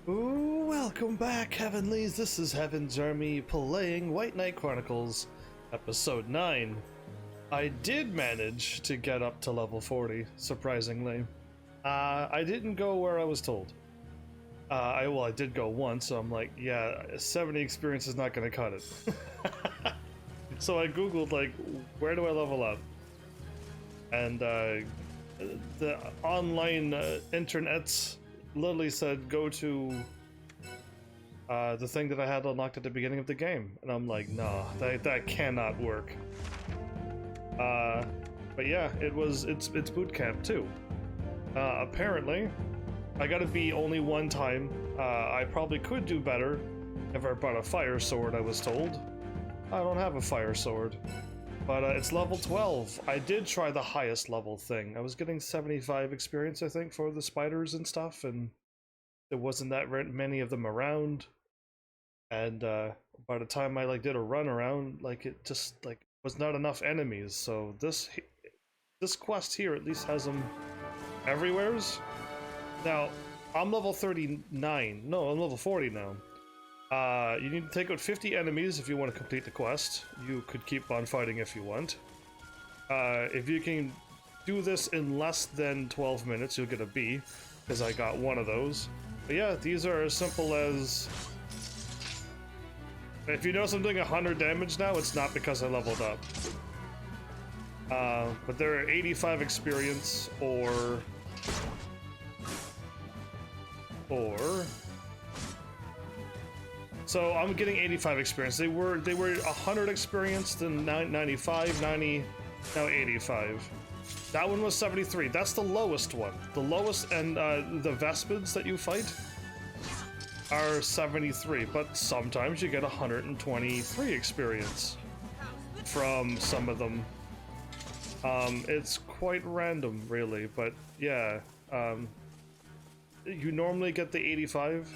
Ooh, welcome back, Heavenlies. This is Heavensarmy playing White Knight Chronicles, episode 9. I did manage to get up to level 40, surprisingly. I didn't go where I was told. I did go once, so I'm like, yeah, 70 experience is not gonna cut it. So I googled, like, where do I level up? And the online internets literally said go to the thing that I had unlocked at the beginning of the game, and I'm like, nah, that cannot work. But yeah, it's boot camp too. Apparently, I gotta be only one time. I probably could do better if I brought a fire sword, I was told. I don't have a fire sword. But it's level 12. I did try the highest level thing. I was getting 75 experience, I think, for the spiders and stuff, and there wasn't that many of them around. And by the time I did a run around, it just was not enough enemies. So this quest here at least has them everywheres. Now I'm level 39. No, I'm level 40 now. You need to take out 50 enemies if you want to complete the quest. You could keep on fighting if you want. If you can do this in less than 12 minutes, you'll get a B, because I got one of those. But yeah, these are as simple as... If you notice I'm doing 100 damage now, it's not because I leveled up. But there are 85 experience, or... So I'm getting 85 experience. They were 100 experience, then 95, 90, now 85. That one was 73. That's the lowest one. The lowest, and the Vespids that you fight are 73. But sometimes you get 123 experience from some of them. It's quite random, really. But yeah, you normally get the 85.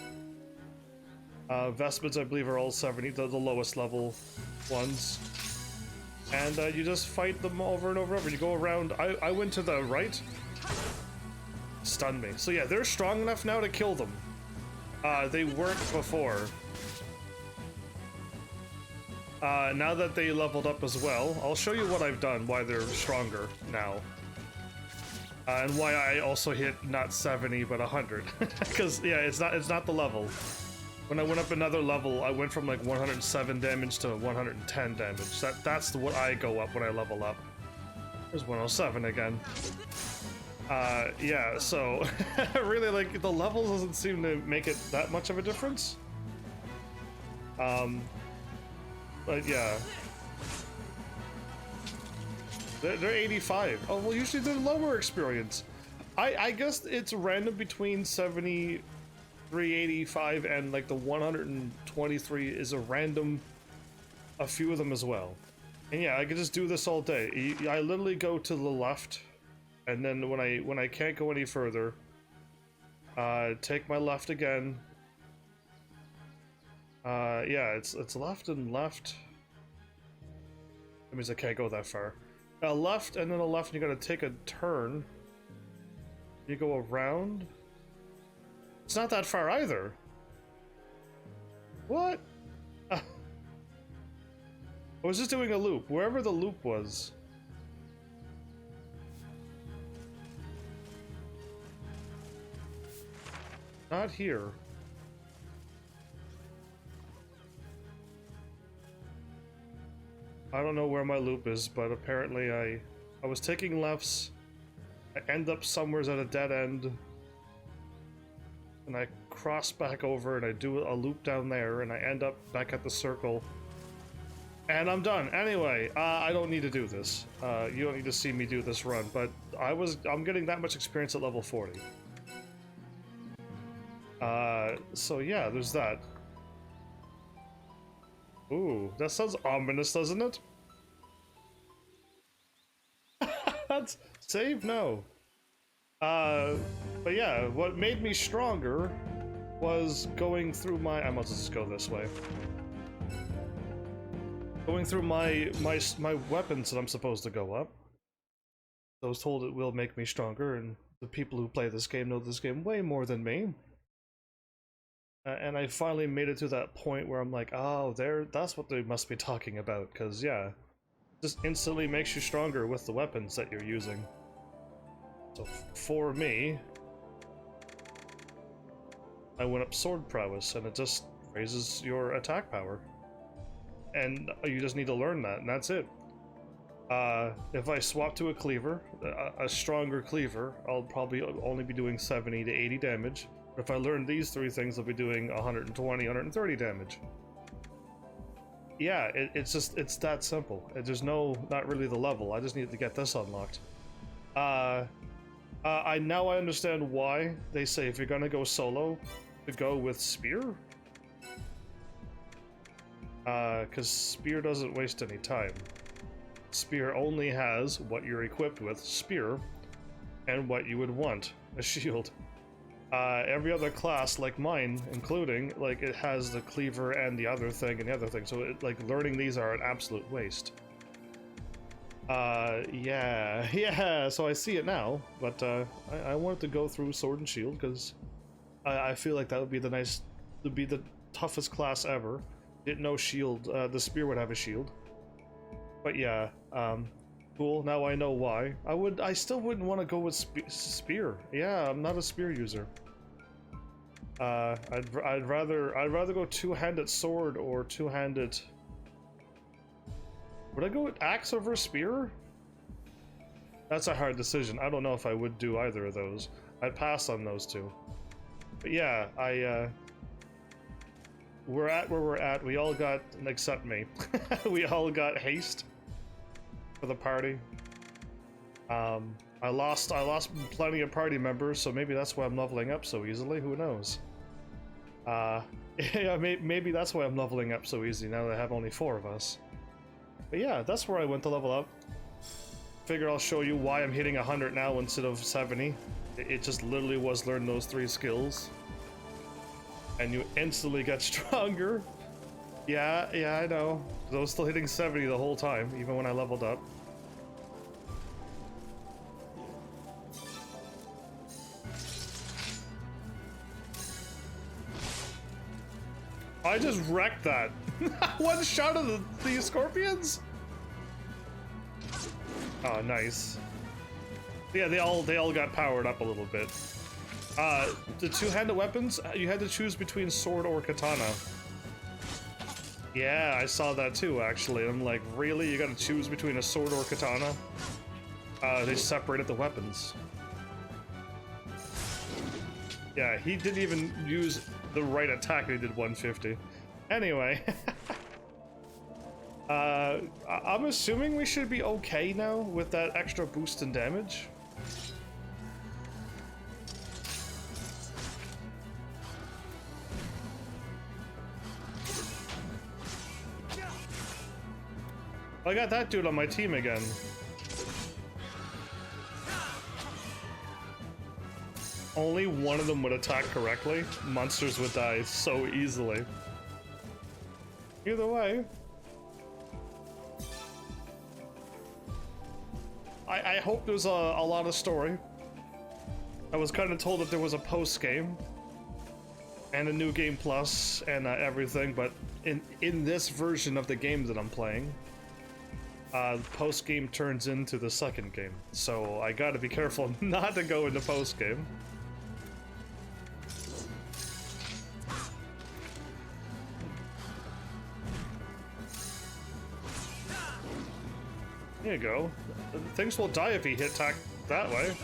Vespids, I believe, are all 70, the lowest level ones. And you just fight them over and over and over. You go around. I went to the right. Stunned me. So yeah, they're strong enough now to kill them. They weren't before. Now that they leveled up as well, I'll show you what I've done, why they're stronger now. And why I also hit not 70 but 100. Because yeah, it's not the level. When I went up another level, I went from 107 damage to 110 damage. That's what I go up when I level up. There's 107 again. Yeah, so really, the levels doesn't seem to make it that much of a difference. But yeah. They're 85. Oh, well, usually they're lower experience. I guess it's random between 70... 385 and the 123 is a random, a few of them as well. And yeah, I could just do this all day. I literally go to the left, and then when I can't go any further, take my left again. Yeah, it's left and left. That means I can't go that far. Left and then a left, and you gotta take a turn. You go around. It's not that far either. What? I was just doing a loop, wherever the loop was. Not here. I don't know where my loop is, but apparently I was taking lefts. I end up somewhere at a dead end. And I cross back over and I do a loop down there and I end up back at the circle. And I'm done. Anyway, I don't need to do this. You don't need to see me do this run, but I'm getting that much experience at level 40. So yeah, there's that. Ooh, that sounds ominous, doesn't it? That's save? No. But yeah, what made me stronger was going through my... I must just go this way. Going through my weapons that I'm supposed to go up. I was told it will make me stronger, and the people who play this game know this game way more than me. And I finally made it to that point where I'm like, oh, that's what they must be talking about, because yeah, just instantly makes you stronger with the weapons that you're using. So for me, I went up sword prowess, and it just raises your attack power. And you just need to learn that, and that's it. If I swap to a cleaver, a stronger cleaver, I'll probably only be doing 70 to 80 damage. If I learn these three things, I'll be doing 120, 130 damage. Yeah, it's that simple. There's not really the level. I just needed to get this unlocked. Now I understand why they say if you're gonna go solo, to go with spear. Because spear doesn't waste any time. Spear only has what you're equipped with, spear, and what you would want, a shield. Every other class, like mine, including, like, it has the cleaver and the other thing and the other thing, so like learning these are an absolute waste. Yeah, so I see it now, but I wanted to go through sword and shield because I feel like that would be the toughest class ever. Didn't know shield, the spear would have a shield. But yeah, cool, now I know why. I still wouldn't want to go with spear. Yeah, I'm not a spear user. I'd rather go two-handed sword or two-handed. Would I go with axe over spear? That's a hard decision. I don't know if I would do either of those. I'd pass on those two. But yeah, we're at where we're at. We all got, except me, we all got haste for the party. I lost plenty of party members, so maybe that's why I'm leveling up so easily. Who knows? Yeah, maybe that's why I'm leveling up so easy now that I have only 4 of us. But yeah, that's where I went to level up. Figure I'll show you why I'm hitting 100 now instead of 70. It just literally was learn those 3 skills. And you instantly get stronger. Yeah, I know. I was still hitting 70 the whole time, even when I leveled up. I just wrecked that. One shot of the scorpions? Oh, nice. Yeah, they all got powered up a little bit. The two-handed weapons, you had to choose between sword or katana. Yeah, I saw that too, actually. I'm like, really? You gotta choose between a sword or katana? They separated the weapons. Yeah, he didn't even use the right attack, and he did 150. Anyway. I'm assuming we should be okay now with that extra boost in damage. I got that dude on my team again. Only one of them would attack correctly. Monsters would die so easily. Either way. I hope there's a lot of story. I was kind of told that there was a post-game and a new game plus and everything, but in this version of the game that I'm playing, post-game turns into the second game, so I gotta be careful not to go into post-game. There you go. Things will die if he hit attack that way.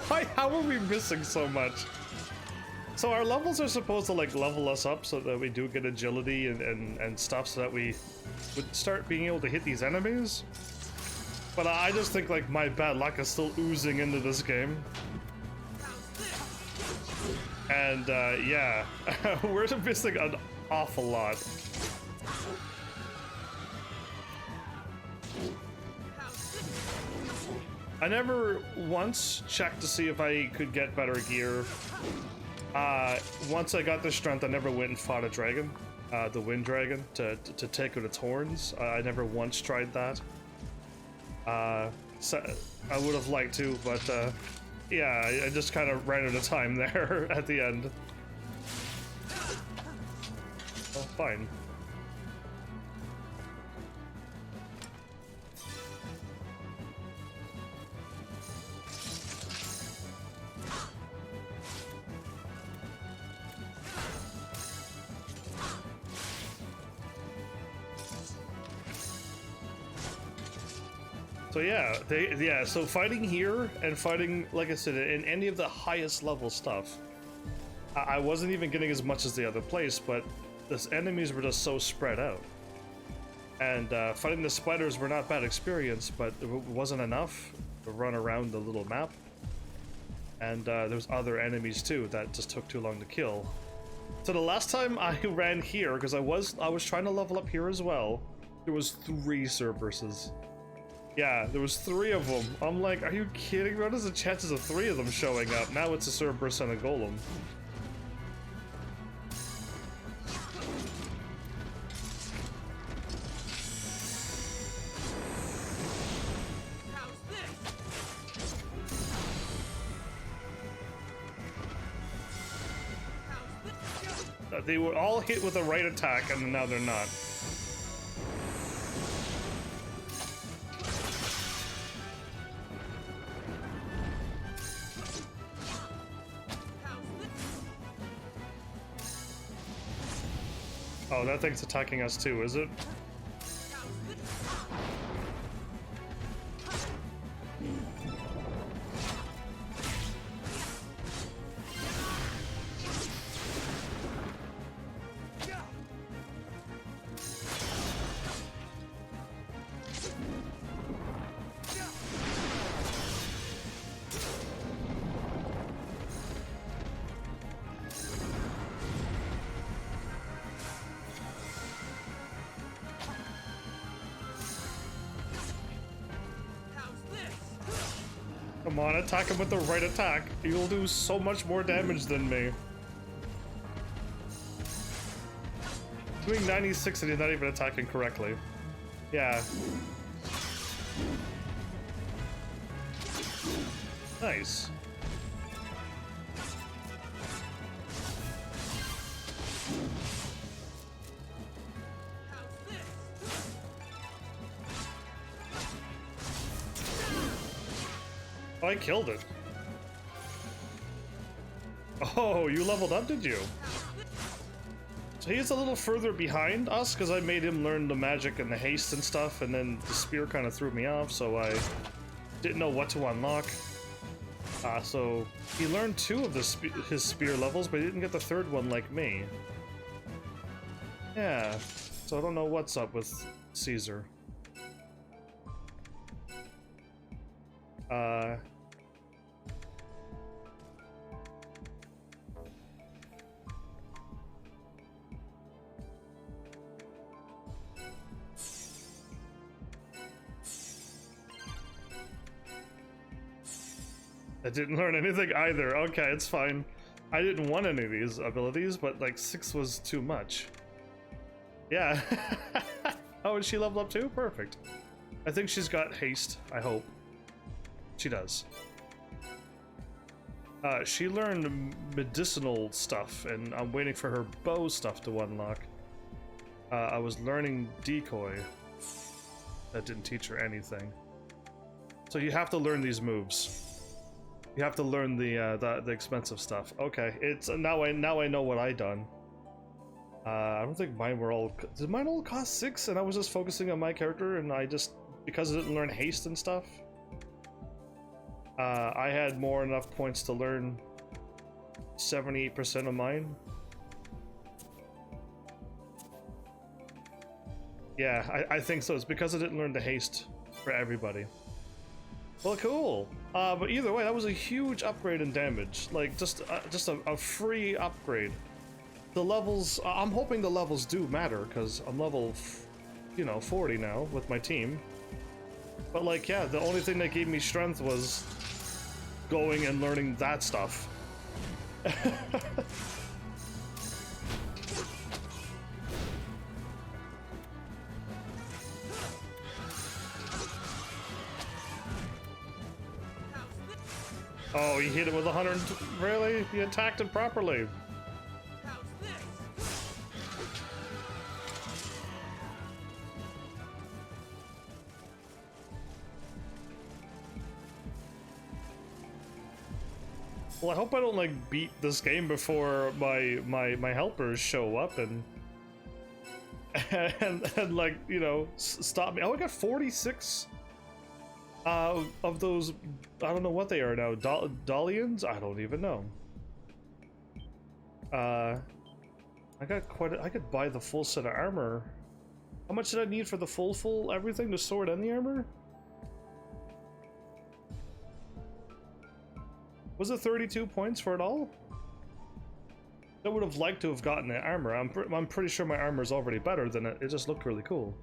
Why? How are we missing so much? So our levels are supposed to like level us up so that we do get agility and stuff so that we would start being able to hit these enemies. But I just think like my bad luck is still oozing into this game. And yeah, we're missing an awful lot. I never once checked to see if I could get better gear Once I got the strength, I never went and fought a dragon, the wind dragon, to take out its horns. I never once tried that. So I would have liked to, but yeah, I just kind of ran out of time there at the end. Well, fine. So yeah, so fighting here and fighting, like I said, in any of the highest level stuff, I wasn't even getting as much as the other place, but the enemies were just so spread out. And fighting the spiders were not bad experience, but it wasn't enough to run around the little map. And there was other enemies too that just took too long to kill. So the last time I ran here, because I was trying to level up here as well, there was 3 Cerberuses. Yeah, there was 3 of them. I'm like, are you kidding? What is the chances of 3 of them showing up? Now it's a Cerberus and a Golem. They were all hit with the right attack, and now they're not. Oh, that thing's attacking us too, is it? Come on, attack him with the right attack. You'll do so much more damage than me. Doing 96 and he's not even attacking correctly. Yeah. Nice. I killed it. Oh, you leveled up, did you? So he's a little further behind us because I made him learn the magic and the haste and stuff, and then the spear kind of threw me off, so I didn't know what to unlock. So he learned 2 of his spear levels, but he didn't get the 3rd one like me. Yeah, so I don't know what's up with Caesar. I didn't learn anything either. Okay, it's fine. I didn't want any of these abilities, but like 6 was too much. Yeah. Oh, and she leveled up too? Perfect. I think she's got haste, I hope. She does. She learned medicinal stuff, and I'm waiting for her bow stuff to unlock. I was learning decoy. That didn't teach her anything. So you have to learn these moves. You have to learn the expensive stuff. Okay, it's now I know what I done. I don't think mine were all. Did mine all cost 6? And I was just focusing on my character, and I just, because I didn't learn haste and stuff. I had more enough points to learn 70% of mine. Yeah, I think so. It's because I didn't learn the haste for everybody. Well, cool. But either way, that was a huge upgrade in damage. Like, just a free upgrade. The levels, I'm hoping the levels do matter, because I'm level, 40 now with my team. But like, yeah, the only thing that gave me strength was going and learning that stuff. Oh, he hit it with 100. Really? He attacked it properly. Well, I hope I don't like beat this game before my helpers show up and like, you know, stop me. Oh, I got 46 of those. I don't know what they are now. Dolians? I don't even know. I got quite I could buy the full set of armor. How much did I need for the full everything, the sword and the armor? Was it 32 points for it all? I would have liked to have gotten the armor. I'm pretty sure my armor is already better than it. It just looked really cool.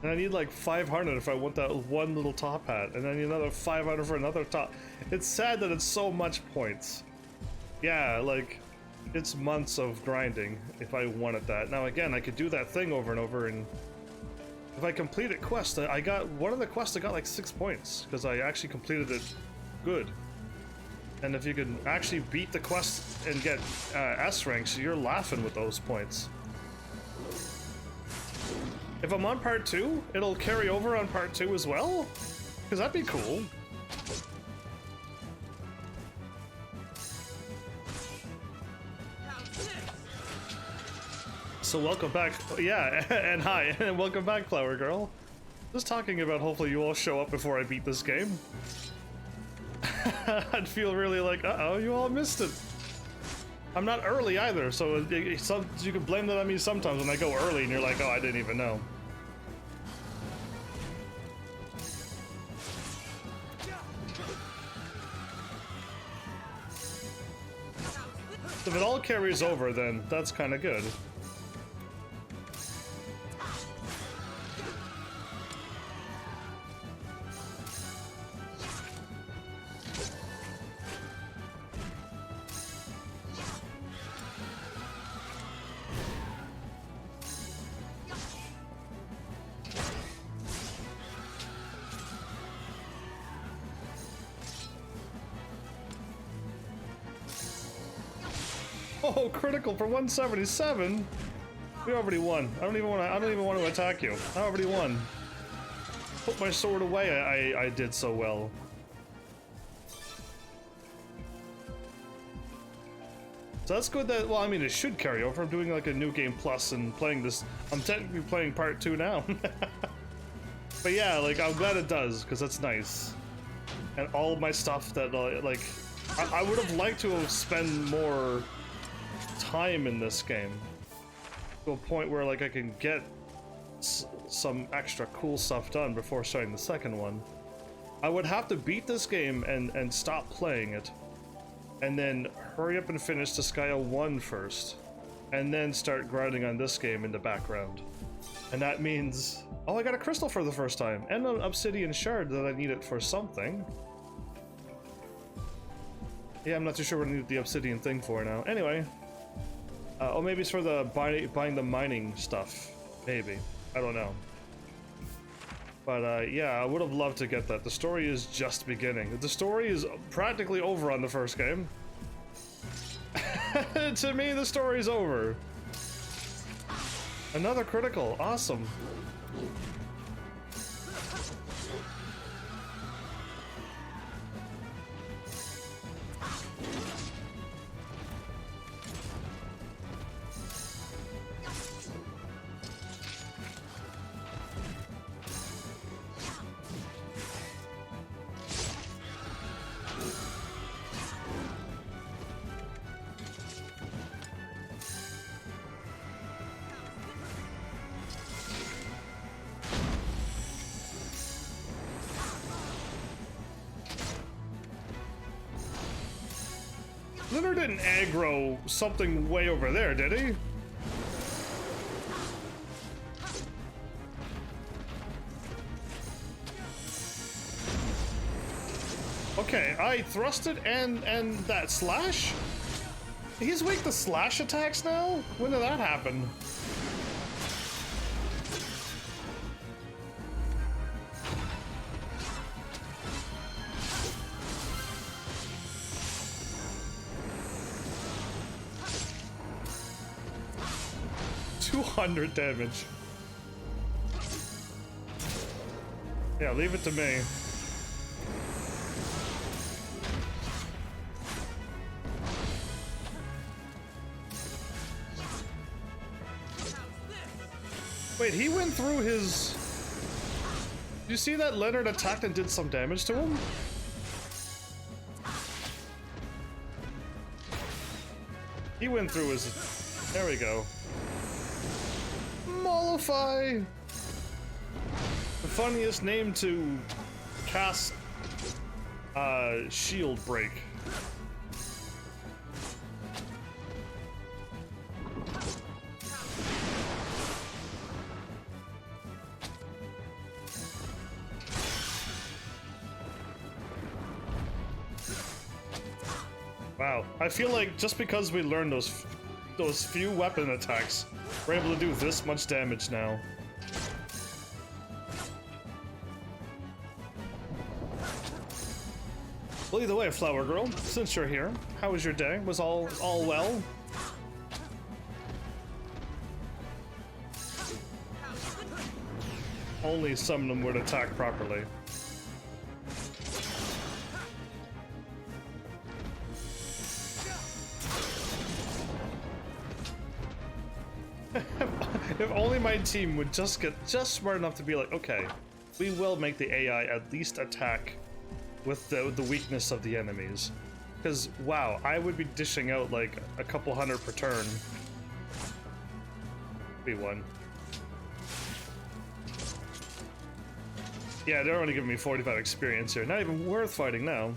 And I need like 500 if I want that one little top hat, and then I need another 500 for another top. It's sad that it's so much points. Yeah, like, it's months of grinding if I wanted that. Now again, I could do that thing over and over, and if I completed quest, I got one of the quests. I got like 6 points because I actually completed it good. And if you can actually beat the quest and get S ranks, you're laughing with those points. If I'm on part 2, it'll carry over on part 2 as well? Because that'd be cool. So welcome back. Yeah, and hi, and welcome back, Flower Girl. Just talking about hopefully you all show up before I beat this game. I'd feel really like, uh-oh, you all missed it. I'm not early either, so you can blame that on me sometimes when I go early and you're like, oh, I didn't even know. If it all carries over, then that's kind of good. Oh, critical for 177. We already won. I don't even want to attack you. I already won. Put my sword away. I did so well. So that's good that, well, I mean, it should carry over. I'm doing like a new game plus and playing this. I'm technically playing part 2 now. But yeah, like, I'm glad it does, because that's nice. And all of my stuff that, like, I would have liked to have spent more time in this game to a point where like I can get some extra cool stuff done before starting the second one. I would have to beat this game and stop playing it, and then hurry up and finish Disgaea 1 first, and then start grinding on this game in the background. And that means, oh, I got a crystal for the first time and an obsidian shard that I needed for something. Yeah, I'm not too sure what I need the obsidian thing for now. Anyway. Oh, maybe it's for the buying the mining stuff. Maybe. I don't know. But yeah, I would have loved to get that. The story is just beginning. The story is practically over on the first game. To me, the story's over. Another critical. Awesome. Litter didn't aggro something way over there, did he? Okay, I thrusted and that slash? He's weak to slash attacks now? When did that happen? $200 damage. Yeah, leave it to me. Wait, he went through his... You see that Leonard attacked and did some damage to him? He went through his... There we go. Mollify! The funniest name to cast shield break. Wow, I feel like just because we learned those few weapon attacks, we're able to do this much damage now. Well, either way, Flower Girl, since you're here, how was your day? Was all well? Only some of them would attack properly. If only my team would just get smart enough to be like, okay, we will make the AI at least attack with the weakness of the enemies. Because, wow, I would be dishing out like a couple hundred per turn. B1. Yeah, they're only giving me 45 experience here. Not even worth fighting now.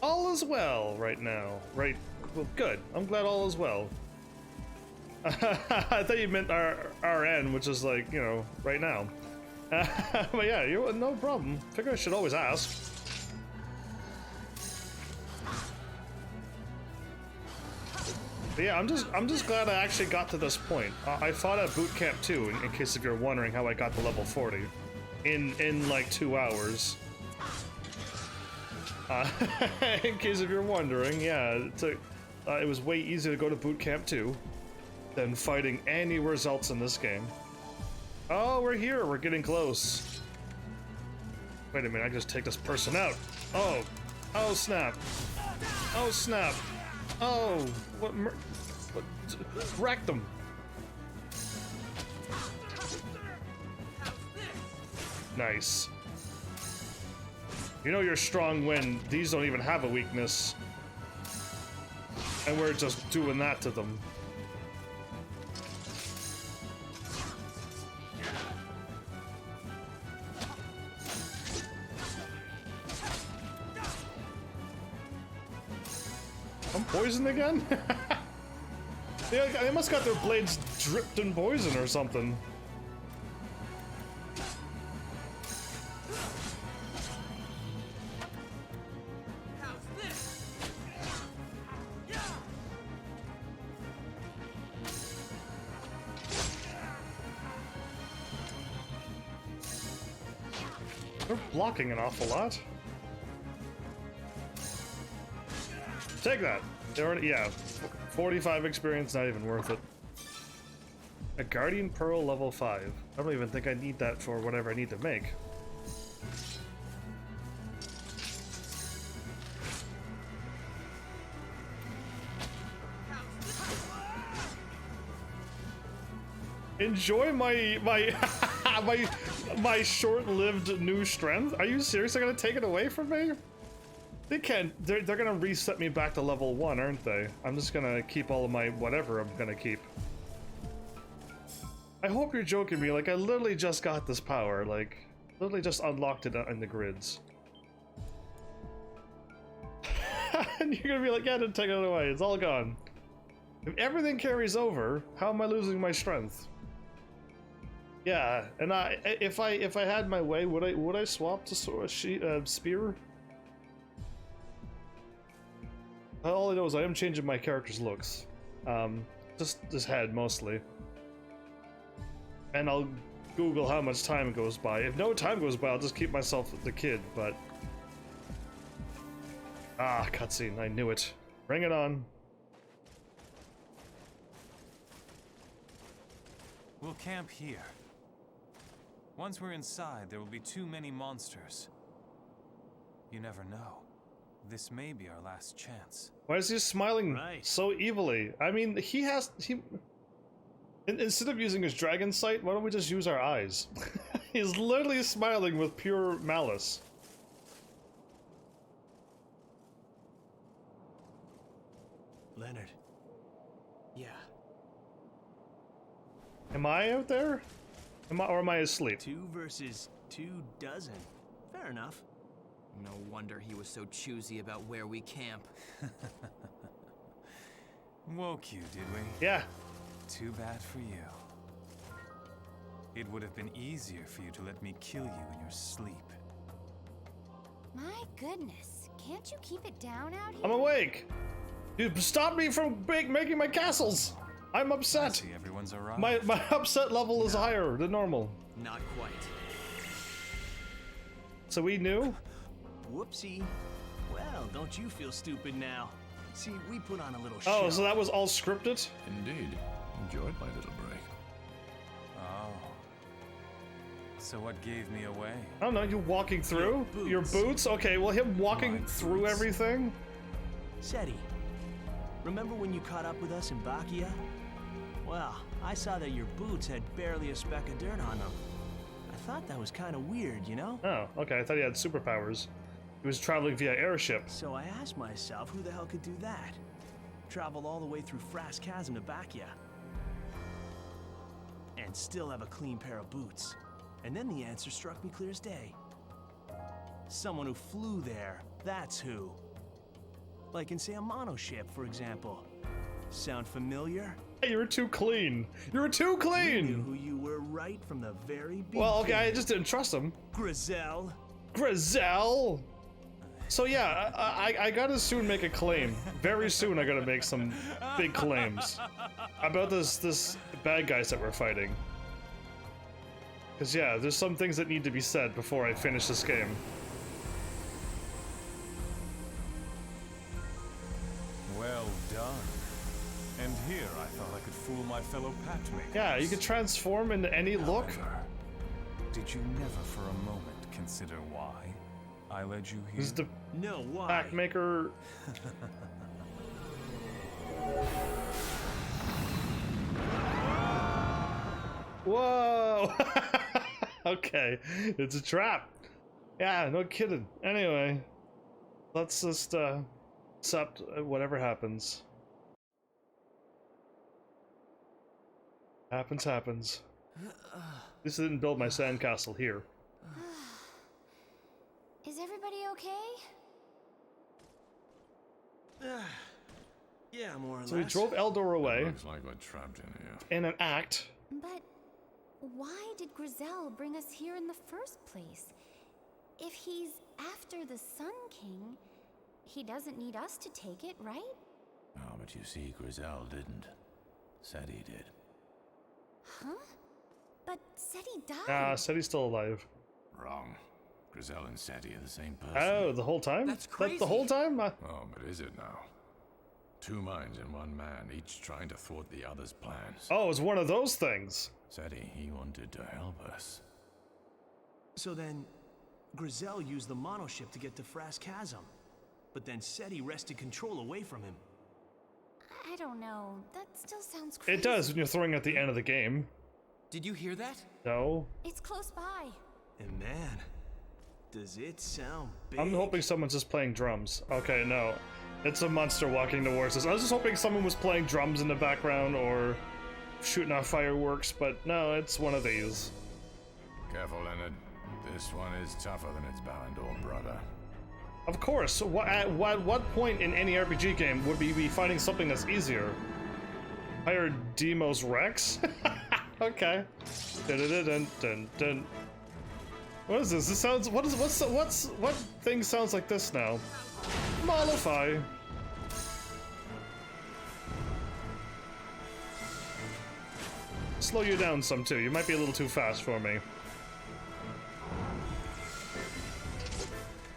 All is well right now. Right? Well, good. I'm glad all is well. I thought you meant RN, which is like, you know, right now. But yeah, no problem. Figure I should always ask. But yeah, I'm just glad I actually got to this point. I fought at boot camp too, in case if you're wondering how I got to level 40, in like 2 hours. In case if you're wondering, yeah, it was way easier to go to boot camp too than fighting anywhere else in this game. Oh, we're here. We're getting close. Wait a minute. I just take this person out. Oh. Oh, snap. Oh, snap. Oh. What? Wreck them. Nice. You know you're strong when these don't even have a weakness. And we're just doing that to them. I'm poisoned again? They must got their blades dripped in poison or something. They're blocking an awful lot. Take that. They already, yeah, 45 experience, not even worth it. A Guardian Pearl level 5. I don't even think I need that for whatever I need to make. Enjoy my my short-lived new strength. Are you seriously gonna take it away from me? They can't. They're gonna reset me back to level 1, aren't they? I'm just gonna keep all of my whatever I'm gonna keep. I hope you're joking me. Like, I literally just got this power. Like, literally just unlocked it in the grids. And you're gonna be like, yeah, didn't take it away. It's all gone. If everything carries over, how am I losing my strength? Yeah, and if I had my way, would I swap to spear? All I know is I am changing my character's looks. Just his head, mostly. And I'll Google how much time goes by. If no time goes by, I'll just keep myself the kid, but... Ah, cutscene, I knew it. Bring it on. We'll camp here. Once we're inside, there will be too many monsters. You never know. This may be our last chance. Why is he smiling so evilly? I mean, instead of using his dragon sight, why don't we just use our eyes? He's literally smiling with pure malice. Leonard. Yeah. Am I out there? Or am I asleep? 2 versus 2 dozen. Fair enough. No wonder he was so choosy about where we camp. Woke you, did we? Yeah. Too bad for you. It would have been easier for you to let me kill you in your sleep. My goodness, can't you keep it down out here? I'm awake. You stop me from making my castles. I'm upset. See, everyone's arrived. My upset level is higher than normal. Not quite. So we knew? Whoopsie. Well, don't you feel stupid now? See, we put on a little show. Oh, so that was all scripted? Indeed. Enjoyed my little break. Oh. So what gave me away? I don't know, you walking through? Your boots? Okay, well him walking through everything? Seti, remember when you caught up with us in Bakia? Well, I saw that your boots had barely a speck of dirt on them. I thought that was kind of weird, you know? Oh, okay, I thought he had superpowers. He was traveling via airship. So I asked myself, who the hell could do that? Travel all the way through Frass Chasm to Bakia. And still have a clean pair of boots. And then the answer struck me clear as day. Someone who flew there, that's who. Like in, say, a monoship, for example. Sound familiar? Hey, you were too clean. You were too You clean! knew who you were right from the very beginning. Well, okay, I just didn't trust him. Grizel. Grizel! So yeah, I gotta soon make a claim. Very soon I gotta make some big claims. About this bad guys that we're fighting. Cause yeah, there's some things that need to be said before I finish this game. Well done. And here I thought I could fool my fellow packmakers. Yeah, you could transform into any look. However, did you never for a moment consider why I led you here? This is the No, why? pack maker. Whoa! Okay, it's a trap. Yeah, no kidding. Anyway, let's just accept whatever happens. Happens. At least I didn't build my sandcastle here. Is everybody okay? Yeah, more or less. So we drove Eldor away Looks like we're trapped in here. in an act. But why did Grizel bring us here in the first place? If he's after the Sun King, he doesn't need us to take it, right? Oh, but you see, Grizel didn't. Seti did. Huh? But Seti died. Ah, said he's still alive. Wrong. Grizel and Seti are the same person. Oh, the whole time? That's The whole time? Oh, but is it now? 2 minds in 1 man, each trying to thwart the other's plans. Oh, it's one of those things. Seti, he wanted to help us. So then, Grizel used the monoship to get to Frass Chasm. But then Seti wrested control away from him. I don't know. That still sounds crazy. It does when you're throwing at the end of the game. Did you hear that? No. It's close by. And man, does it sound big. I'm hoping someone's just playing drums. Okay, no. It's a monster walking towards us. I was just hoping someone was playing drums in the background or shooting off fireworks, but no, it's one of these. Careful, Leonard. This one is tougher than its Ballandor brother. Of course. At what point in any RPG game would we be fighting something that's easier? Hire Demos Rex? Okay. Dun-dun-dun-dun-dun. What is this? This sounds. What thing sounds like this now? Mollify. slow you down some too. You might be a little too fast for me.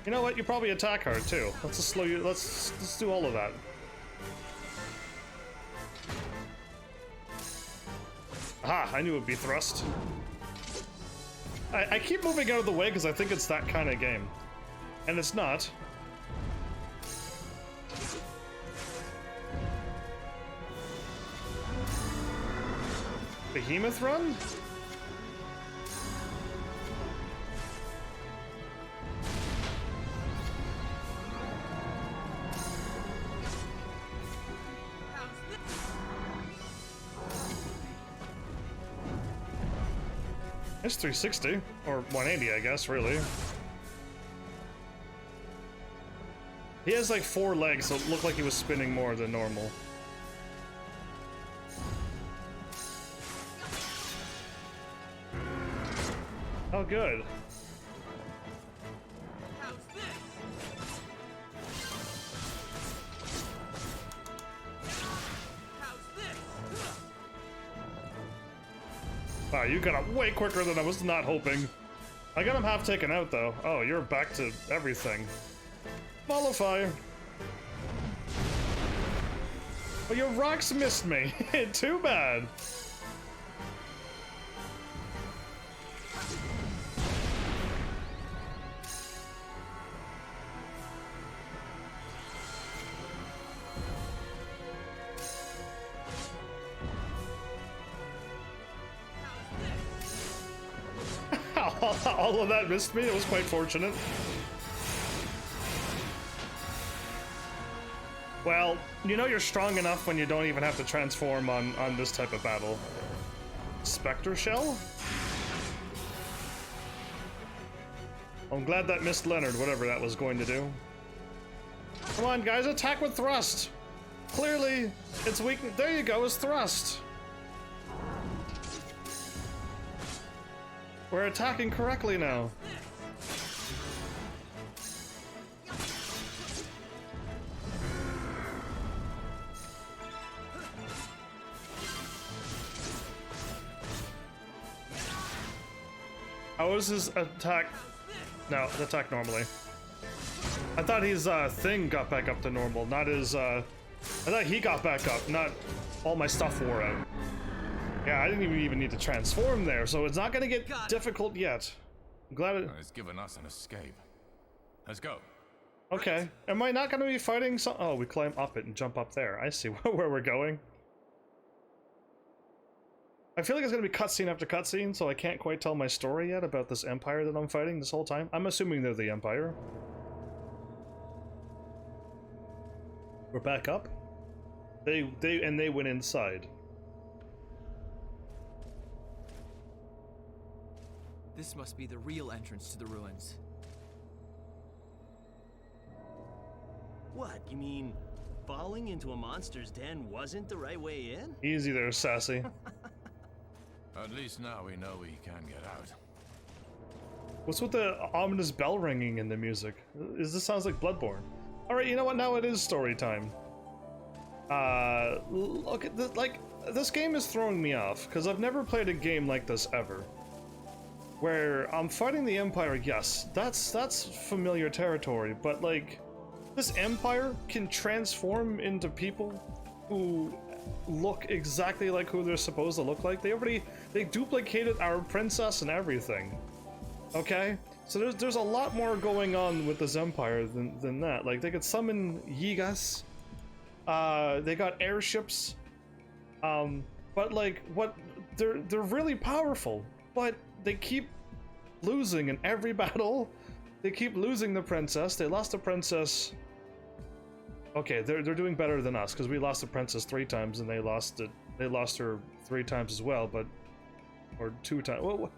You know what? You probably attack hard too. Let's just slow you. Let's do all of that. Aha! I knew it would be thrust. I keep moving out of the way because I think it's that kind of game, and it's not. Behemoth run? It's 360, or 180, I guess, really. He has like 4 legs, so it looked like he was spinning more than normal. Oh, good. Wow, you got him way quicker than I was not hoping. I got him half taken out, though. Oh, you're back to everything. Ball of fire. Well, your rocks missed me. Too bad. All of that missed me. It was quite fortunate. Well, you know you're strong enough when you don't even have to transform on this type of battle. Spectre Shell? I'm glad that missed Leonard, whatever that was going to do. Come on, guys, attack with thrust! Clearly, its weakness. There you go, it's thrust. We're attacking correctly now. How is his attack? No, attack normally. I thought his thing got back up to normal, not his I thought he got back up, not all my stuff wore out. Yeah, I didn't even need to transform there, so it's not gonna get difficult yet. I'm glad it... It's given us an escape. Let's go. Okay. Am I not gonna be fighting some... Oh, we climb up it and jump up there. I see where we're going. I feel like it's gonna be cutscene after cutscene, so I can't quite tell my story yet about this Empire that I'm fighting this whole time. I'm assuming they're the Empire. We're back up. They went inside. This must be the real entrance to the ruins. What, you mean falling into a monster's den wasn't the right way in? Easy there, sassy. At least now we know we can get out. What's with the ominous bell ringing in the music? This sounds like Bloodborne. Alright, you know what? Now it is story time. Look at this, like, this game is throwing me off, because I've never played a game like this ever. Where I'm fighting the Empire, yes, that's familiar territory, but like, this Empire can transform into people who look exactly like who they're supposed to look like. They duplicated our princess and everything. Okay? So there's a lot more going on with this Empire than that. Like, they could summon Yigas, they got airships, but like, they're really powerful, but they keep losing in every battle. They keep losing the princess. They lost the princess. Okay, they're doing better than us because we lost the princess 3 times and they lost her 3 times as well, but or 2 times. Well,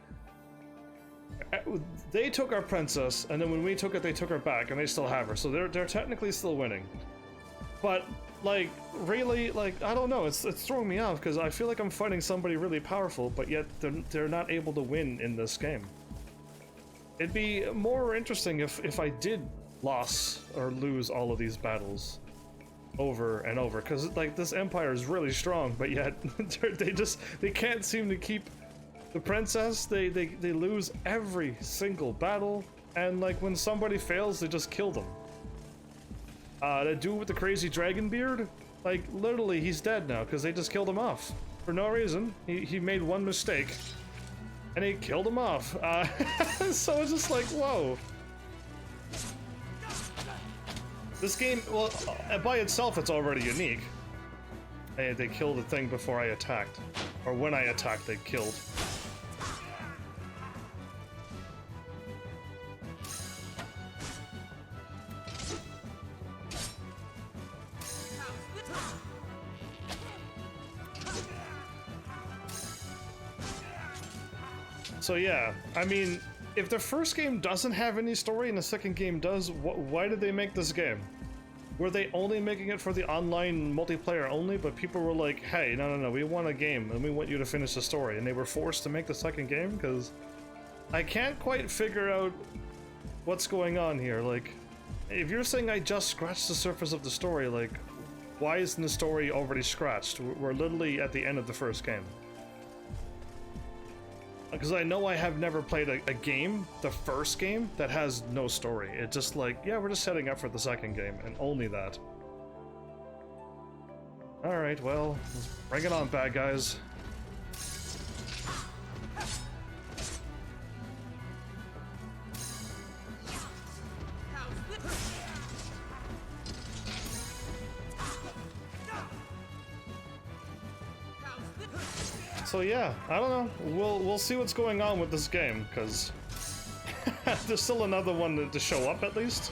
they took our princess, and then when we took it, they took her back, and they still have her. So they're technically still winning. But like, really, like, I don't know. It's throwing me off because I feel like I'm fighting somebody really powerful, but yet they're not able to win in this game. It'd be more interesting if I did lose all of these battles. over and over, because like this empire is really strong, but yet they can't seem to keep the princess. They lose every single battle, and like when somebody fails, they just kill them. The dude with the crazy dragon beard, like literally he's dead now because they just killed him off for no reason. He made one mistake and he killed him off. So it's just like, whoa. This game, well, by itself, it's already unique. They killed the thing before I attacked. Or when I attacked, they killed. So yeah, I mean, if the first game doesn't have any story and the second game does, why did they make this game? Were they only making it for the online multiplayer only, but people were like, hey, no, we want a game and we want you to finish the story, and they were forced to make the second game? Because I can't quite figure out what's going on here. Like, if you're saying I just scratched the surface of the story, like, why isn't the story already scratched? We're literally at the end of the first game. Because I know I have never played a game, the first game, that has no story. It's just like, yeah, we're just setting up for the second game, and only that. Alright, well, let's bring it on, bad guys. So yeah, I don't know. We'll see what's going on with this game, because there's still another one to show up at least.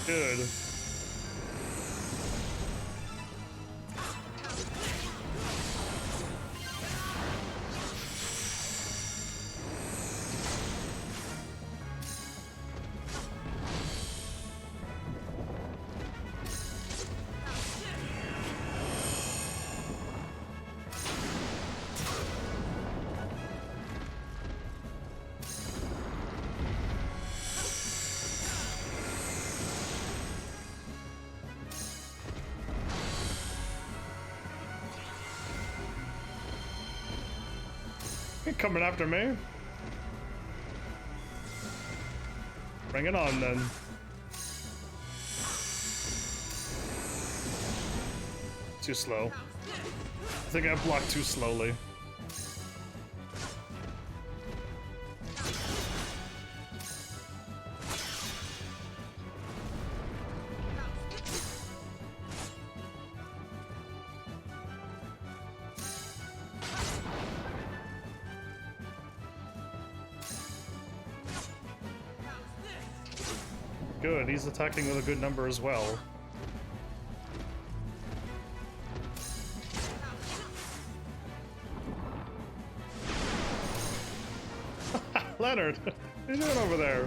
Good. You're coming after me? Bring it on then. Too slow. I think I blocked too slowly. Good, he's attacking with a good number as well. Leonard, what are you doing over there?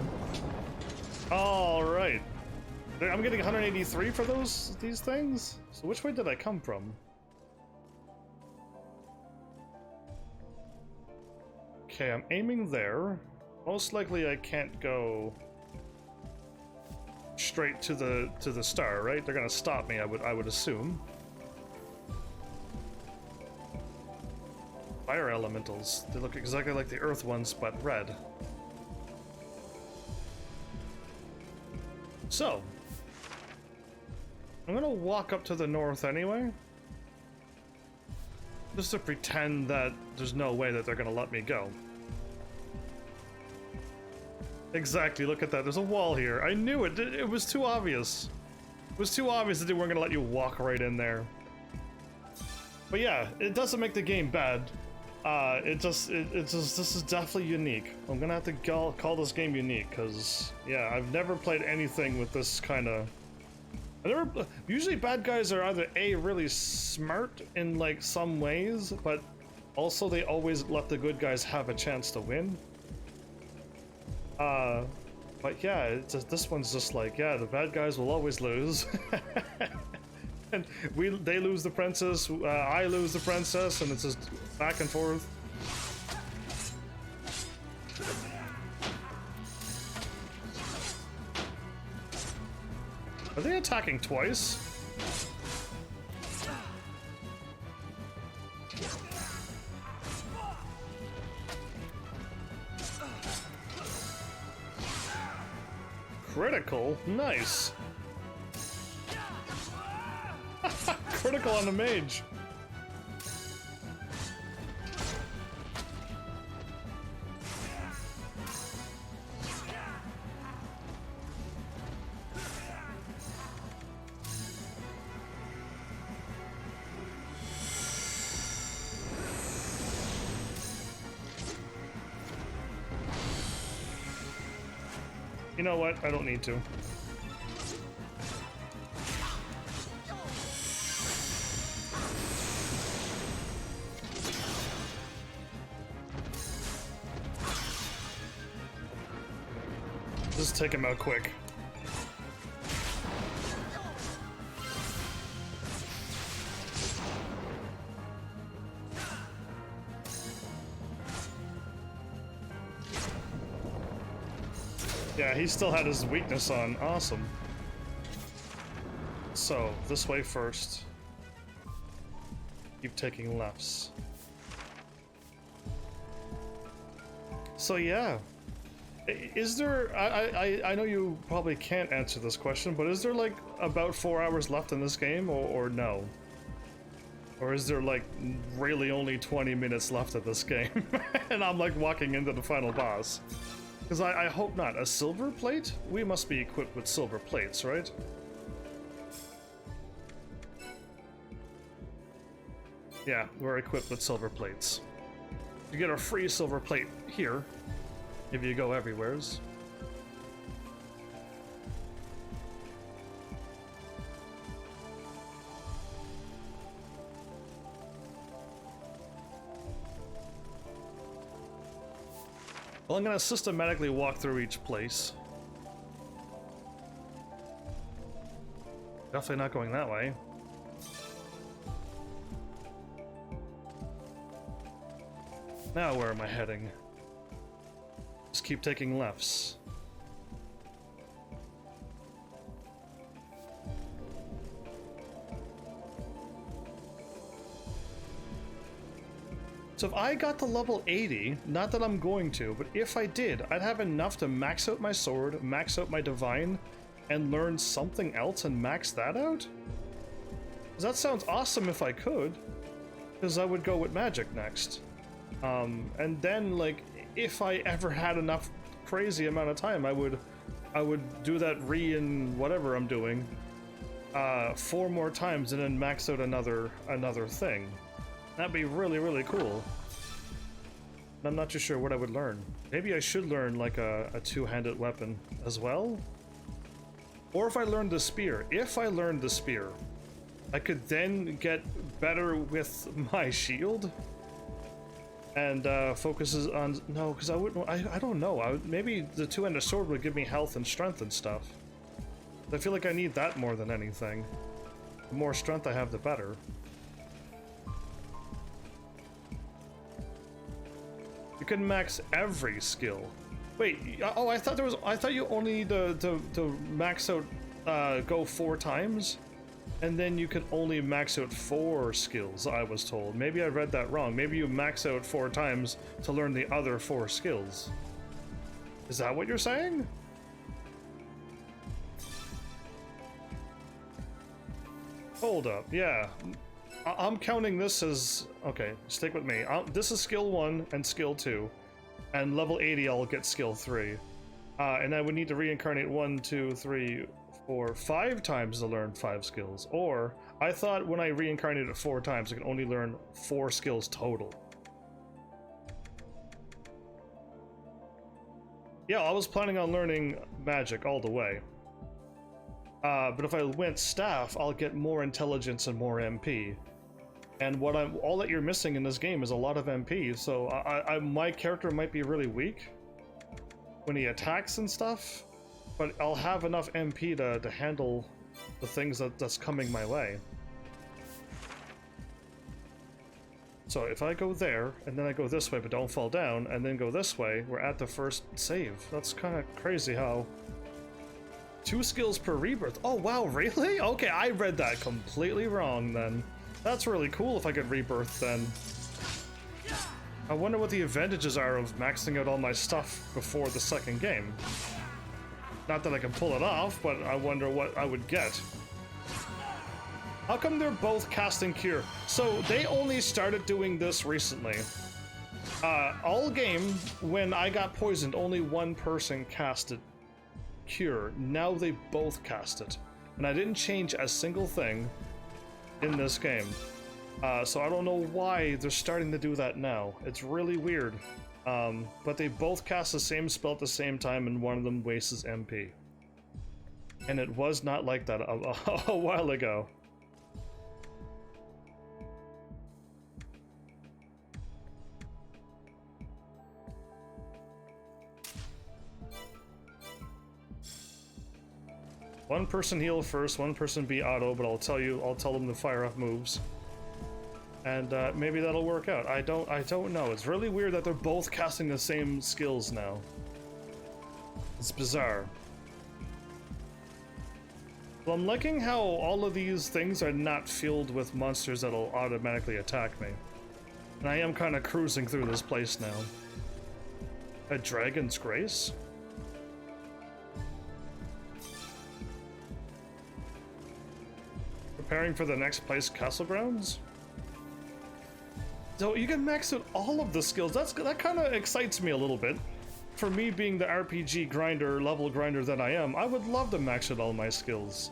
All right. I'm getting 183 for these things? So which way did I come from? Okay, I'm aiming there. Most likely I can't go straight to the star, right? They're gonna stop me, I would assume. Fire elementals. They look exactly like the earth ones, but red. So, I'm gonna walk up to the north anyway. Just to pretend that there's no way that they're gonna let me go. Exactly, look at that. There's a wall here. I knew it. It was too obvious. It was too obvious that they weren't gonna let you walk right in there. But yeah, it doesn't make the game bad. This is definitely unique. I'm gonna have to call this game unique, because, yeah, I've never played anything with this kind of... Usually bad guys are either A, really smart in, like, some ways, but also they always let the good guys have a chance to win. But yeah, this one's just like, yeah, the bad guys will always lose. And they lose the princess, I lose the princess, and it's just back and forth. Are they attacking twice? Critical? Nice. Critical on the mage. You know what? I don't need to. Just take him out quick. Yeah, he still had his weakness on. Awesome. So, this way first. Keep taking lefts. So yeah. Is there... I know you probably can't answer this question, but is there like about 4 hours left in this game, or no? Or is there like really only 20 minutes left of this game? And I'm like walking into the final boss. Because I hope not. A silver plate? We must be equipped with silver plates, right? Yeah, we're equipped with silver plates. You get a free silver plate here, if you go everywheres. Well, I'm gonna systematically walk through each place. Definitely not going that way. Now where am I heading? Just keep taking lefts. So if I got to level 80, not that I'm going to, but if I did, I'd have enough to max out my sword, max out my divine, and learn something else and max that out? 'Cause that sounds awesome if I could, because I would go with magic next. And then, like, if I ever had enough crazy amount of time, I would do that in whatever I'm doing 4 more times and then max out another thing. That'd be really, really cool. I'm not too sure what I would learn. Maybe I should learn like a two-handed weapon as well. Or if I learned the spear. If I learned the spear, I could then get better with my shield. And focuses on... No, because I wouldn't... I don't know. Maybe the two-handed sword would give me health and strength and stuff. I feel like I need that more than anything. The more strength I have, the better. You can max every skill. Wait, oh, I thought you only need to max out, go 4 times, and then you could only max out 4 skills, I was told. Maybe I read that wrong. Maybe you max out 4 times to learn the other 4 skills. Is that what you're saying? Hold up, yeah. I'm counting this as... Okay, stick with me. This is skill 1 and skill 2. And level 80 I'll get skill 3. And I would need to reincarnate 1, 2, 3, 4, 5 times to learn 5 skills. Or I thought when I reincarnated 4 times, I could only learn 4 skills total. Yeah, I was planning on learning magic all the way. But if I went staff, I'll get more intelligence and more MP. And all that you're missing in this game is a lot of MP. So my character might be really weak when he attacks and stuff, but I'll have enough MP to handle the things that's coming my way. So if I go there, and then I go this way but don't fall down, and then go this way, we're at the first save. That's kind of crazy how... 2 skills per rebirth. Oh wow, really? Okay, I read that completely wrong then. That's really cool if I could rebirth then. I wonder what the advantages are of maxing out all my stuff before the second game. Not that I can pull it off, but I wonder what I would get. How come they're both casting Cure? So they only started doing this recently. All game, when I got poisoned, only one person casted Cure. Now they both cast it. And I didn't change a single thing in this game. So I don't know why they're starting to do that now. It's really weird. But they both cast the same spell at the same time, and one of them wastes MP. And it was not like that a while ago. One person heal first, one person be auto, but I'll tell them to fire off moves. And maybe that'll work out. I don't know. It's really weird that they're both casting the same skills now. It's bizarre. Well, I'm liking how all of these things are not filled with monsters that'll automatically attack me. And I am kind of cruising through this place now. A Dragon's Grace? Preparing for the next place, Castle Grounds? So you can max out all of the skills. That kind of excites me a little bit. For me being the RPG grinder, level grinder that I am, I would love to max out all my skills.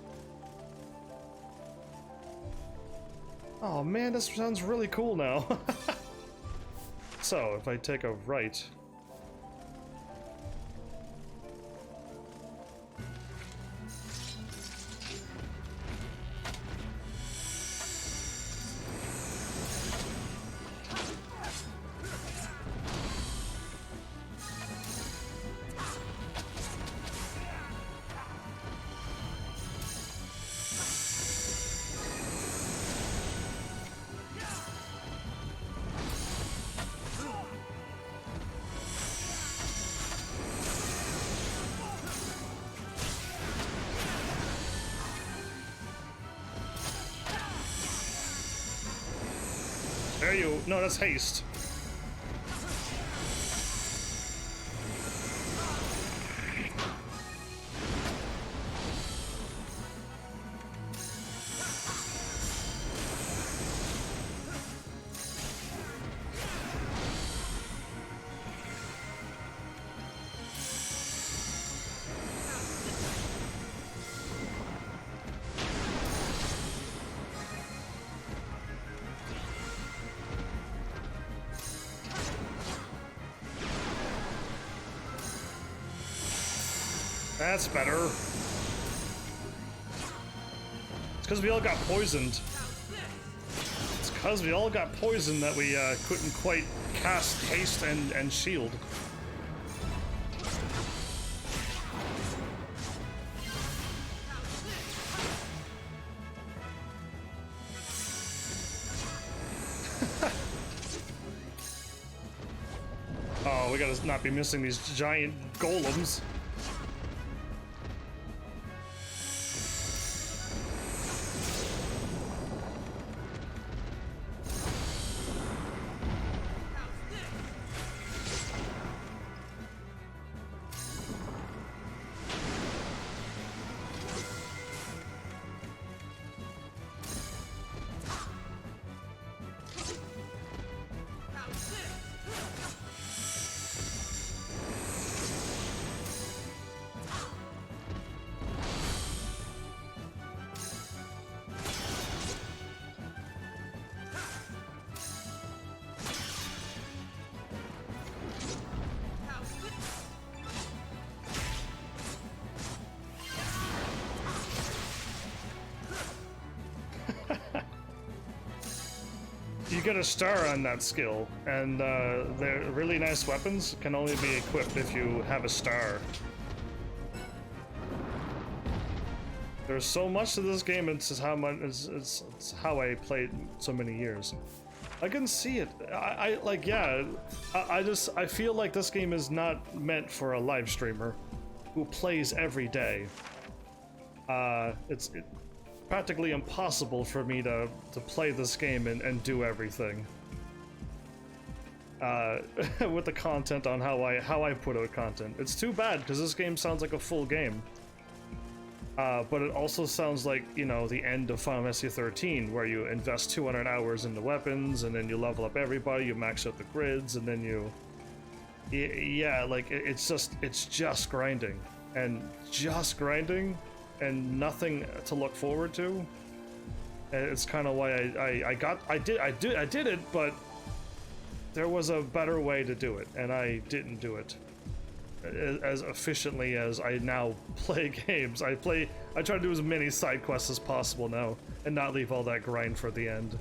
Oh man, this sounds really cool now. So, if I take a right... There you... No, that's haste. That's better. It's because we all got poisoned. It's because we all got poisoned that we couldn't quite cast haste and shield. Oh, we gotta not be missing these giant golems. get a star on that skill, and the really nice weapons can only be equipped if you have a star. There's so much to this game. It's just how much. It's how I played so many years. I can see it. I like, yeah. I feel like this game is not meant for a live streamer who plays every day. It's practically impossible for me to play this game and do everything. With the content on how I put out content. It's too bad because this game sounds like a full game. But it also sounds like, you know, the end of Final Fantasy 13, where you invest 200 hours into weapons, and then you level up everybody, you max out the grids, and then you... Yeah, like, it's just grinding. And just grinding, and nothing to look forward to. And it's kind of why I did it, but there was a better way to do it, and I didn't do it as efficiently as I now play games. I try to do as many side quests as possible now and not leave all that grind for the end.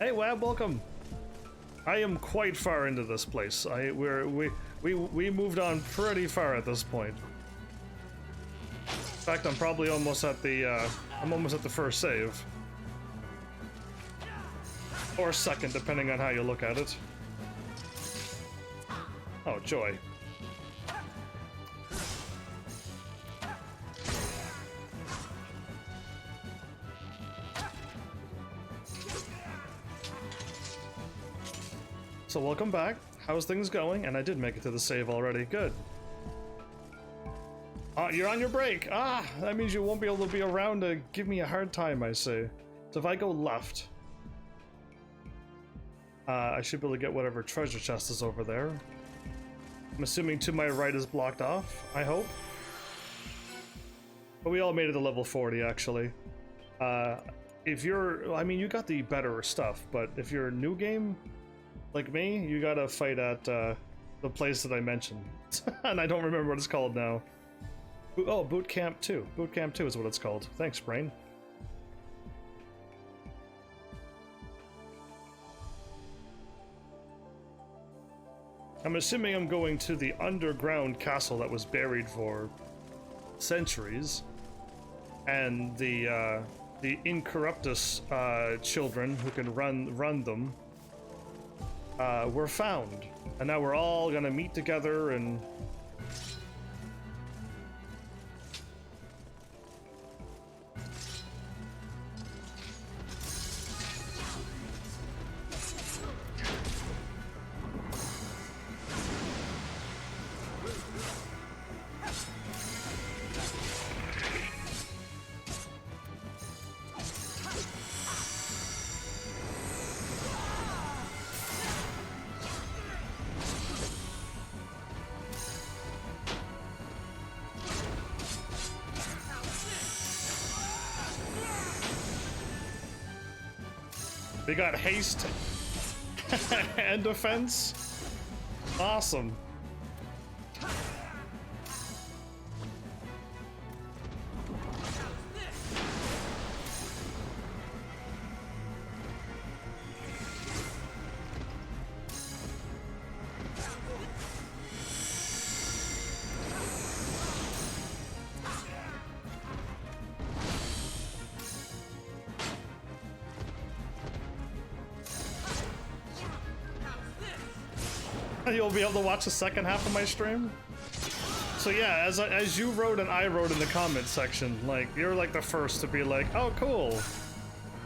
Hey Wab, welcome. I am quite far into this place. We moved on pretty far at this point. In fact, I'm probably almost at the first save. Or second, depending on how you look at it. Oh, joy. So welcome back. How's things going? And I did make it to the save already. Good. You're on your break. That means you won't be able to be around to give me a hard time, I say. So if I go left, I should be able to get whatever treasure chest is over there. I'm assuming to my right is blocked off, I hope. But we all made it to level 40, actually. If you're... I mean, you got the better stuff, but if you're a new game, like me, you gotta fight at the place that I mentioned. And I don't remember what it's called now. Oh, Boot Camp 2. Boot Camp 2 is what it's called. Thanks, Brain. I'm assuming I'm going to the underground castle that was buried for centuries, and the Incorruptus children who can run them were found, and now we're all gonna meet together and. They got haste and defense. Awesome. You'll be able to watch the second half of my stream. So yeah, as you wrote and I wrote in the comments section, like, you're like the first to be like, oh cool,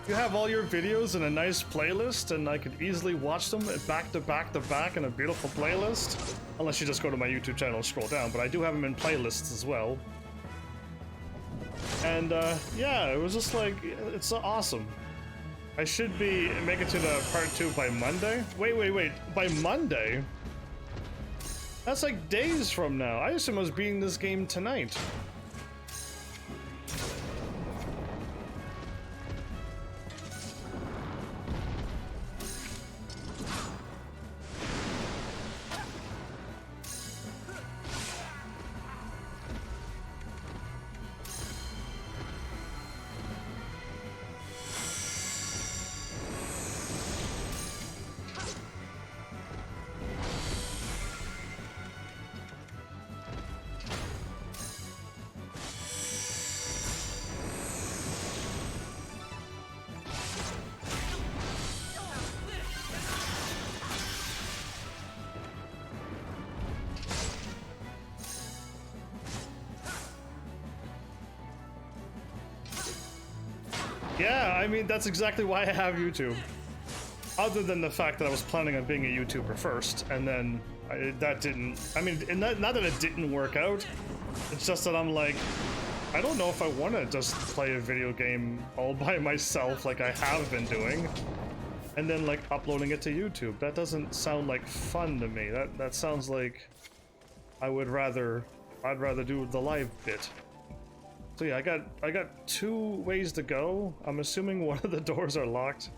you have all your videos in a nice playlist and I could easily watch them back to back to back in a beautiful playlist. Unless you just go to my YouTube channel and scroll down, but I do have them in playlists as well. And yeah, it was just like, it's awesome. I should be making it to the part 2 by Monday. Wait, by Monday? That's like days from now. I assume I was beating this game tonight. Yeah, I mean, that's exactly why I have YouTube. Other than the fact that I was planning on being a YouTuber first, and then that didn't... I mean, not that it didn't work out, it's just that I'm like, I don't know if I want to just play a video game all by myself like I have been doing, and then like uploading it to YouTube. That doesn't sound like fun to me. That sounds like I'd rather do the live bit. So yeah, I got 2 ways to go. I'm assuming one of the doors are locked.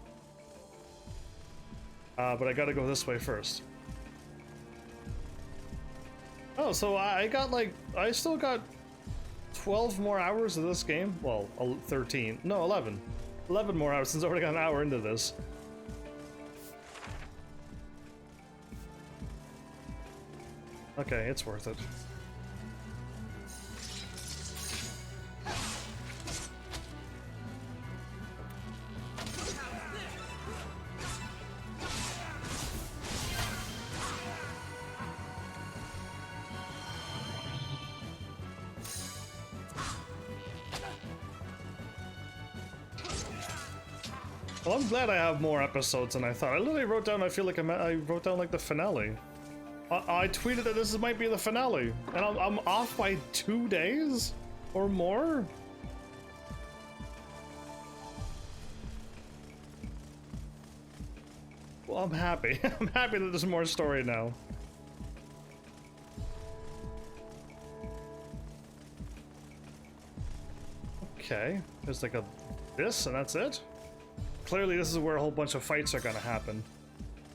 But I gotta go this way first. Oh, so I still got 12 more hours of this game. Well, 13. No, 11. 11 more hours since I already got an hour into this. Okay, it's worth it. Well, I'm glad I have more episodes than I thought. I literally wrote down, I feel like I wrote down like the finale. I tweeted that this might be the finale, and I'm off by 2 days or more? Well, I'm happy. I'm happy that there's more story now. Okay, there's like this, and that's it? Clearly this is where a whole bunch of fights are gonna happen.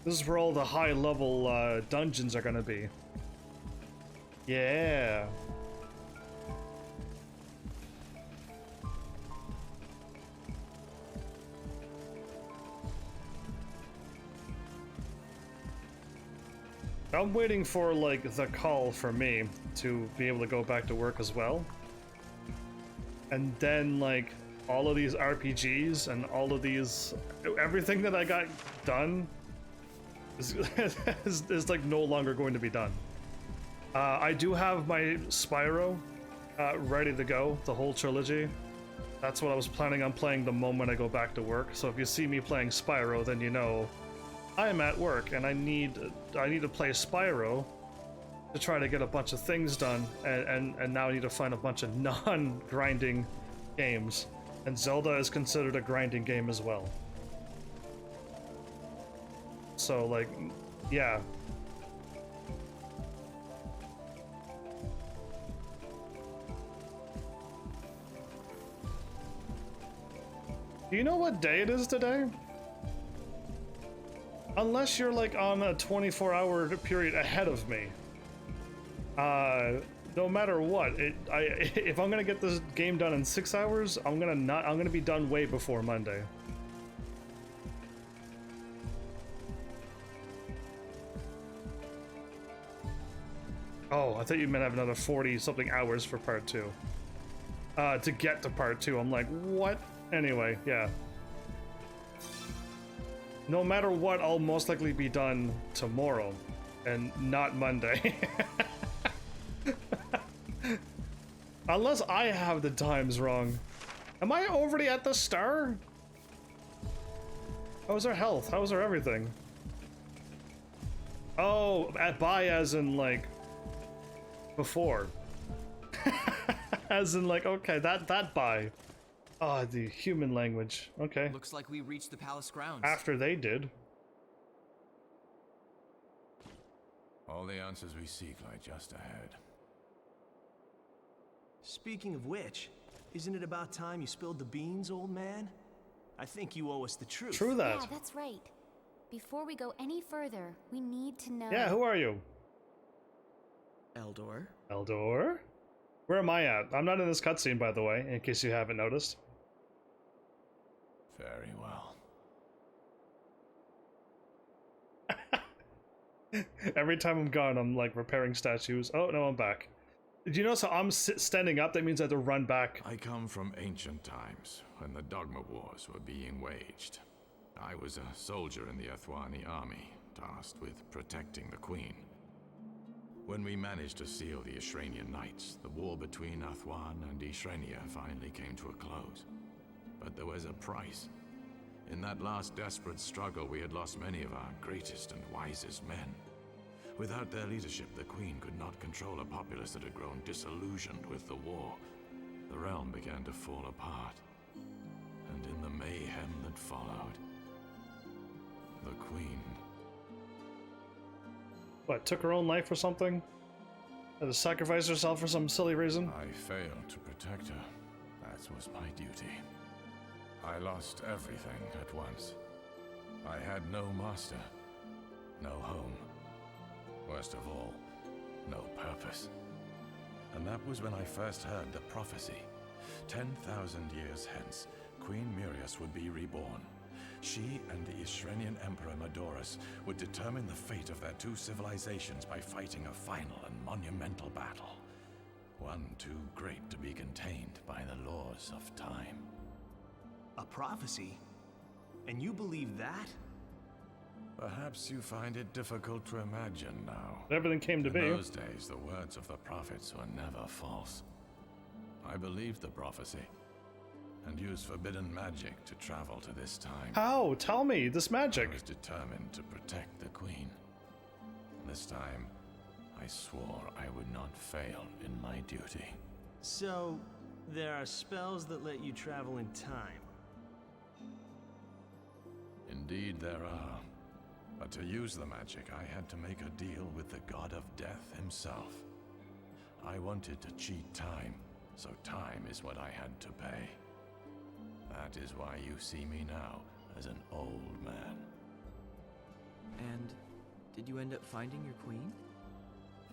This is where all the high-level dungeons are gonna be. Yeah. I'm waiting for, like, the call for me to be able to go back to work as well. And then, like, all of these RPGs and all of these... everything that I got done is like, no longer going to be done. I do have my Spyro ready to go, the whole trilogy. That's what I was planning on playing the moment I go back to work. So if you see me playing Spyro, then you know I'm at work and I need to play Spyro to try to get a bunch of things done, and now I need to find a bunch of non-grinding games. And Zelda is considered a grinding game as well. So, like, yeah. Do you know what day it is today? Unless you're like on a 24-hour period ahead of me. No matter what, if I'm gonna get this game done in 6 hours, I'm gonna be done way before Monday. Oh, I thought you meant I have another 40-something hours for part 2. To get to part 2, I'm like, what? Anyway, yeah. No matter what, I'll most likely be done tomorrow, and not Monday. Unless I have the times wrong. Am I already at the star? How's our health? How's our everything? Oh, by as in like before. As in like, okay, that by. Oh, the human language. Okay. Looks like we reached the palace grounds. After they did. All the answers we seek lie just ahead. Speaking of which, isn't it about time you spilled the beans, old man? I think you owe us the truth. True that. Yeah, that's right. Before we go any further, we need to know... Yeah, who are you? Eldor? Eldor? Where am I at? I'm not in this cutscene, by the way, in case you haven't noticed. Very well. Every time I'm gone, I'm like repairing statues. Oh, no, I'm back. Did you notice how I'm standing up? That means I have to run back. I come from ancient times, when the Dogma Wars were being waged. I was a soldier in the Athwani army, tasked with protecting the Queen. When we managed to seal the Ishranian Knights, the war between Athwan and Ishrania finally came to a close. But there was a price. In that last desperate struggle, we had lost many of our greatest and wisest men. Without their leadership, the Queen could not control a populace that had grown disillusioned with the war. The realm began to fall apart. And in the mayhem that followed, the Queen... What, took her own life or something? Had to sacrifice herself for some silly reason? I failed to protect her. That was my duty. I lost everything at once. I had no master, no home. Worst of all, no purpose. And that was when I first heard the prophecy. 10,000 years hence, Queen Mirius would be reborn. She and the Ishrenian Emperor Medorus would determine the fate of their two civilizations by fighting a final and monumental battle. One too great to be contained by the laws of time. A prophecy? And you believe that? Perhaps you find it difficult to imagine now. Everything came to be. In those days, the words of the prophets were never false. I believed the prophecy, and used forbidden magic to travel to this time. How? Tell me, this magic. I was determined to protect the Queen. This time, I swore I would not fail in my duty. So, there are spells that let you travel in time. Indeed there are. But to use the magic, I had to make a deal with the god of death himself. I wanted to cheat time, so time is what I had to pay. That is why you see me now as an old man. And did you end up finding your queen?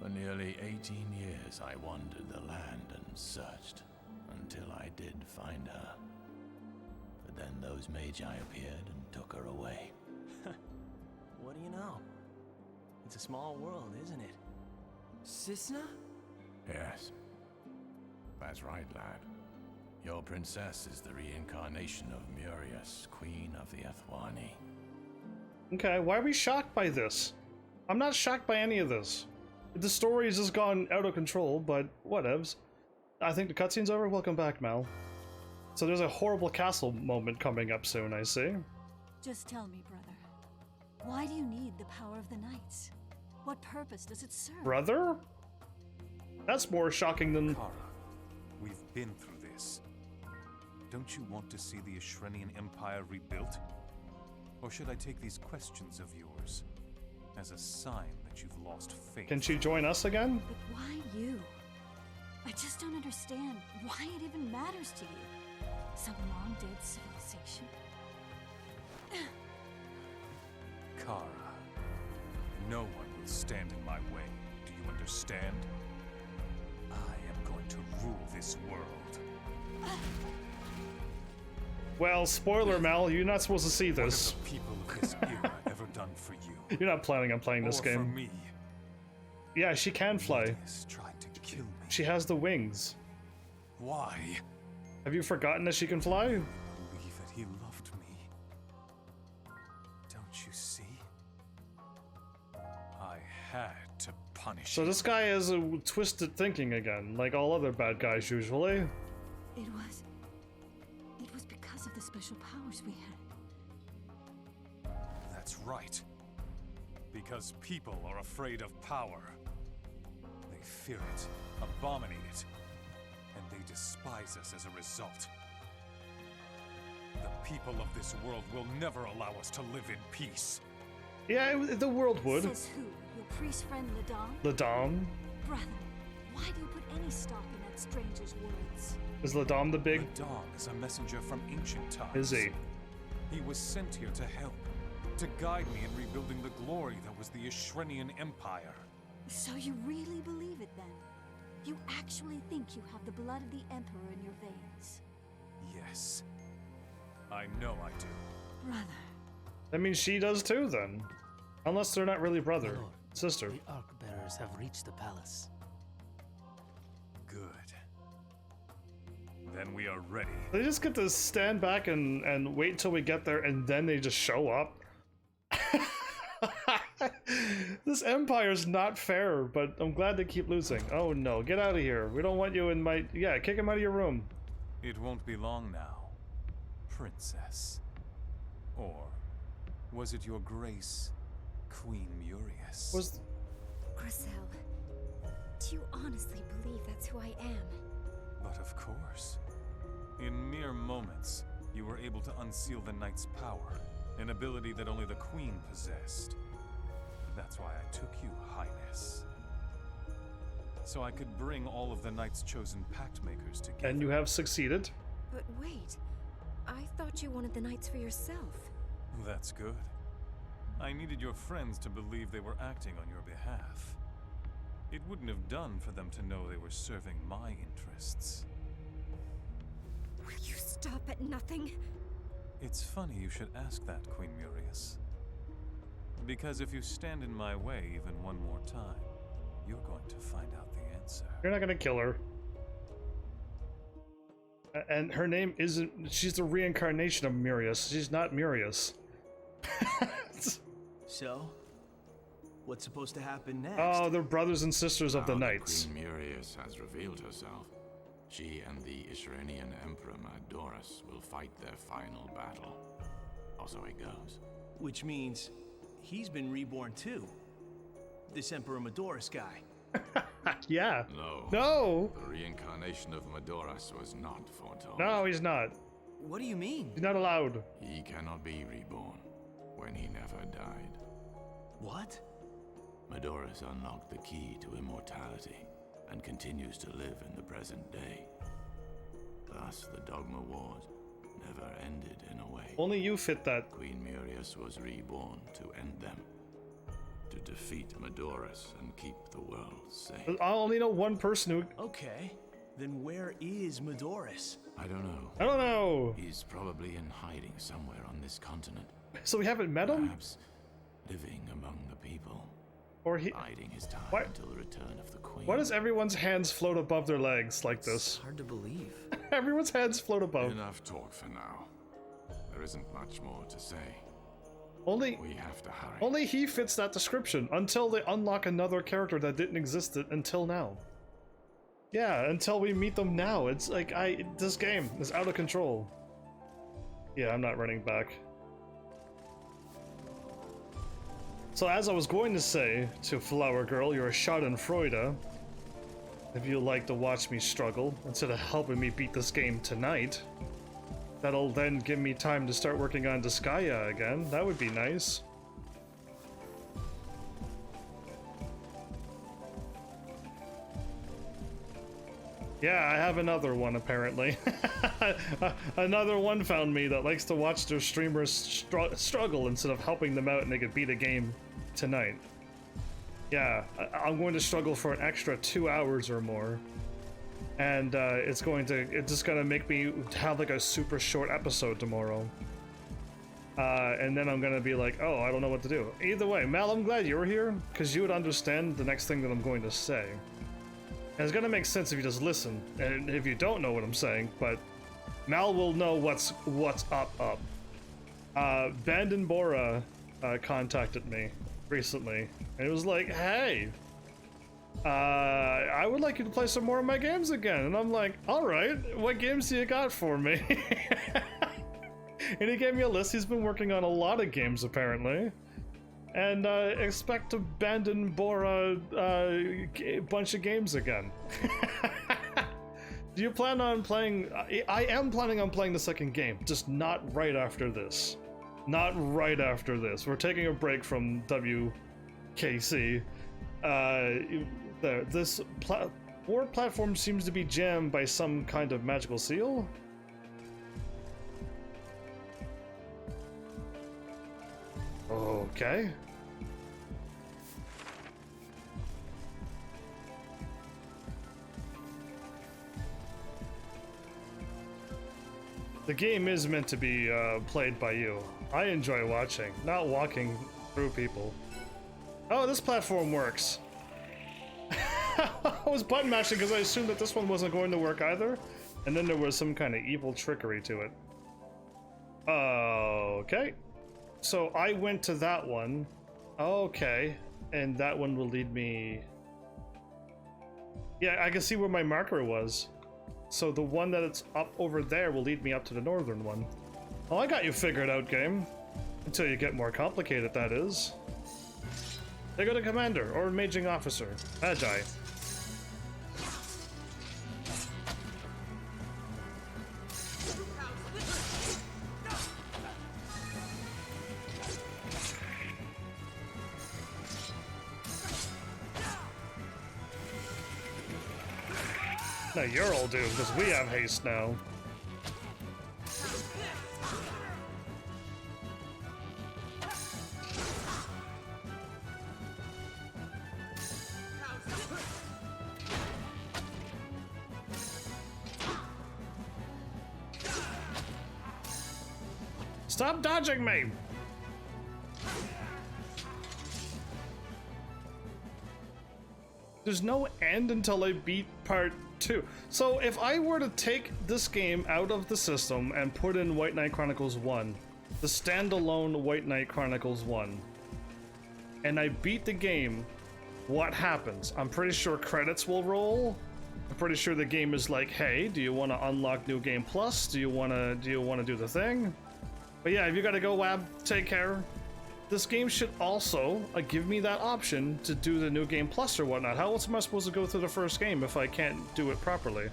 For nearly 18 years, I wandered the land and searched, until I did find her. But then those magi appeared and took her away. What do you know? It's a small world, isn't it? Cisna? Yes. That's right, lad. Your princess is the reincarnation of Mirius, Queen of the Ethwani. Okay, why are we shocked by this? I'm not shocked by any of this. The story has just gone out of control, but whatevs. I think the cutscene's over. Welcome back, Mal. So there's a horrible castle moment coming up soon, I see. Just tell me, brother. Why do you need the power of the knights? What purpose does it serve? Brother? That's more shocking than... Kara, we've been through this. Don't you want to see the Ishrenian Empire rebuilt? Or should I take these questions of yours as a sign that you've lost faith? Can she join us again? But why you? I just don't understand why it even matters to you. Some long-dead civilization. Kara, no one will stand in my way. Do you understand? I am going to rule this world. Well, spoiler, Mal, you're not supposed to see What have this. the people of this era ever done for you? You're not planning on playing this Or for game. me? Yeah, she can fly. Is trying to kill me. She has the wings. Why? Have you forgotten that she can fly? Believe that he loved me. Don't you see? I had to punish So him. this guy has a twisted thinking again, like all other bad guys usually. It was because of the special powers we had. That's right. Because people are afraid of power. They fear it, abominate it, and they despise us as a result. The people of this world will never allow us to live in peace. Yeah, the world would. Says who? Your priest friend Ladon? Ladom? Brother, why do you put any stock in that stranger's words? Is Ladom the big? Ladon is a messenger from ancient times. Is he? He was sent here to help, to guide me in rebuilding the glory that was the Ishrenian Empire. So you really believe it then? You actually think you have the blood of the Emperor in your veins? Yes. I know I do. Brother. That means she does too, then. Unless they're not really brother, My lord, sister. The Ark-bearers have reached the palace. Good. Then we are ready. They just get to stand back and wait until we get there, and then they just show up. This empire's not fair, but I'm glad they keep losing. Oh no, get out of here. We don't want you in my... Yeah, kick him out of your room. It won't be long now. princess? Or was it your grace, Queen Murius? Was Grizel, do you honestly believe that's who I am? But of course. In mere moments, you were able to unseal the Knight's power, an ability that only the Queen possessed. That's why I took you, Highness. So I could bring all of the Knight's chosen pact makers together. and you have succeeded. But wait, I thought you wanted the knights for yourself. That's good. I needed your friends to believe they were acting on your behalf. It wouldn't have done for them to know they were serving my interests. Will you stop at nothing? It's funny you should ask that, Queen Murius. Because if you stand in my way even one more time, you're going to find out the answer. You're not gonna kill her. And her name isn't. She's the reincarnation of Murius. She's not Murius. So, what's supposed to happen next? Oh, they're brothers and sisters of the Now that Knights. Queen Murius has revealed herself. She and the Ishrenian Emperor Madoris will fight their final battle. Also it goes. Which means he's been reborn too. This Emperor Madoris guy. Yeah. No. No. The reincarnation of Madoris was not foretold. No, he's not. What do you mean? He's not allowed. He cannot be reborn when he never died. What? Madoris unlocked the key to immortality and continues to live in the present day. Thus, the Dogma Wars never ended in a way. Only you fit that. Queen Murius was reborn to end them. To defeat Madoris and keep the world safe. I only know one person who. Okay, then where is Madoris? I don't know. I don't know. He's probably in hiding somewhere on this continent. So we haven't met him? Perhaps living among the people. Or he. Biding his time Why- until the return of the Queen. Why does everyone's hands float above their legs like It's this? hard to believe. Everyone's hands float above. Enough talk for now. There isn't much more to say. Only. We have to hurry. Only he fits that description until they unlock another character that didn't exist until now. Yeah, until we meet them now. It's like, this game is out of control. Yeah, I'm not running back. So as I was going to say to Flower Girl, you're a schadenfreude. If you like to watch me struggle, instead of helping me beat this game tonight. That'll then give me time to start working on Disgaea again. That would be nice. Yeah, I have another one apparently. Another one found me that likes to watch their streamers struggle instead of helping them out and they could beat a game tonight. Yeah, I'm going to struggle for an extra 2 hours or more. And it's just gonna make me have like a super short episode tomorrow. And then I'm gonna be like, oh, I don't know what to do. Either way, Mal, I'm glad you were here, because you would understand the next thing that I'm going to say. And it's gonna make sense if you just listen, and if you don't know what I'm saying, but Mal will know what's up. Bandon Bora contacted me recently, and it was like, hey, I would like you to play some more of my games again. And I'm like, alright, what games do you got for me? And he gave me a list. He's been working on a lot of games apparently. And expect to abandon Bora a bunch of games again. Do you plan on playing? I am planning on playing the second game, just not right after this. Not right after this. We're taking a break from WKC. This board platform seems to be jammed by some kind of magical seal. Okay. The game is meant to be played by you. I enjoy watching, not walking through people. Oh, this platform works. I was button mashing because I assumed that this one wasn't going to work either. And then there was some kind of evil trickery to it. Okay. So I went to that one. Okay. And that one will lead me... Yeah, I can see where my marker was. So the one that it's up over there will lead me up to the northern one. Oh, I got you figured out, game. Until you get more complicated, that is. They go to Commander or Maging Officer. Magi. No, you're all doomed because we have haste now. Stop dodging me! There's no end until I beat part 2. So if I were to take this game out of the system and put in White Knight Chronicles 1, the standalone White Knight Chronicles 1, and I beat the game, what happens? I'm pretty sure credits will roll. I'm pretty sure the game is like, hey, do you want to unlock New Game Plus? Do you want to do the thing? But yeah, if you gotta go, Wab, take care. This game should also give me that option to do the New Game Plus or whatnot. How else am I supposed to go through the first game if I can't do it properly?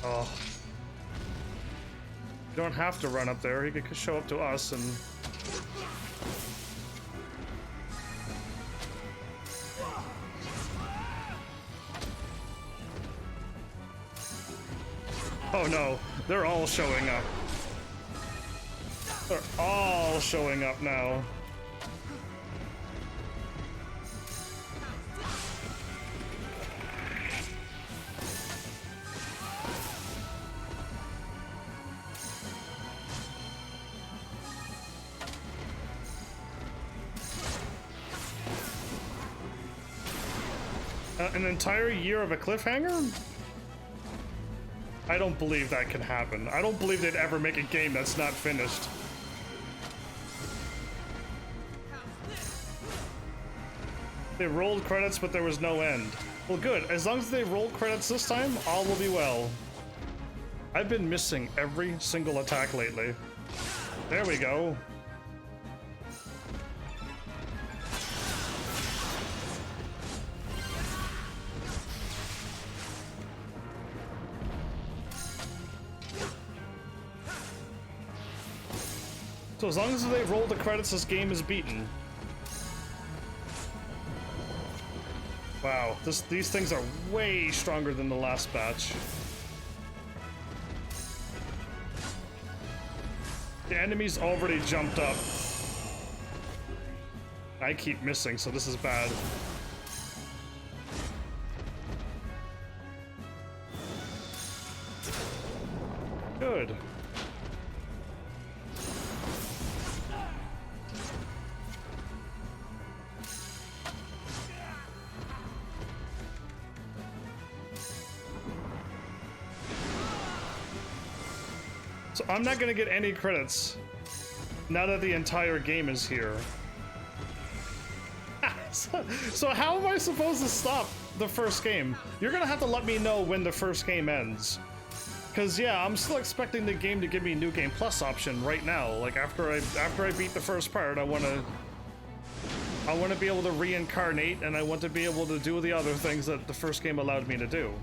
Oh. You don't have to run up there. He could show up to us and... Oh no, they're all showing up. They're all showing up now. An entire year of a cliffhanger? I don't believe that can happen. I don't believe they'd ever make a game that's not finished. They rolled credits, but there was no end. Well, good. As long as they roll credits this time, all will be well. I've been missing every single attack lately. There we go. So as long as they roll the credits, this game is beaten. Wow, these things are way stronger than the last batch. The enemy's already jumped up. I keep missing, so this is bad. Good. So I'm not gonna get any credits now that the entire game is here. So how am I supposed to stop the first game? You're gonna have to let me know when the first game ends. Cause yeah, I'm still expecting the game to give me New Game Plus option right now. Like after I beat the first part, I wanna be able to reincarnate, and I want to be able to do the other things that the first game allowed me to do.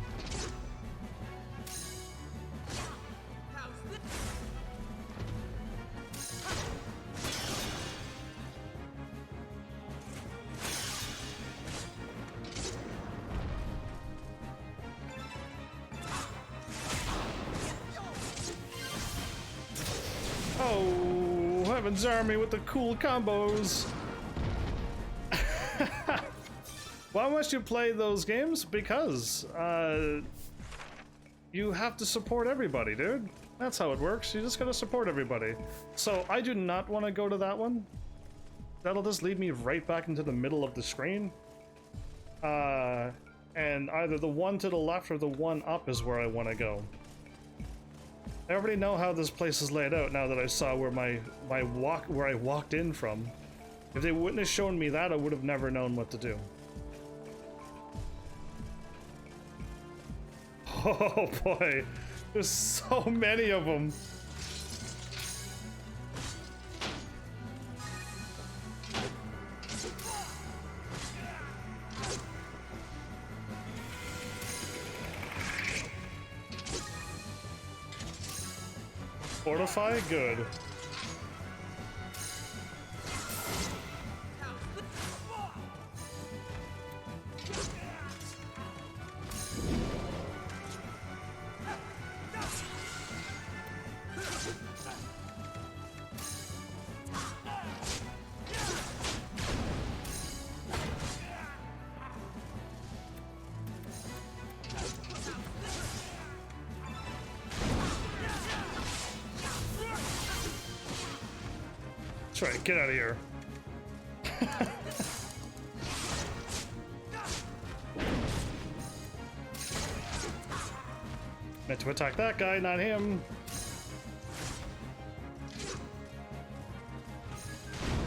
Oh, Heaven's Army with the cool combos. Why must you play those games? Because you have to support everybody, dude. That's how it works. You just gotta support everybody. So I do not want to go to that one. That'll just lead me right back into the middle of the screen. And either the one to the left or the one up is where I want to go. I already know how this place is laid out now that I saw where where I walked in from. If they wouldn't have shown me that, I would have never known what to do. Oh boy, There's so many of them. Fortify? Good. That's right, get out of here. Meant to attack that guy, not him.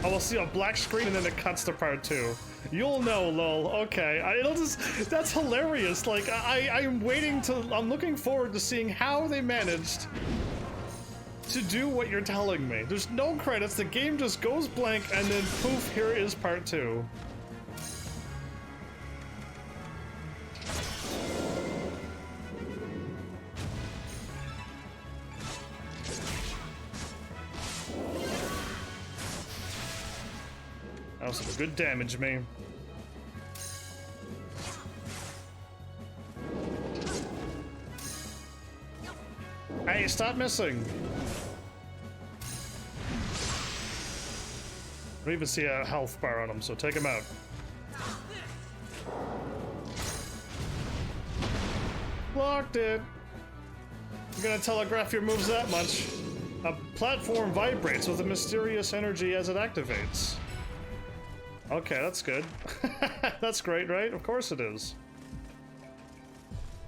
Oh, we'll see a black screen and then it cuts to part 2. You'll know, lol. Okay, it'll just, that's hilarious. Like, I'm waiting to, I'm looking forward to seeing how they managed to do what you're telling me. There's no credits, the game just goes blank, and then poof, here is part 2. That was some good damage, me. Hey, stop missing! I don't even see a health bar on him, so take him out. Blocked it! I'm gonna telegraph your moves that much. A platform vibrates with a mysterious energy as it activates. Okay, that's good. That's great, right? Of course it is.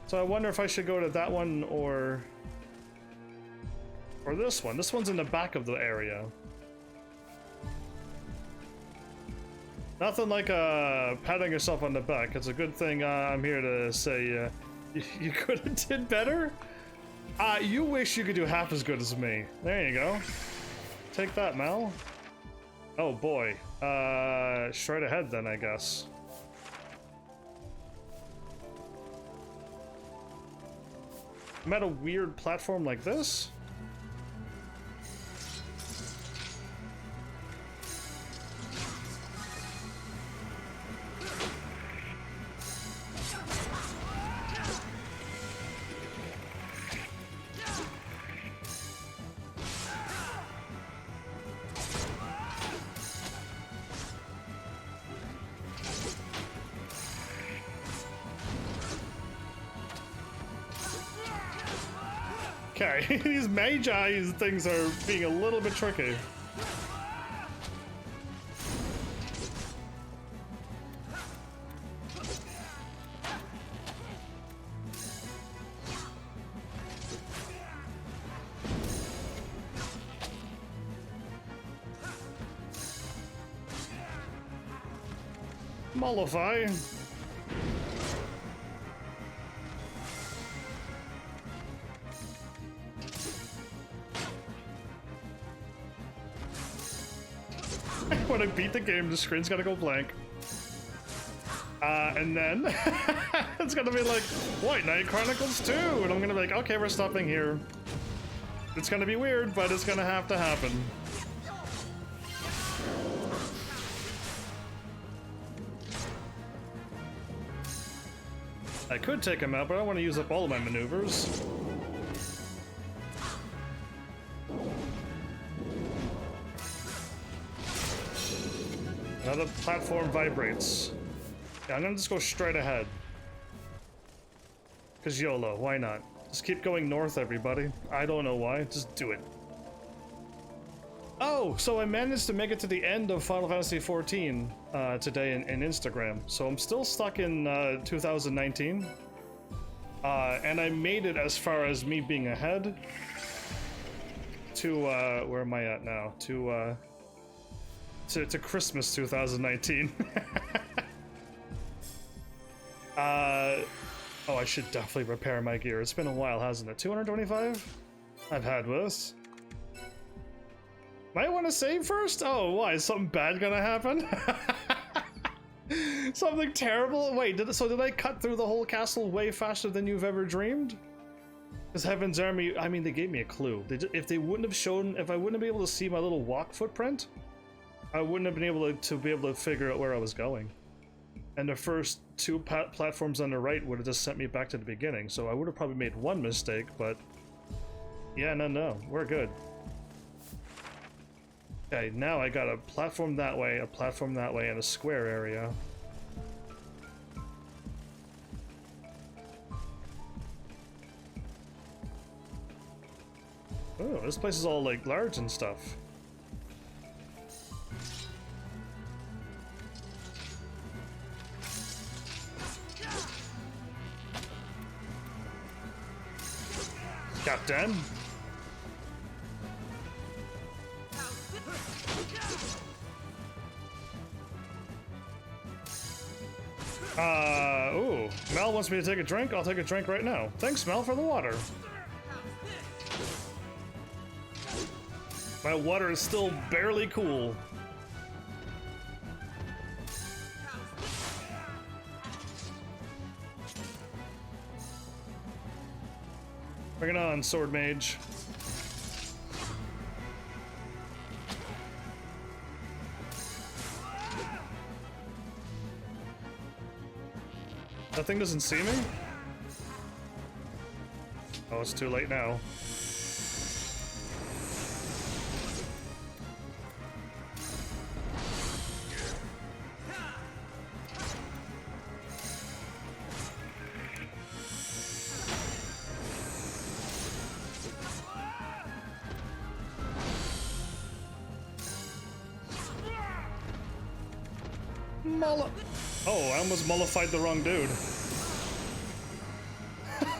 So I wonder if I should go to that one or this one. This one's in the back of the area. Nothing like patting yourself on the back. It's a good thing I'm here to say you could have did better. You wish you could do half as good as me. There you go. Take that, Mal. Oh boy. Straight ahead then, I guess. I'm at a weird platform like this. Okay, these magi things are being a little bit tricky. Mollify. When I beat the game, the screen's gotta go blank. And then it's gonna be like, White Knight Chronicles 2! And I'm gonna be like, okay, we're stopping here. It's gonna be weird, but it's gonna have to happen. I could take him out, but I don't want to use up all of my maneuvers. Another platform vibrates. Yeah, I'm gonna just go straight ahead. Cause YOLO, why not? Just keep going north, everybody. I don't know why, just do it. Oh, so I managed to make it to the end of Final Fantasy XIV today in Instagram. So I'm still stuck in 2019. And I made it as far as me being ahead to, where am I at now? To Christmas 2019. Oh, I should definitely repair my gear. It's been a while, hasn't it? 225? I've had worse. Might want to save first? Oh, why? Is something bad gonna happen? Something terrible? Wait, did I cut through the whole castle way faster than you've ever dreamed? Because Heaven's Army, I mean, they gave me a clue. If I wouldn't have been able to see my little walk footprint, I wouldn't have been able to figure out where I was going. And the first two platforms on the right would have just sent me back to the beginning. So I would have probably made one mistake, but yeah, no, we're good. Okay, now I got a platform that way, and a square area. Oh, this place is all like large and stuff. Goddamn. Ooh. Mel wants me to take a drink. I'll take a drink right now. Thanks, Mel, for the water. My water is still barely cool. Bring it on, Sword Mage. That thing doesn't see me? Oh, it's too late now. Oh, I almost mollified the wrong dude.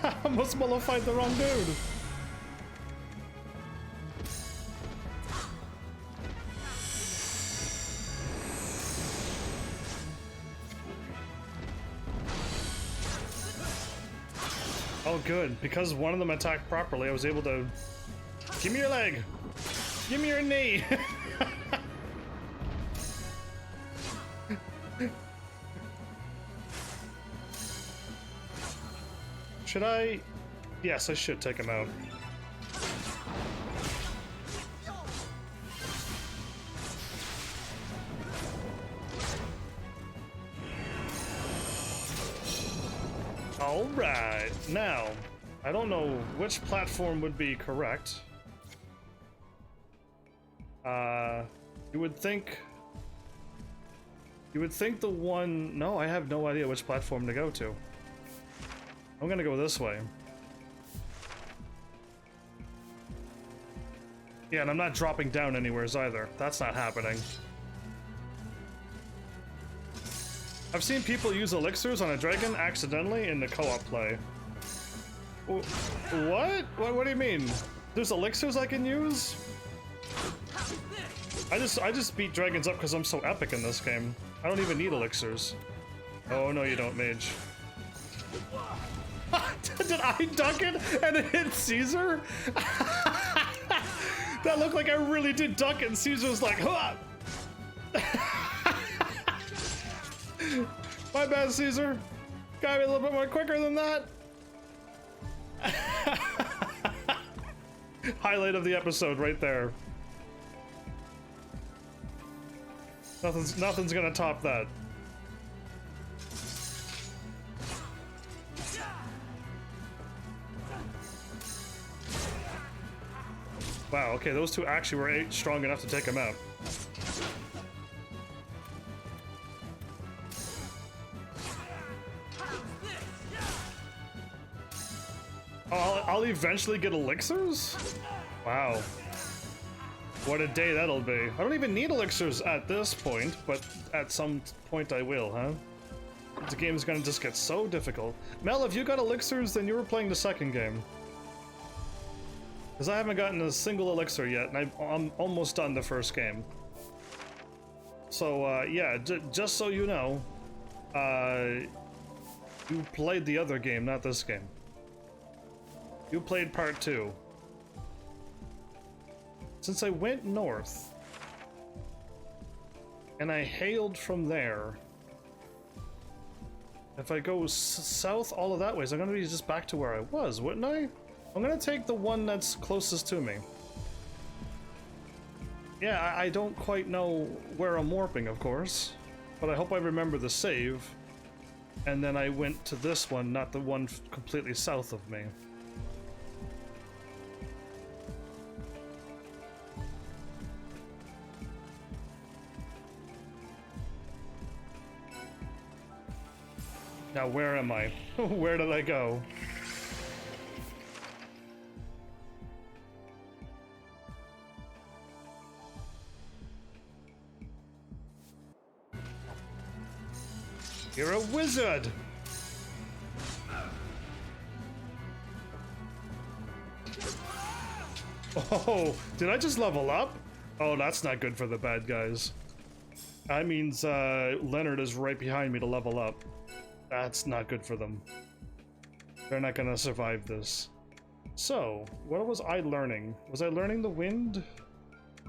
I almost mollified the wrong dude. Oh, good. Because one of them attacked properly, I was able to... Give me your leg! Give me your knee! Should I? Yes, I should take him out. All right, now, I don't know which platform would be correct. You would think the one, no, I have no idea which platform to go to. I'm gonna go this way. Yeah, and I'm not dropping down anywheres either. That's not happening. I've seen people use elixirs on a dragon accidentally in the co-op play. What? What do you mean? There's elixirs I can use? I just beat dragons up because I'm so epic in this game. I don't even need elixirs. Oh no, you don't, mage. Did I duck it and it hit Caesar? That looked like I really did duck it and Caesar was like, huh! My bad, Caesar. Gotta be a little bit more quicker than that. Highlight of the episode right there. Nothing's gonna top that. Wow, okay, those two actually were strong enough to take him out. I'll eventually get elixirs? Wow. What a day that'll be. I don't even need elixirs at this point, but at some point I will, huh? The game is gonna just get so difficult. Mel, if you got elixirs, then you were playing the second game. Because I haven't gotten a single elixir yet, and I'm almost done the first game. So, yeah, just so you know, You played the other game, not this game. You played part 2. Since I went north, and I hailed from there, if I go south all of that way, so I'm gonna be just back to where I was, wouldn't I? I'm gonna take the one that's closest to me. Yeah, I don't quite know where I'm warping, of course, but I hope I remember the save. And then I went to this one, not the one completely south of me. Now where am I? Where did I go? You're a wizard! Oh, did I just level up? Oh, that's not good for the bad guys. That means Leonard is right behind me to level up. That's not good for them. They're not gonna survive this. So, what was I learning? Was I learning the wind?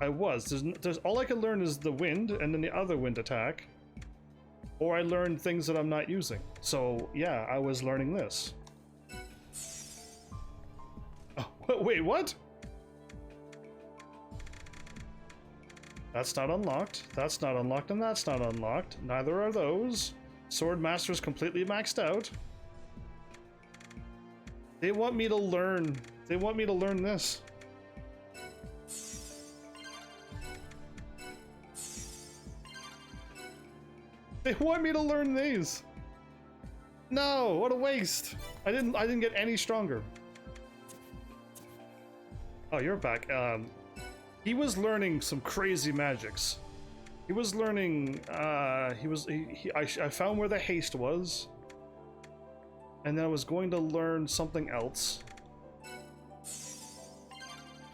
I was. There's all I can learn is the wind and then the other wind attack. Or I learned things that I'm not using. So, yeah, I was learning this. Oh, wait, what? That's not unlocked. That's not unlocked, and that's not unlocked. Neither are those. Swordmaster's completely maxed out. They want me to learn. They want me to learn this. They want me to learn these. No, what a waste. I didn't get any stronger. Oh, you're back. He was learning some crazy magics. He was learning, I found where the haste was. And then I was going to learn something else.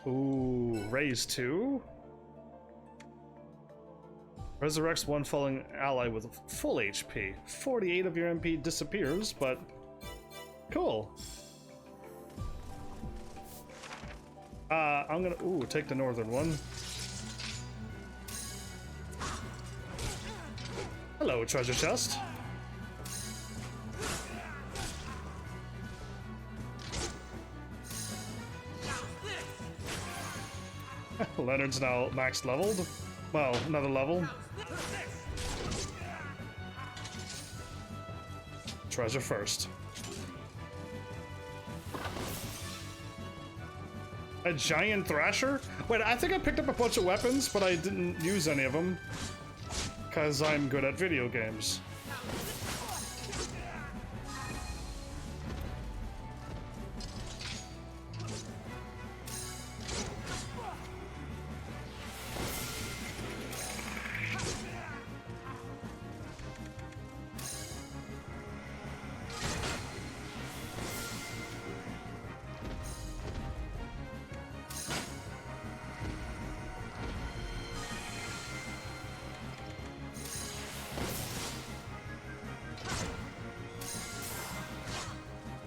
Ooh, raise 2? Resurrects one falling ally with full HP. 48 of your MP disappears, but cool. I'm gonna take the northern one. Hello, treasure chest. Leonard's now max leveled. Well, another level. Treasure first. A giant thrasher? Wait, I think I picked up a bunch of weapons, but I didn't use any of them. Because I'm good at video games.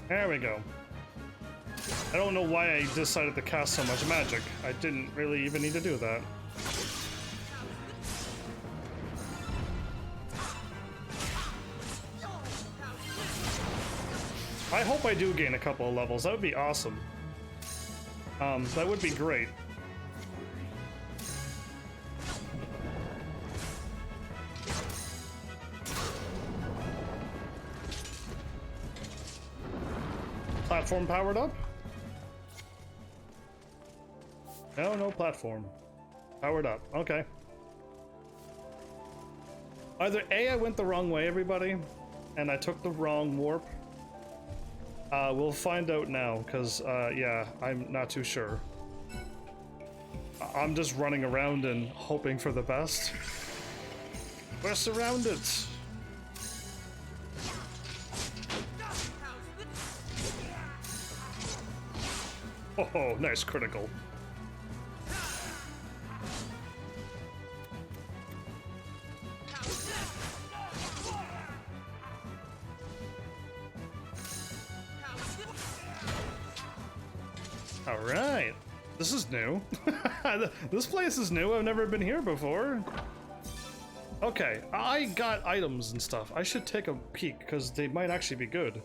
There we go. I don't know why I decided to cast so much magic. I didn't really even need to do that. I hope I do gain a couple of levels. That would be awesome. That would be great. Platform powered up? No, no platform. Powered up. Okay. Either A, I went the wrong way, everybody, and I took the wrong warp. We'll find out now, because, yeah, I'm not too sure. I'm just running around and hoping for the best. We're surrounded! Oh, nice critical. All right. This is new. This place is new. I've never been here before. Okay, I got items and stuff. I should take a peek because they might actually be good.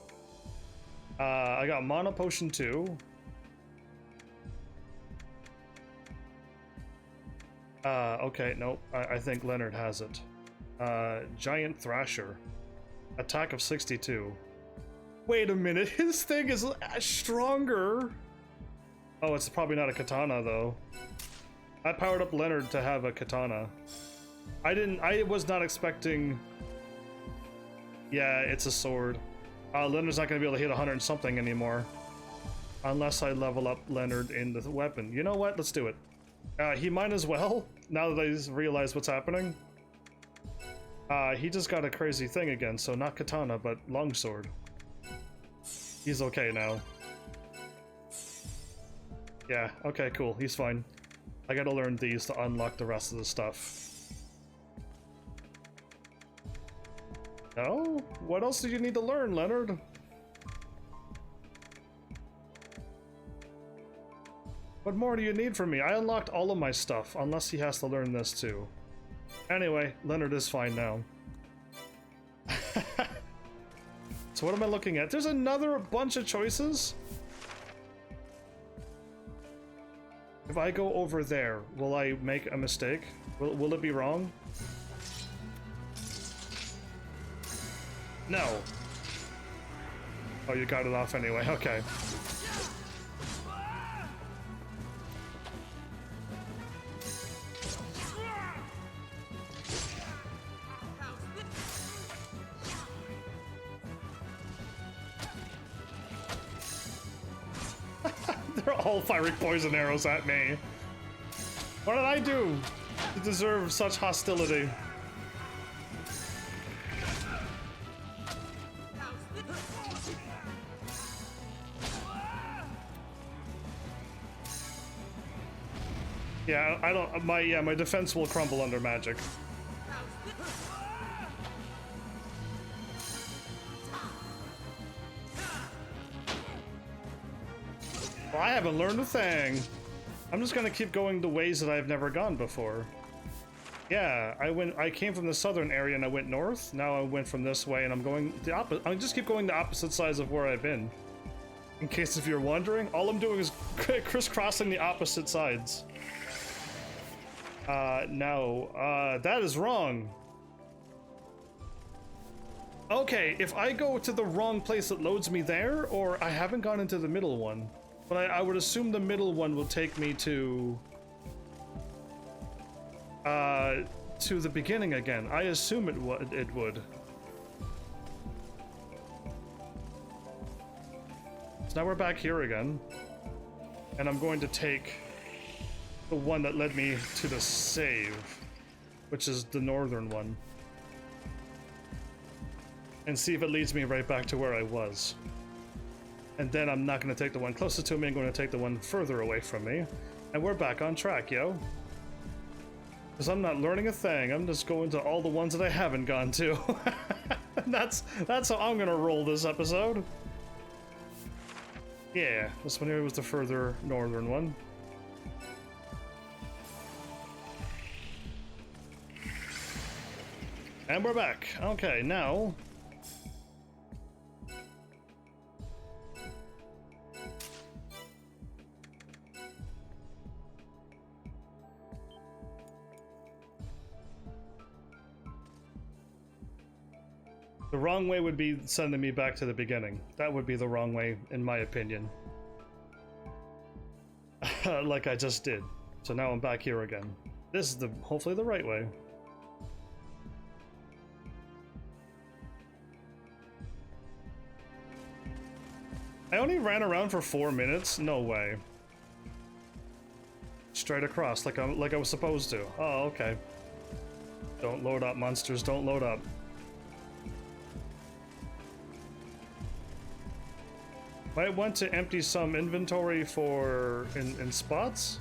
I got Mana Potion 2. Okay, nope. I think Leonard has it. Giant Thrasher. Attack of 62. Wait a minute, his thing is stronger. Oh, it's probably not a katana though. I powered up Leonard to have a katana. I was not expecting. Yeah, it's a sword. Leonard's not gonna be able to hit 100 and something anymore. Unless I level up Leonard in the weapon. You know what? Let's do it. He might as well, now that I realize what's happening. He just got a crazy thing again, so not katana, but longsword. He's okay now. Yeah, okay, cool. He's fine. I gotta learn these to unlock the rest of the stuff. No? What else do you need to learn, Leonard? What more do you need from me? I unlocked all of my stuff, unless he has to learn this too. Anyway, Leonard is fine now. So what am I looking at? There's another bunch of choices? If I go over there, will I make a mistake? Will it be wrong? No. Oh, you got it off anyway, okay. They're all firing poison arrows at me. What did I do to deserve such hostility? Yeah, I don't. My defense will crumble under magic. Well, I haven't learned a thing. I'm just gonna keep going the ways that I've never gone before. Yeah, I came from the southern area and I went north. Now I went from this way and I'm going the opposite. I just keep going the opposite sides of where I've been. In case if you're wondering, all I'm doing is crisscrossing the opposite sides. No, that is wrong. Okay, if I go to the wrong place, it loads me there, or I haven't gone into the middle one. But I would assume the middle one will take me to the beginning again. I assume it would. So now we're back here again. And I'm going to take the one that led me to the save, which is the northern one. And see if it leads me right back to where I was. And then I'm not going to take the one closest to me, I'm going to take the one further away from me. And we're back on track, yo. Because I'm not learning a thing, I'm just going to all the ones that I haven't gone to. That's how I'm going to roll this episode. Yeah, this one here was the further northern one. And we're back. Okay, now... the wrong way would be sending me back to the beginning. That would be the wrong way, in my opinion. Like I just did. So now I'm back here again. This is hopefully the right way. I only ran around for 4 minutes? No way. Straight across, like I was supposed to. Oh, okay. Don't load up, monsters, don't load up. Might want to empty some inventory for in spots.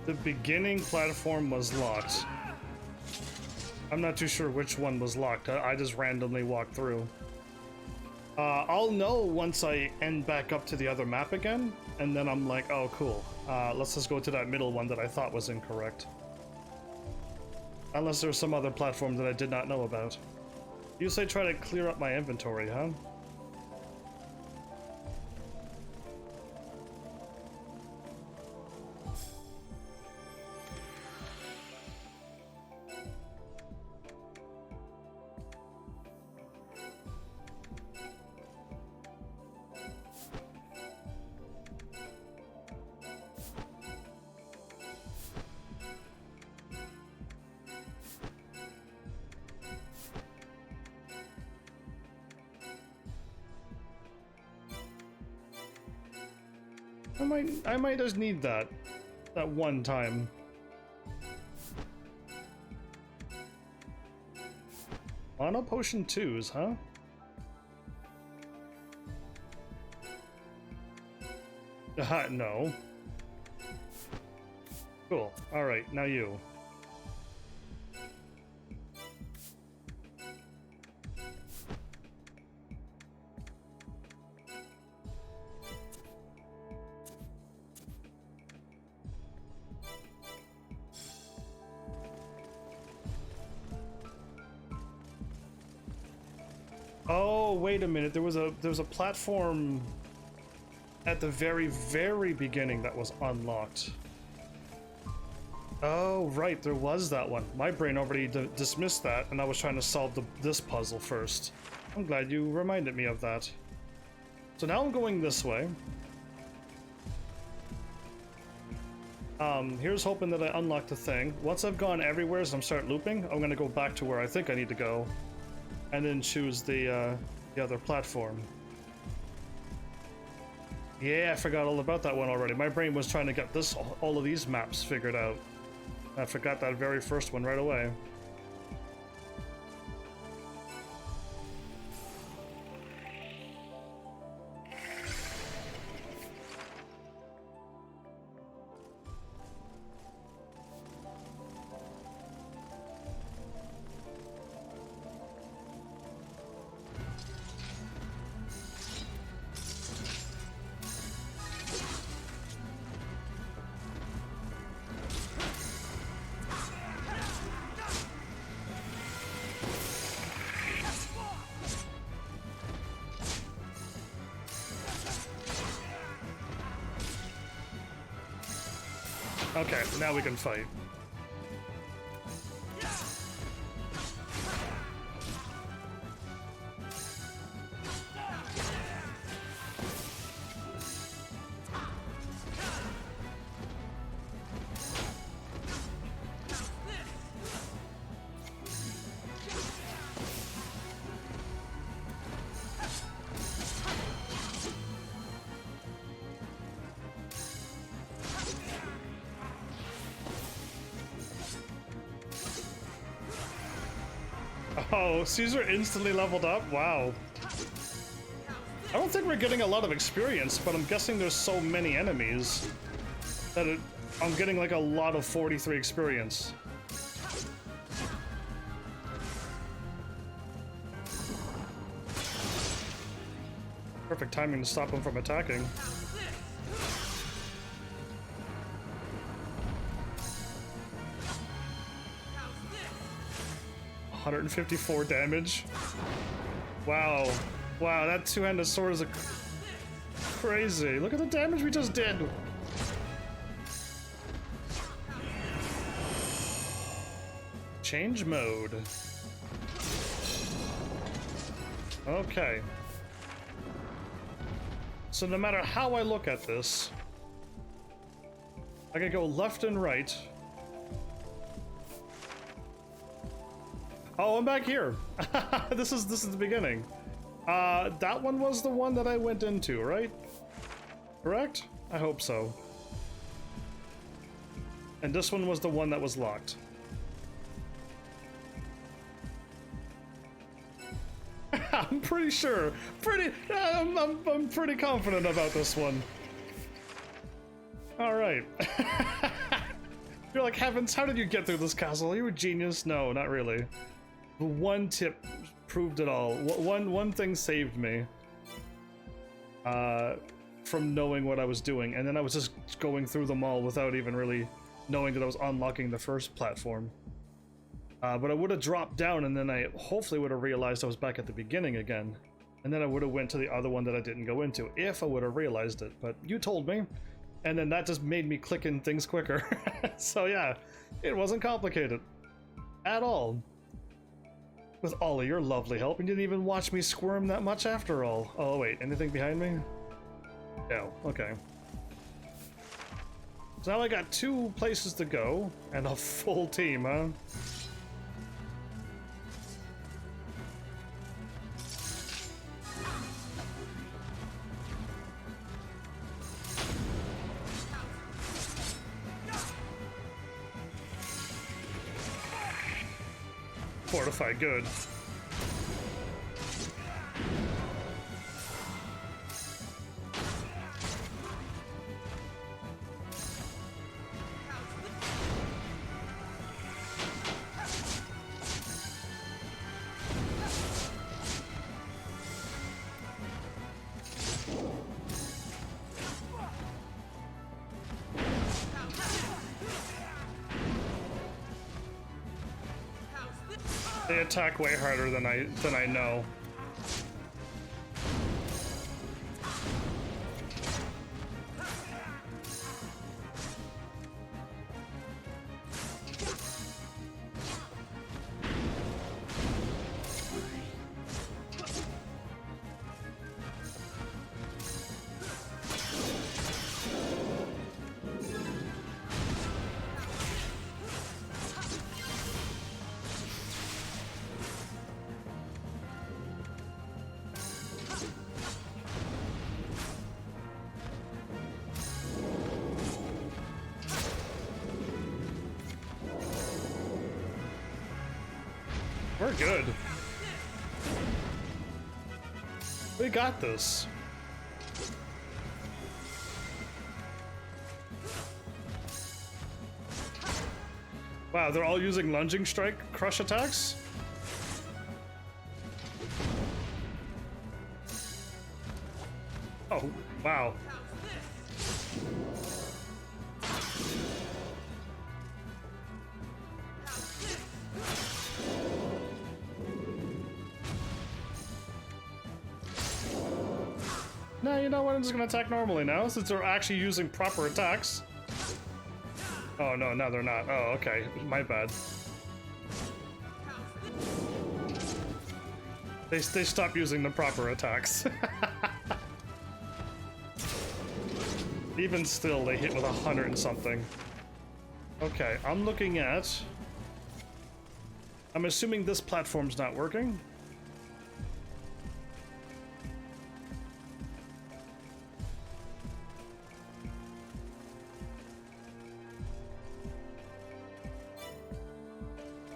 The beginning platform was locked. I'm not too sure which one was locked. I just randomly walked through. I'll know once I end back up to the other map again, and then I'm like, oh, cool. Let's just go to that middle one that I thought was incorrect. Unless there's some other platform that I did not know about. You say try to clear up my inventory, huh? I might just need that one time. Mono potion 2s, huh? No. Cool. Alright, now you. Oh, wait a minute. There was a platform at the very beginning that was unlocked. Oh, right, there was that one. My brain already dismissed that, and I was trying to solve this puzzle first. I'm glad you reminded me of that. So now I'm going this way. Here's hoping that I unlock the thing. Once I've gone everywhere as I'm start looping, I'm gonna go back to where I think I need to go. And then choose the other platform. Yeah, I forgot all about that one already. My brain was trying to get all of these maps figured out. I forgot that very first one right away. Okay, now we can fight. Oh, Caesar instantly leveled up? Wow. I don't think we're getting a lot of experience, but I'm guessing there's so many enemies that I'm getting like a lot of 43 experience. Perfect timing to stop him from attacking. $154 damage. Wow. Wow, that two-handed sword is crazy. Look at the damage we just did. Change mode. Okay. So no matter how I look at this, I can go left and right. Oh, I'm back here. This is the beginning. That one was the one that I went into, right? Correct? I hope so. And this one was the one that was locked. I'm pretty sure. I'm pretty confident about this one. All right. You're like, Heavens, how did you get through this castle? Are you a genius? No, not really. The one tip proved it all. One thing saved me from knowing what I was doing, and then I was just going through them all without even really knowing that I was unlocking the first platform. But I would have dropped down, and then I hopefully would have realized I was back at the beginning again. And then I would have went to the other one that I didn't go into, if I would have realized it. But you told me, and then that just made me click in things quicker. So yeah, it wasn't complicated at all. With all of your lovely help, and you didn't even watch me squirm that much after all. Oh wait, anything behind me? No, okay. So now I got 2 places to go, and a full team, huh? Fortify, good. They attack way harder than I know. We're good. We got this. Wow, they're all using lunging strike crush attacks? Oh, wow. No, you know what? I'm just gonna attack normally now, since they're actually using proper attacks. Oh no, no they're not. Oh, okay. My bad. They stopped using the proper attacks. Even still, they hit with 100 and something. Okay, I'm looking at... I'm assuming this platform's not working.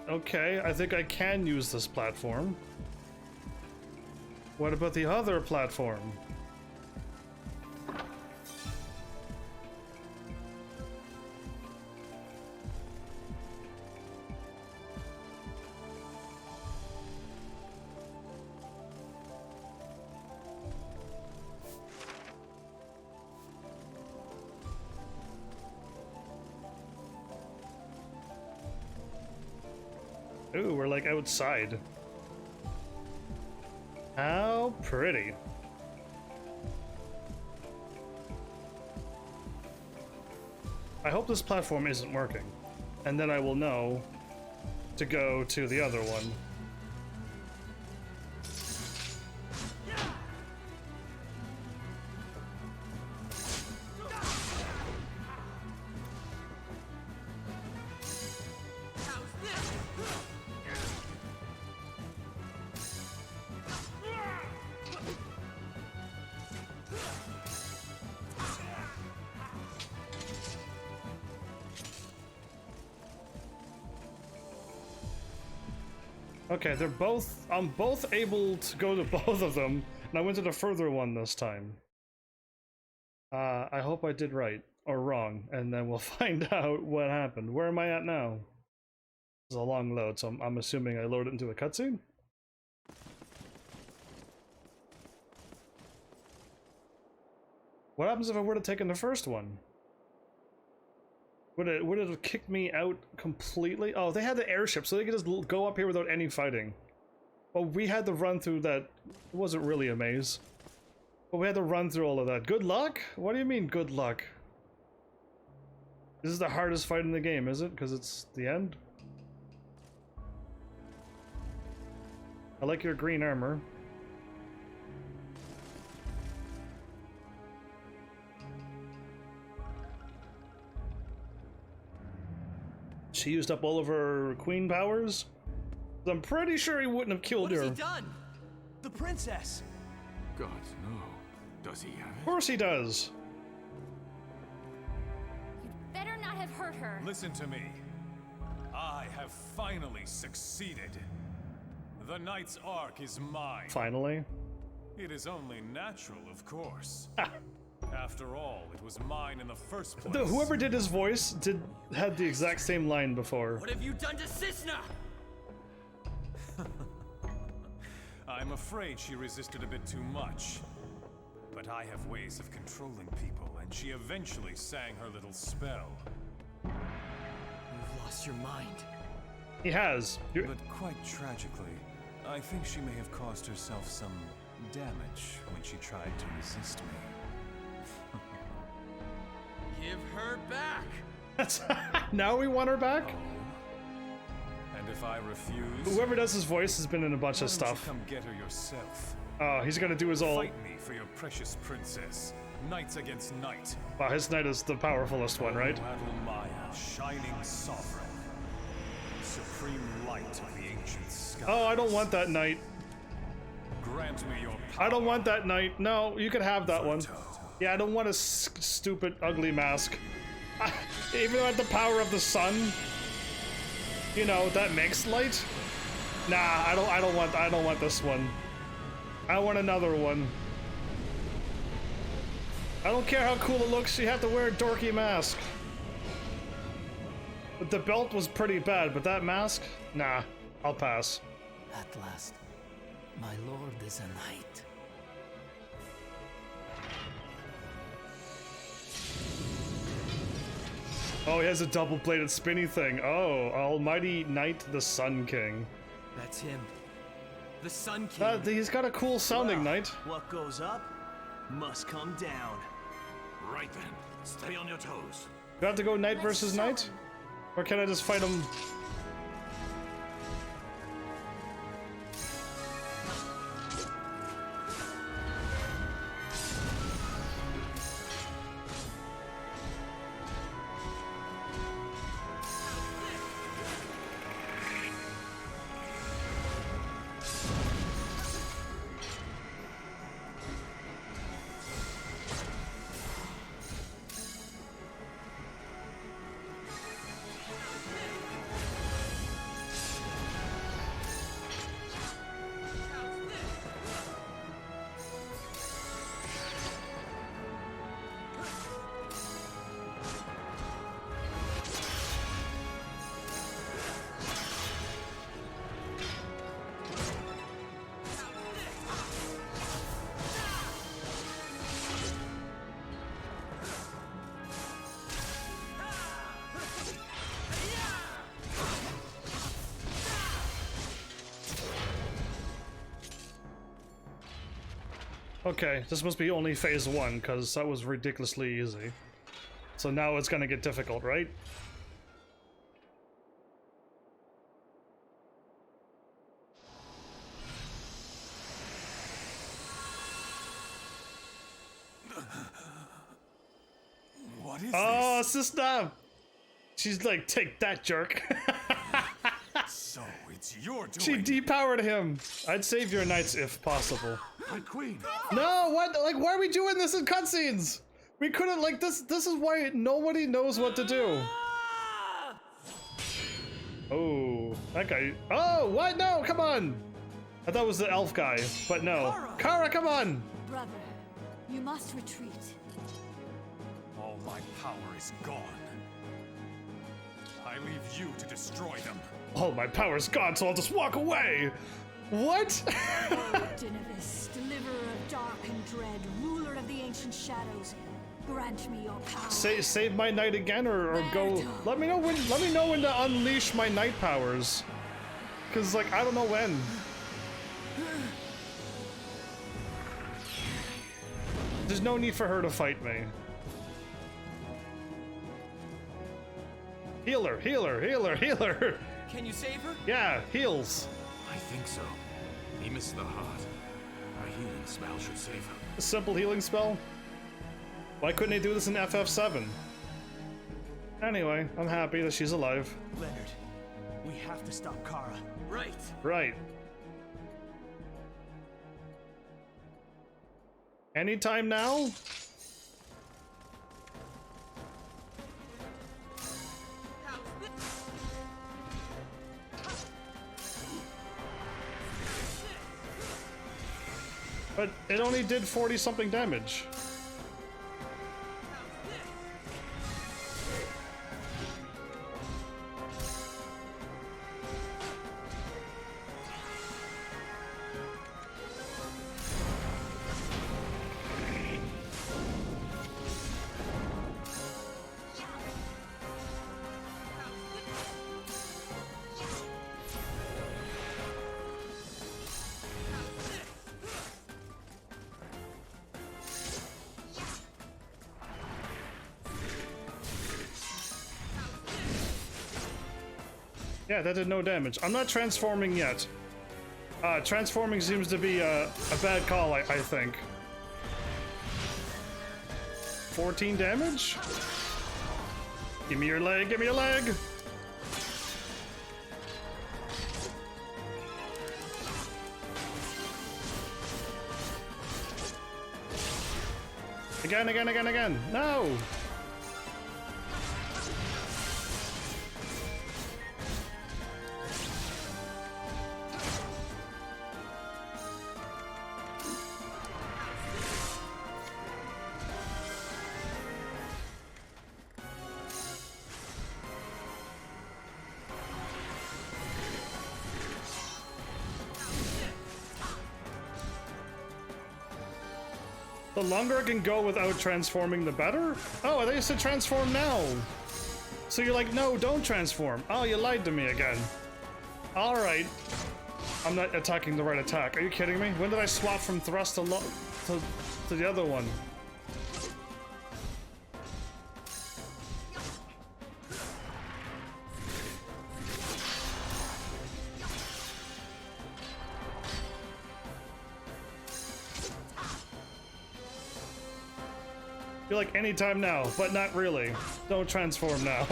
Okay, I think I can use this platform. What about the other platform? Ooh, we're like outside. How pretty. I hope this platform isn't working, and then I will know to go to the other one. Okay, they're both, I'm both able to go to both of them, and I went to the further one this time. I hope I did right. or wrong, and then we'll find out what happened. Where am I at now? It's a long load, so I'm assuming I load it into a cutscene. What happens if I would have taken the first one? Would it have kicked me out completely? Oh, they had the airship, so they could just go up here without any fighting. Well, we had to run through that. It wasn't really a maze. But we had to run through all of that. Good luck? What do you mean, good luck? This is the hardest fight in the game, is it? Because it's the end? I like your green armor. She used up all of her queen powers? I'm pretty sure he wouldn't have killed her. What has he done? The princess! God, no. Does he have it? Of course he does. You'd better not have hurt her. Listen to me. I have finally succeeded. The Knight's Ark is mine. Finally. It is only natural, of course. After all, it was mine in the first place. Whoever did his voice had the exact same line before. What have you done to Cisna? I'm afraid she resisted a bit too much. But I have ways of controlling people, and she eventually sang her little spell. You've lost your mind. He has. But quite tragically, I think she may have caused herself some damage when she tried to resist me. Give her back! That's now we want her back? Oh. And if I refuse... Whoever does his voice has been in a bunch of stuff. Come get her yourself. Oh, he's gonna do his all. Fight me for your precious princess. Knights against knight. Wow, his knight is the powerfulest one, right? Maya, shining sovereign. Supreme light of the ancient sky. Oh, I don't want that knight. Grant me your power. I don't want that knight. No, you can have that one. Yeah, I don't want a stupid, ugly mask. Even at the power of the sun, you know, that makes light. Nah, I don't want this one. I want another one. I don't care how cool it looks. You have to wear a dorky mask. But the belt was pretty bad, but that mask, nah, I'll pass. At last, my lord is a knight. Oh, he has a double-bladed spinny thing. Oh, Almighty Knight the Sun King. That's him. The Sun King. He's got a cool sounding knight. What goes up must come down. Right then. Stay on your toes. Do I have to go knight versus knight? Or can I just fight him? Okay, this must be only phase 1, because that was ridiculously easy. So now it's gonna get difficult, right? What is Oh, this? sister! She's like, take that, jerk. So it's your doing. She depowered him. I'd save your knights if possible. My queen. No, what? Like, why are we doing this in cutscenes? We couldn't, like, this is why nobody knows what to do. Oh, that guy. Oh, what? No, come on. I thought it was the elf guy, but no. Kara, come on. Brother, you must retreat. All My power is gone. I leave you to destroy them. Oh, my power's gone, so I'll just walk away. What? Oh, Dinevis, deliverer of dark and dread, ruler of the ancient shadows, grant me your power. Save my night again, or go. Let me know when to unleash my night powers. Cause like I don't know when. There's no need for her to fight me. Healer, healer, healer, healer. Can you save her? Yeah, heals. I think so. He missed the heart. A healing spell should save her. A simple healing spell? Why couldn't they do this in FF7? Anyway, I'm happy that she's alive. Leonard, we have to stop Kara. Right. Right. Anytime now? But it only did 40-something damage. Yeah, that did no damage. I'm not transforming yet. Transforming seems to be a bad call, I think. 14 damage? Give me your leg, give me your leg! Again, again, again, again! No! The longer I can go without transforming, the better? Oh, I thought you said transform now. So you're like, no, don't transform. Oh, you lied to me again. All right. I'm not attacking the right attack. Are you kidding me? When did I swap from thrust to the other one? You're like anytime now, but not really. Don't transform now.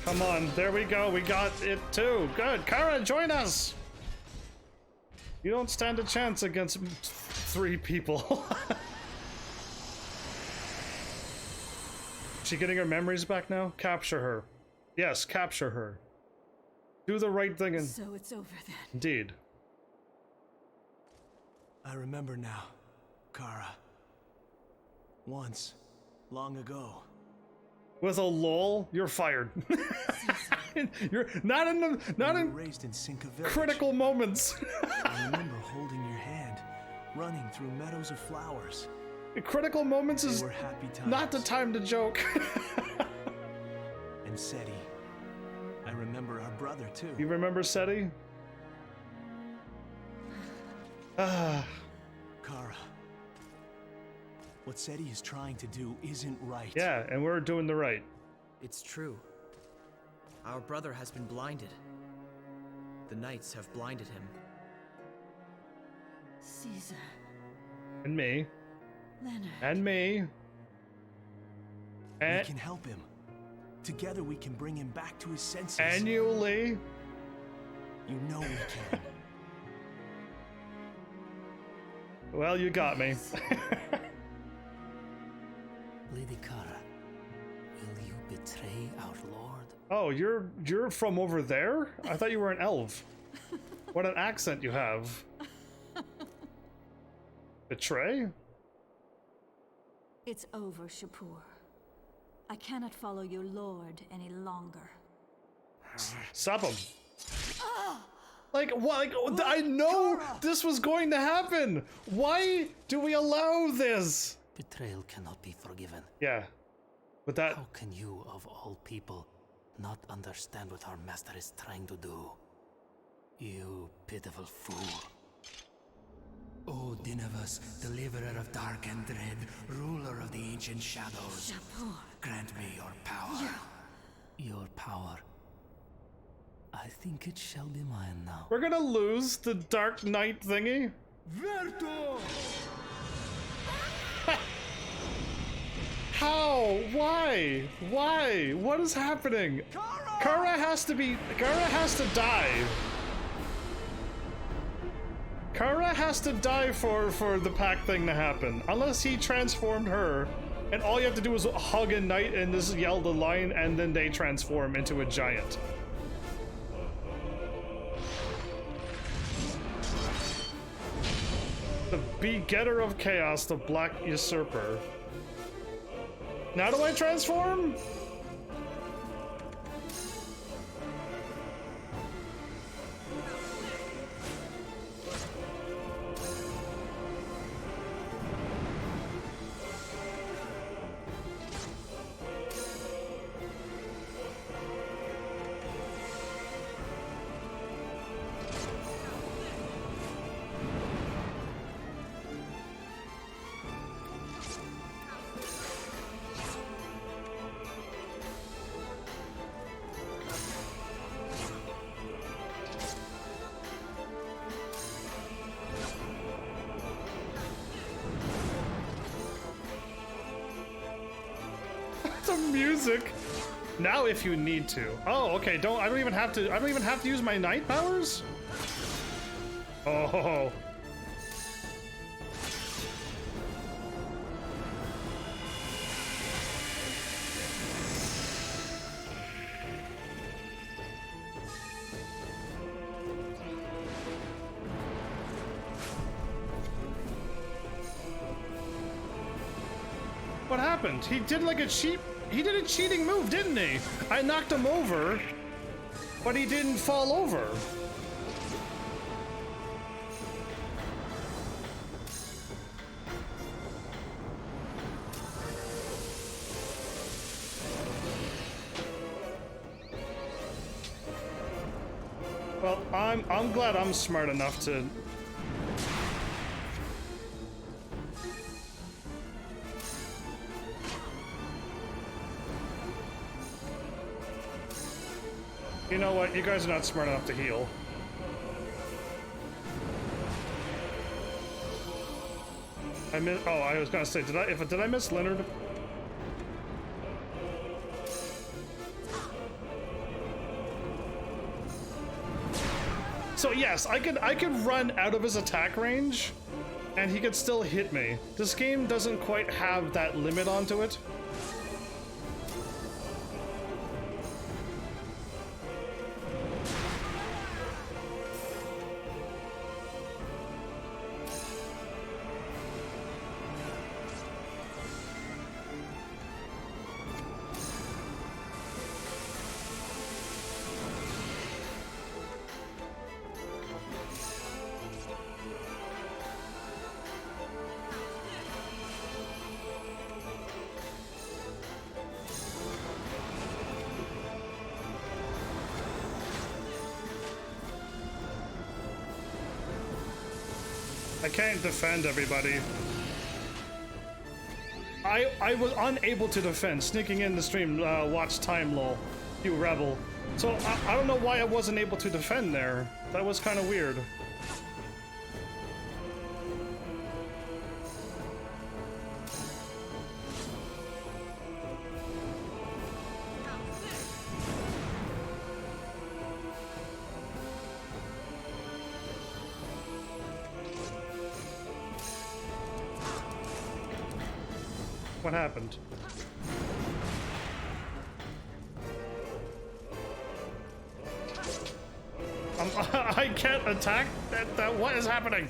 Come on, there we go. We got it too. Good. Kara, join us. You don't stand a chance against 3 people. Is she getting her memories back now? Capture her. Yes, capture her. Do the right thing and... So it's over then. Indeed. I remember now, Kara. Once, long ago. With a lol, you're fired. You're not in raised in Cinca Village. Critical moments. I remember holding your hand, running through meadows of flowers. Critical moments is happy times. not the time to joke. And Seti. I remember our brother too. You remember Seti? Kara. What Seti is trying to do isn't right. Yeah, and we're doing the right. It's true. Our brother has been blinded. The knights have blinded him. Caesar. And me. Leonard. And me. And we can help him. Together we can bring him back to his senses. Annually. You know we can. Well, you got me. Lady Kara, will you betray our lord? Oh, you're from over there? I thought you were an elf. What an accent you have. Betray? It's over, Shapur. I cannot follow your lord any longer. Stop him. Like, what? Like, I know this was going to happen. Why do we allow this? Betrayal cannot be forgiven. Yeah. But that... How can you, of all people, not understand what our master is trying to do? You pitiful fool. O Dinavus, deliverer of dark and dread, ruler of the ancient shadows, Shapur. grant me your power. Your power. I think it shall be mine now. We're gonna lose the Dark Knight thingy? Verto! How? Why? Why? What is happening? Kara has to die. Kara has to die for the pack thing to happen. Unless he transformed her. And all you have to do is hug a knight and just yell the line and then they transform into a giant. The begetter of chaos, the black usurper. Now do I transform? The music. Now if you need to. Oh, okay. I don't even have to use my knight powers? Oh. What happened? He did like a cheating move, didn't he? I knocked him over, but he didn't fall over. Well, I'm glad I'm smart enough to... You know what? You guys are not smart enough to heal. I missed. Oh, I was gonna say, did I miss Leonard? So yes, I could run out of his attack range, and he could still hit me. This game doesn't quite have that limit onto it. I can't defend everybody. I was unable to defend. Sneaking in the stream, watch time lol. You rebel. So I don't know why I wasn't able to defend there. That was kind of weird. What happened? I can't attack? What is happening?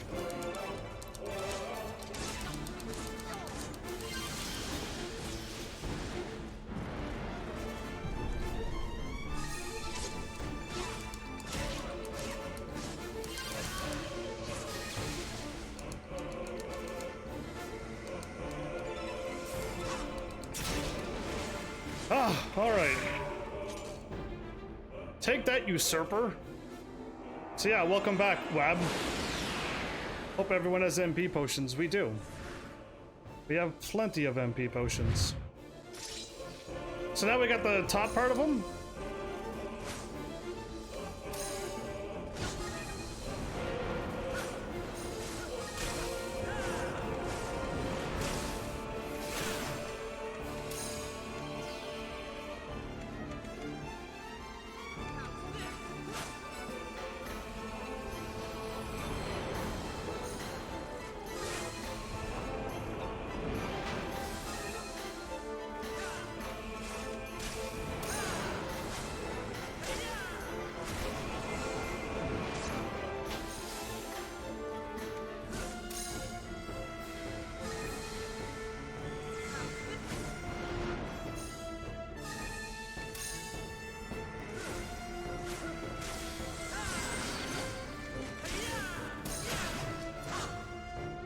Ah, alright. Take that, usurper. So yeah, welcome back, Wab. Hope everyone has MP potions. We do. We have plenty of MP potions. So now we got the top part of them.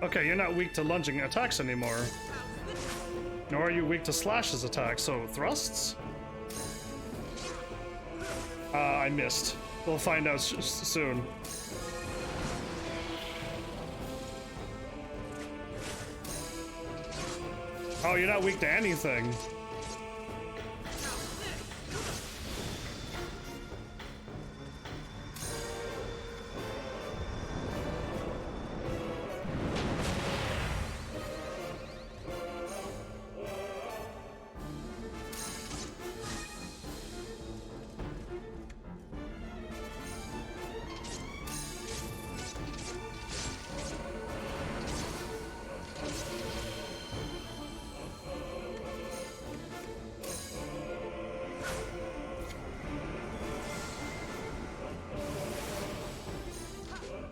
Okay, you're not weak to lunging attacks anymore. Nor are you weak to Slash's attacks, so thrusts? I missed. We'll find out soon. Oh, you're not weak to anything.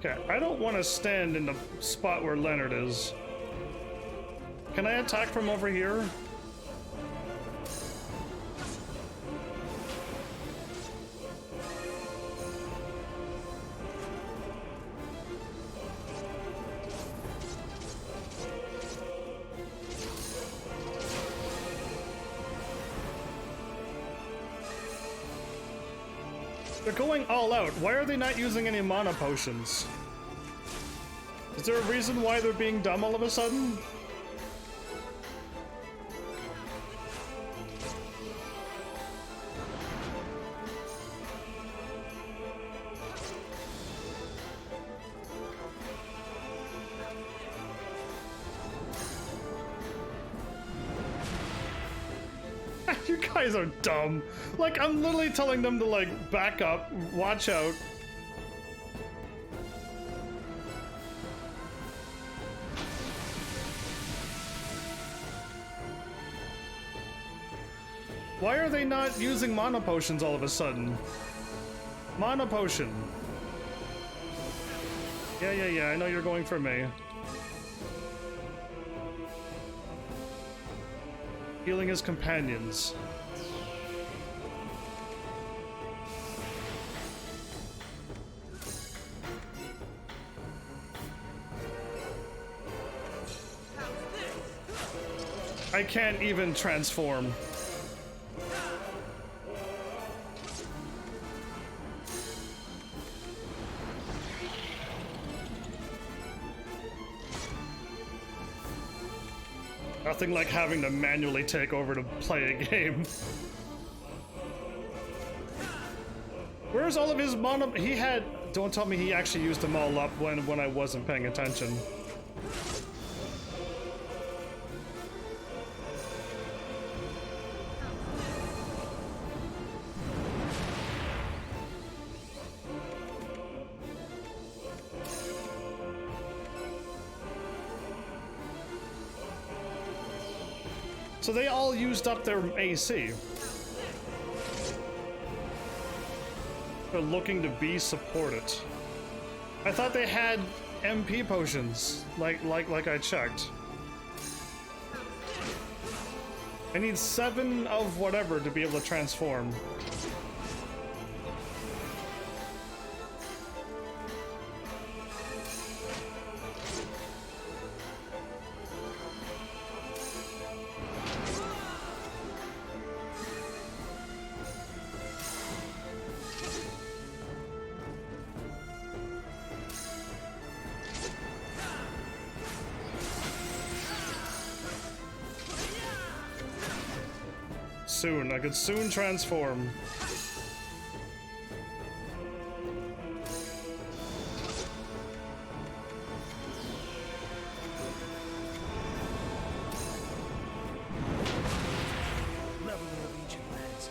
Okay, I don't want to stand in the spot where Leonard is. Can I attack from over here? They're going all out. Why are they not using any mana potions? Is there a reason why they're being dumb all of a sudden? You guys are dumb. Like, I'm literally telling them to, like, back up, watch out. Why are they not using mana potions all of a sudden? Mana potion. Yeah, I know you're going for me. Healing his companions. I can't even transform. Nothing like having to manually take over to play a game. Where's all of his mana? He had... Don't tell me he actually used them all up when I wasn't paying attention. So they all used up their AC. They're looking to be supported. I thought they had MP potions, like I checked. I need 7 of whatever to be able to transform. Soon, I could soon transform. Leveler of ancient lands,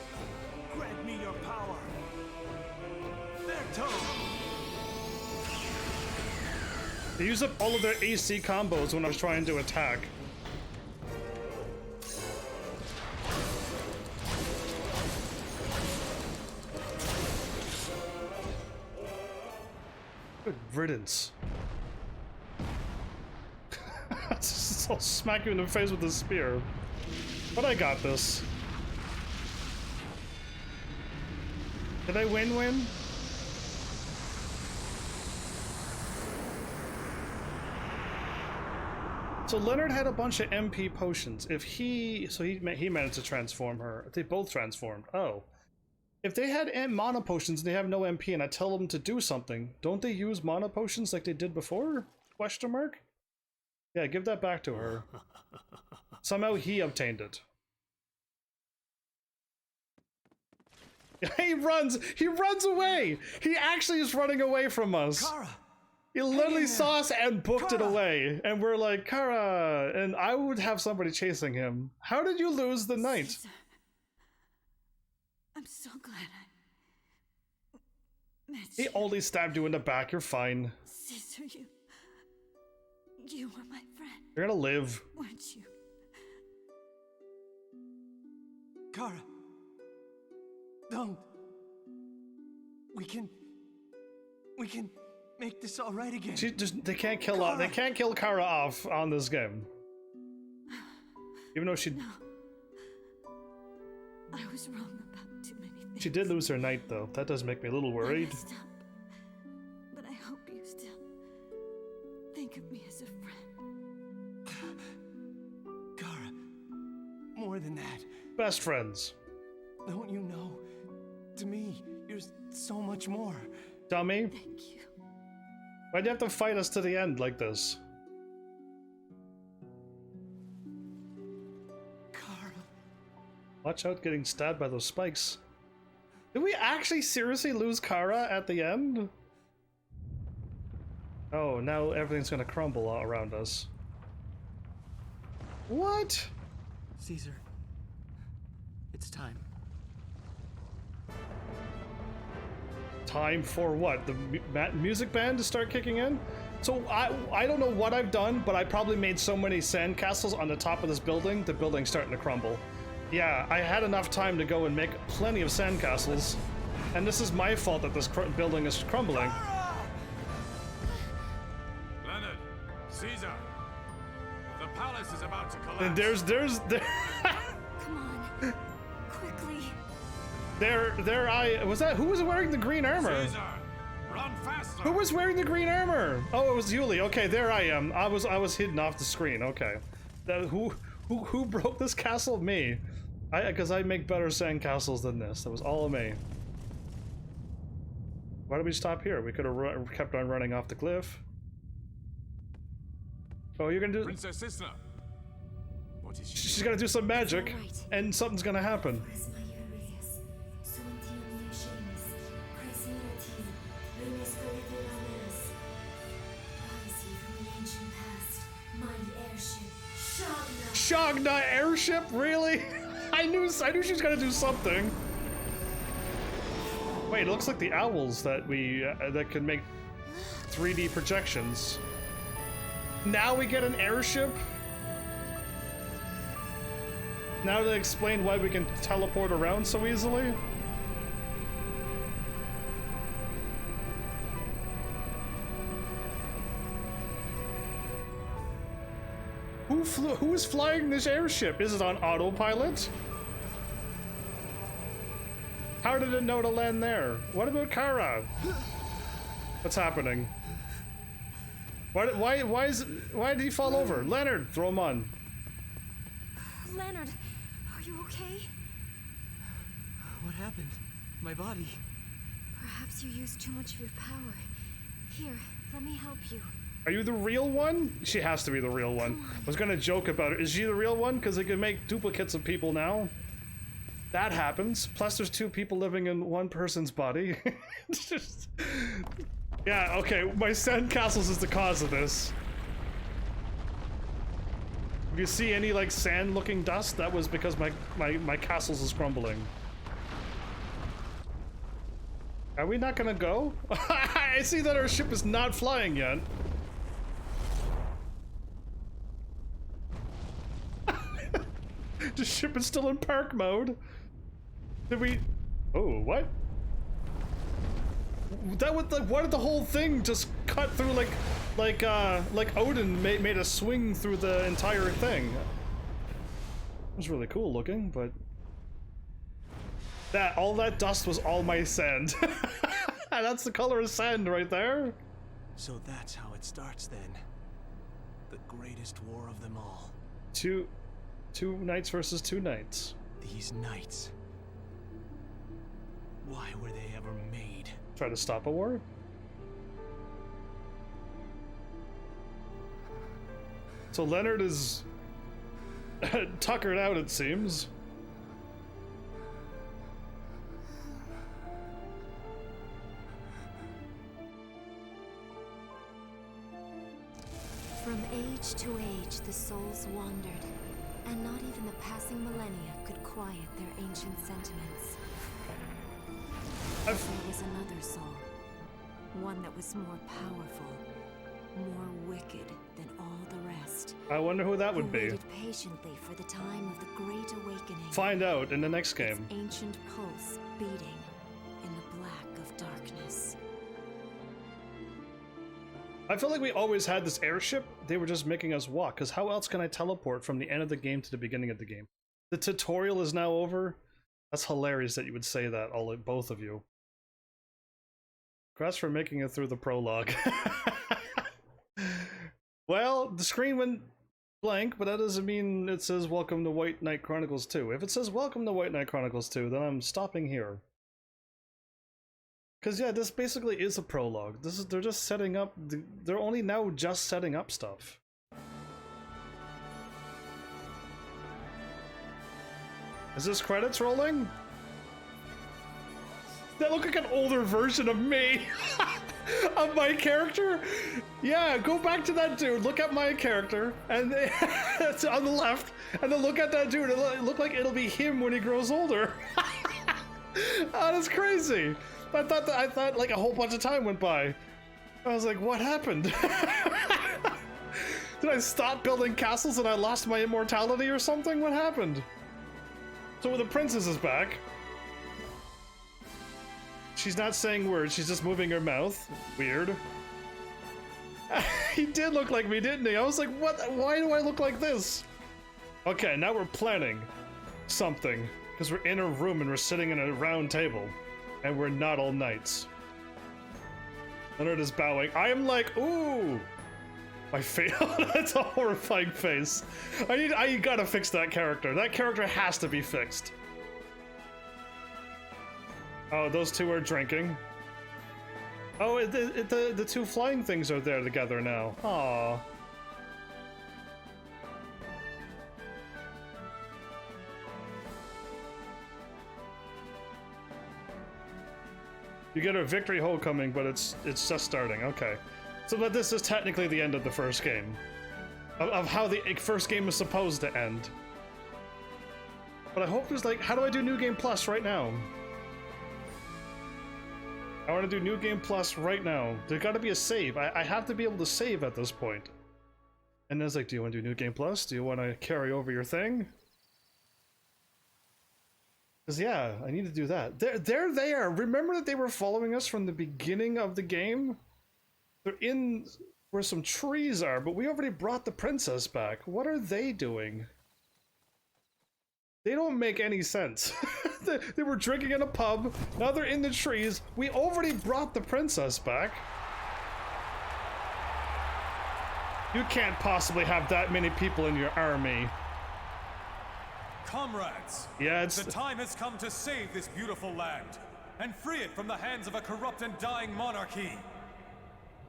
grant me your power. Berto! They use up all of their AC combos when I was trying to attack. Good riddance. I'll smack you in the face with a spear. But I got this. Did I win? So Leonard had a bunch of MP potions. If he managed to transform her. They both transformed. Oh. If they had mana potions and they have no MP and I tell them to do something, don't they use mana potions like they did before? Question mark? Yeah, give that back to her. Somehow he obtained it. He runs away! He actually is running away from us. Kara! He literally saw us and booked it away. And we're like, Kara! And I would have somebody chasing him. How did you lose the night? Caesar, I'm so glad I met He you. only stabbed you in the back, you're fine. Caesar, you were my friend, You're gonna live. weren't you? Kara! Don't! We can make this all right again. They can't kill Kara off on this game. Even though she... No. I was wrong about too many things. She did lose her knight, though. That does make me a little I worried. messed up, but I hope you still think of me as a friend. Kara, more than that. Best friends. Don't you know? To me, you're so much more. Dummy. Thank you. Why'd you have to fight us to the end like this? Kara. Watch out getting stabbed by those spikes. Did we actually seriously lose Kara at the end? Oh, now everything's gonna crumble all around us. What? Caesar, it's time. Time for what? The music band to start kicking in? So I don't know what I've done, but I probably made so many sandcastles on the top of this building, the building's starting to crumble. Yeah, I had enough time to go and make plenty of sandcastles, and this is my fault that this building is crumbling. Leonard, Caesar, the palace is about to collapse. And there Come on, quickly. who was wearing the green armor? Caesar, run faster. Who was wearing the green armor? Oh, it was Yuli. Okay, there I am. I was hidden off the screen. Okay, who broke this castle? Me. Because I make better sandcastles than this. That was all of me. Why did we stop here? We could have kept on running off the cliff. Oh, you're gonna do? Princess Isna. What is she? She's gonna do some magic, and something's gonna happen. Shagna airship? Really? I knew she was gonna do something. Wait, it looks like the owls that that can make 3D projections. Now we get an airship? Now they explain why we can teleport around so easily? who is flying this airship? Is it on autopilot? How did it know to land there? What about Kara? What's happening? Why did he fall over? Leonard, throw him on. Leonard, are you okay? What happened? My body. Perhaps you used too much of your power. Here, let me help you. Are you the real one? She has to be the real one. I was gonna joke about it. Is she the real one? Because they can make duplicates of people now. That happens. Plus there's 2 people living in one person's body. It's just... Yeah, okay, my sandcastles is the cause of this. If you see any like sand looking dust, that was because my castles is crumbling. Are we not gonna go? I see that our ship is not flying yet. The ship is still in park mode. Did we... Oh, what? That would like, why did the whole thing just cut through like Odin made a swing through the entire thing? It was really cool looking, but all that dust was all my sand. That's the color of sand right there. So that's how it starts then. The greatest war of them all. Two knights versus 2 knights. These knights. Why were they ever made? Try to stop a war? So Leonard is tuckered out, it seems. From age to age, the souls wandered, and not even the passing millennia could quiet their ancient sentiments. There was another soul, one that was more powerful, more wicked than all the rest. I wonder who that would be. Waited patiently for the time of the Great Awakening. Find out in the next game. Its ancient pulse beating in the black of darkness. I feel like we always had this airship. They were just making us walk, because how else can I teleport from the end of the game to the beginning of the game? The tutorial is now over. That's hilarious that you would say that, both of you. Congrats for making it through the prologue. Well, the screen went blank, but that doesn't mean it says Welcome to White Knight Chronicles 2. If it says Welcome to White Knight Chronicles 2, then I'm stopping here. Because yeah, this basically is a prologue. They're just setting up, they're only now just setting up stuff. Is this credits rolling? That look like an older version of me. Of my character? Yeah, go back to that dude, look at my character, and it's on the left, and then look at that dude, it'll look like it'll be him when he grows older. Oh, that's crazy. I thought like a whole bunch of time went by. I was like, what happened? Did I stop building castles and I lost my immortality or something? What happened? So the princess is back. She's not saying words, she's just moving her mouth. Weird. He did look like me, didn't he? I was like, what? Why do I look like this? Okay, now we're planning something. Because we're in a room and we're sitting in a round table. And we're not all knights. Leonard is bowing. I am like, ooh! My face, that's a horrifying face. I gotta fix that character. That character has to be fixed. Oh, those two are drinking. Oh, the 2 flying things are there together now. Aww. You get a victory homecoming, but it's just starting. Okay. So, but this is technically the end of the first game. Of how the first game was supposed to end. But I hope there's like, how do I do New Game Plus right now? I want to do New Game Plus right now. There's got to be a save. I have to be able to save at this point. And then it's like, do you want to do New Game Plus? Do you want to carry over your thing? Because yeah, I need to do that. They're there. Remember that they were following us from the beginning of the game? They're in where some trees are, but we already brought the princess back. What are they doing? They don't make any sense. They were drinking in a pub, now they're in the trees. We already brought the princess back. You can't possibly have that many people in your army. Comrades, yeah, the time has come to save this beautiful land and free it from the hands of a corrupt and dying monarchy.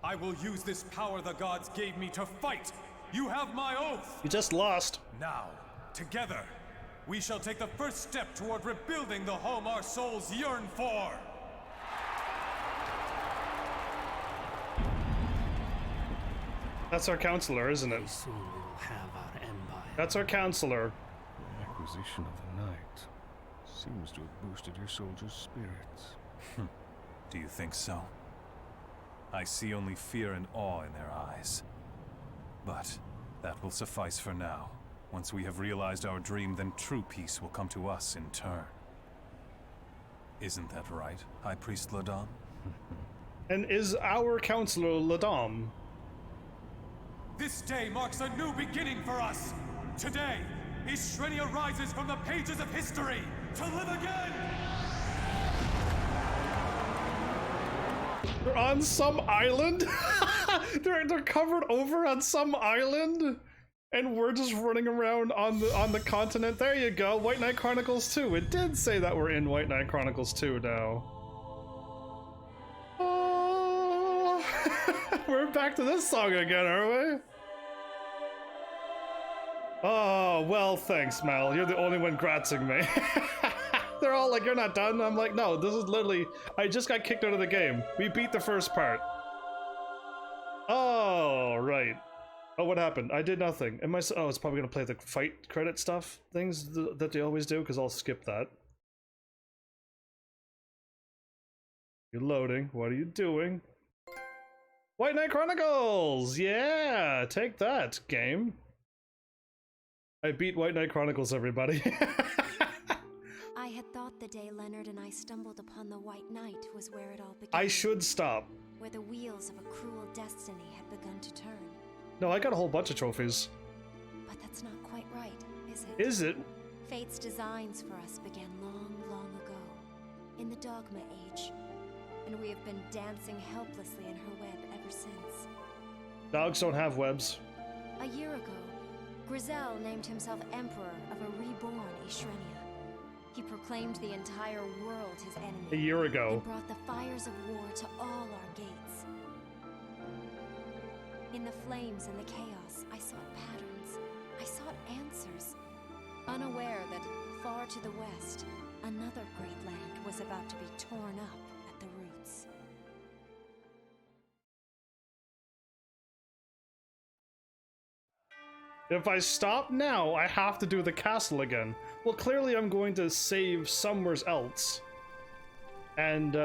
I will use this power the gods gave me to fight. You have my oath. You just lost. Now, together, we shall take the first step toward rebuilding the home our souls yearn for. That's our counselor, isn't it? Soon we will have our empire. That's our counselor. The acquisition of the night seems to have boosted your soldiers' spirits. Do you think so? I see only fear and awe in their eyes. But that will suffice for now. Once we have realized our dream, then true peace will come to us in turn. Isn't that right, High Priest Ladam? And is our counselor Ladam? This day marks a new beginning for us. Today, Ishrenia rises from the pages of history to live again! They're on some island? they're covered over on some island? And we're just running around on the continent. There you go, White Knight Chronicles 2. It did say that we're in White Knight Chronicles 2 now. Oh, we're back to this song again, are we? Oh, well, thanks, Mel. You're the only one gratzing me. They're all like, you're not done? I'm like, no, this is literally, I just got kicked out of the game. We beat the first part. Oh, right. Oh, what happened? I did nothing. Am I? Oh, it's probably gonna play the fight credit stuff things that they always do, because I'll skip that. You're loading. What are you doing? White Knight Chronicles! Yeah! Take that, game. I beat White Knight Chronicles, everybody. I had thought the day Leonard and I stumbled upon the White Knight was where it all began. I should stop. Where the wheels of a cruel destiny had begun to turn. No, I got a whole bunch of trophies. But that's not quite right, is it? Is it? Fate's designs for us began long, long ago, in the Dogma Age, and we have been dancing helplessly in her web ever since. Dogs don't have webs. A year ago, Grizel named himself Emperor of a reborn Ishrenia. He proclaimed the entire world his enemy. A year ago. And brought the fires of war to all our gates. In the flames and the chaos, I sought patterns. I sought answers. Unaware that, far to the west, another great land was about to be torn up at the roots. If I stop now, I have to do the castle again. Well, clearly I'm going to save somewhere else. And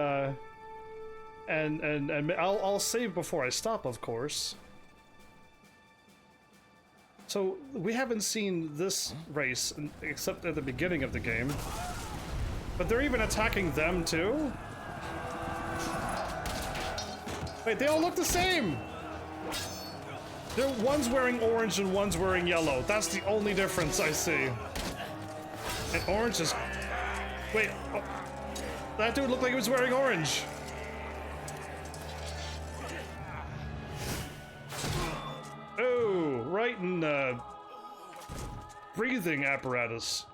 I'll save before I stop, of course. So, we haven't seen this race except at the beginning of the game. But they're even attacking them too? Wait, they all look the same! One's wearing orange and one's wearing yellow. That's the only difference I see. And orange is... Wait, oh, that dude looked like he was wearing orange. Oh, right in the breathing apparatus.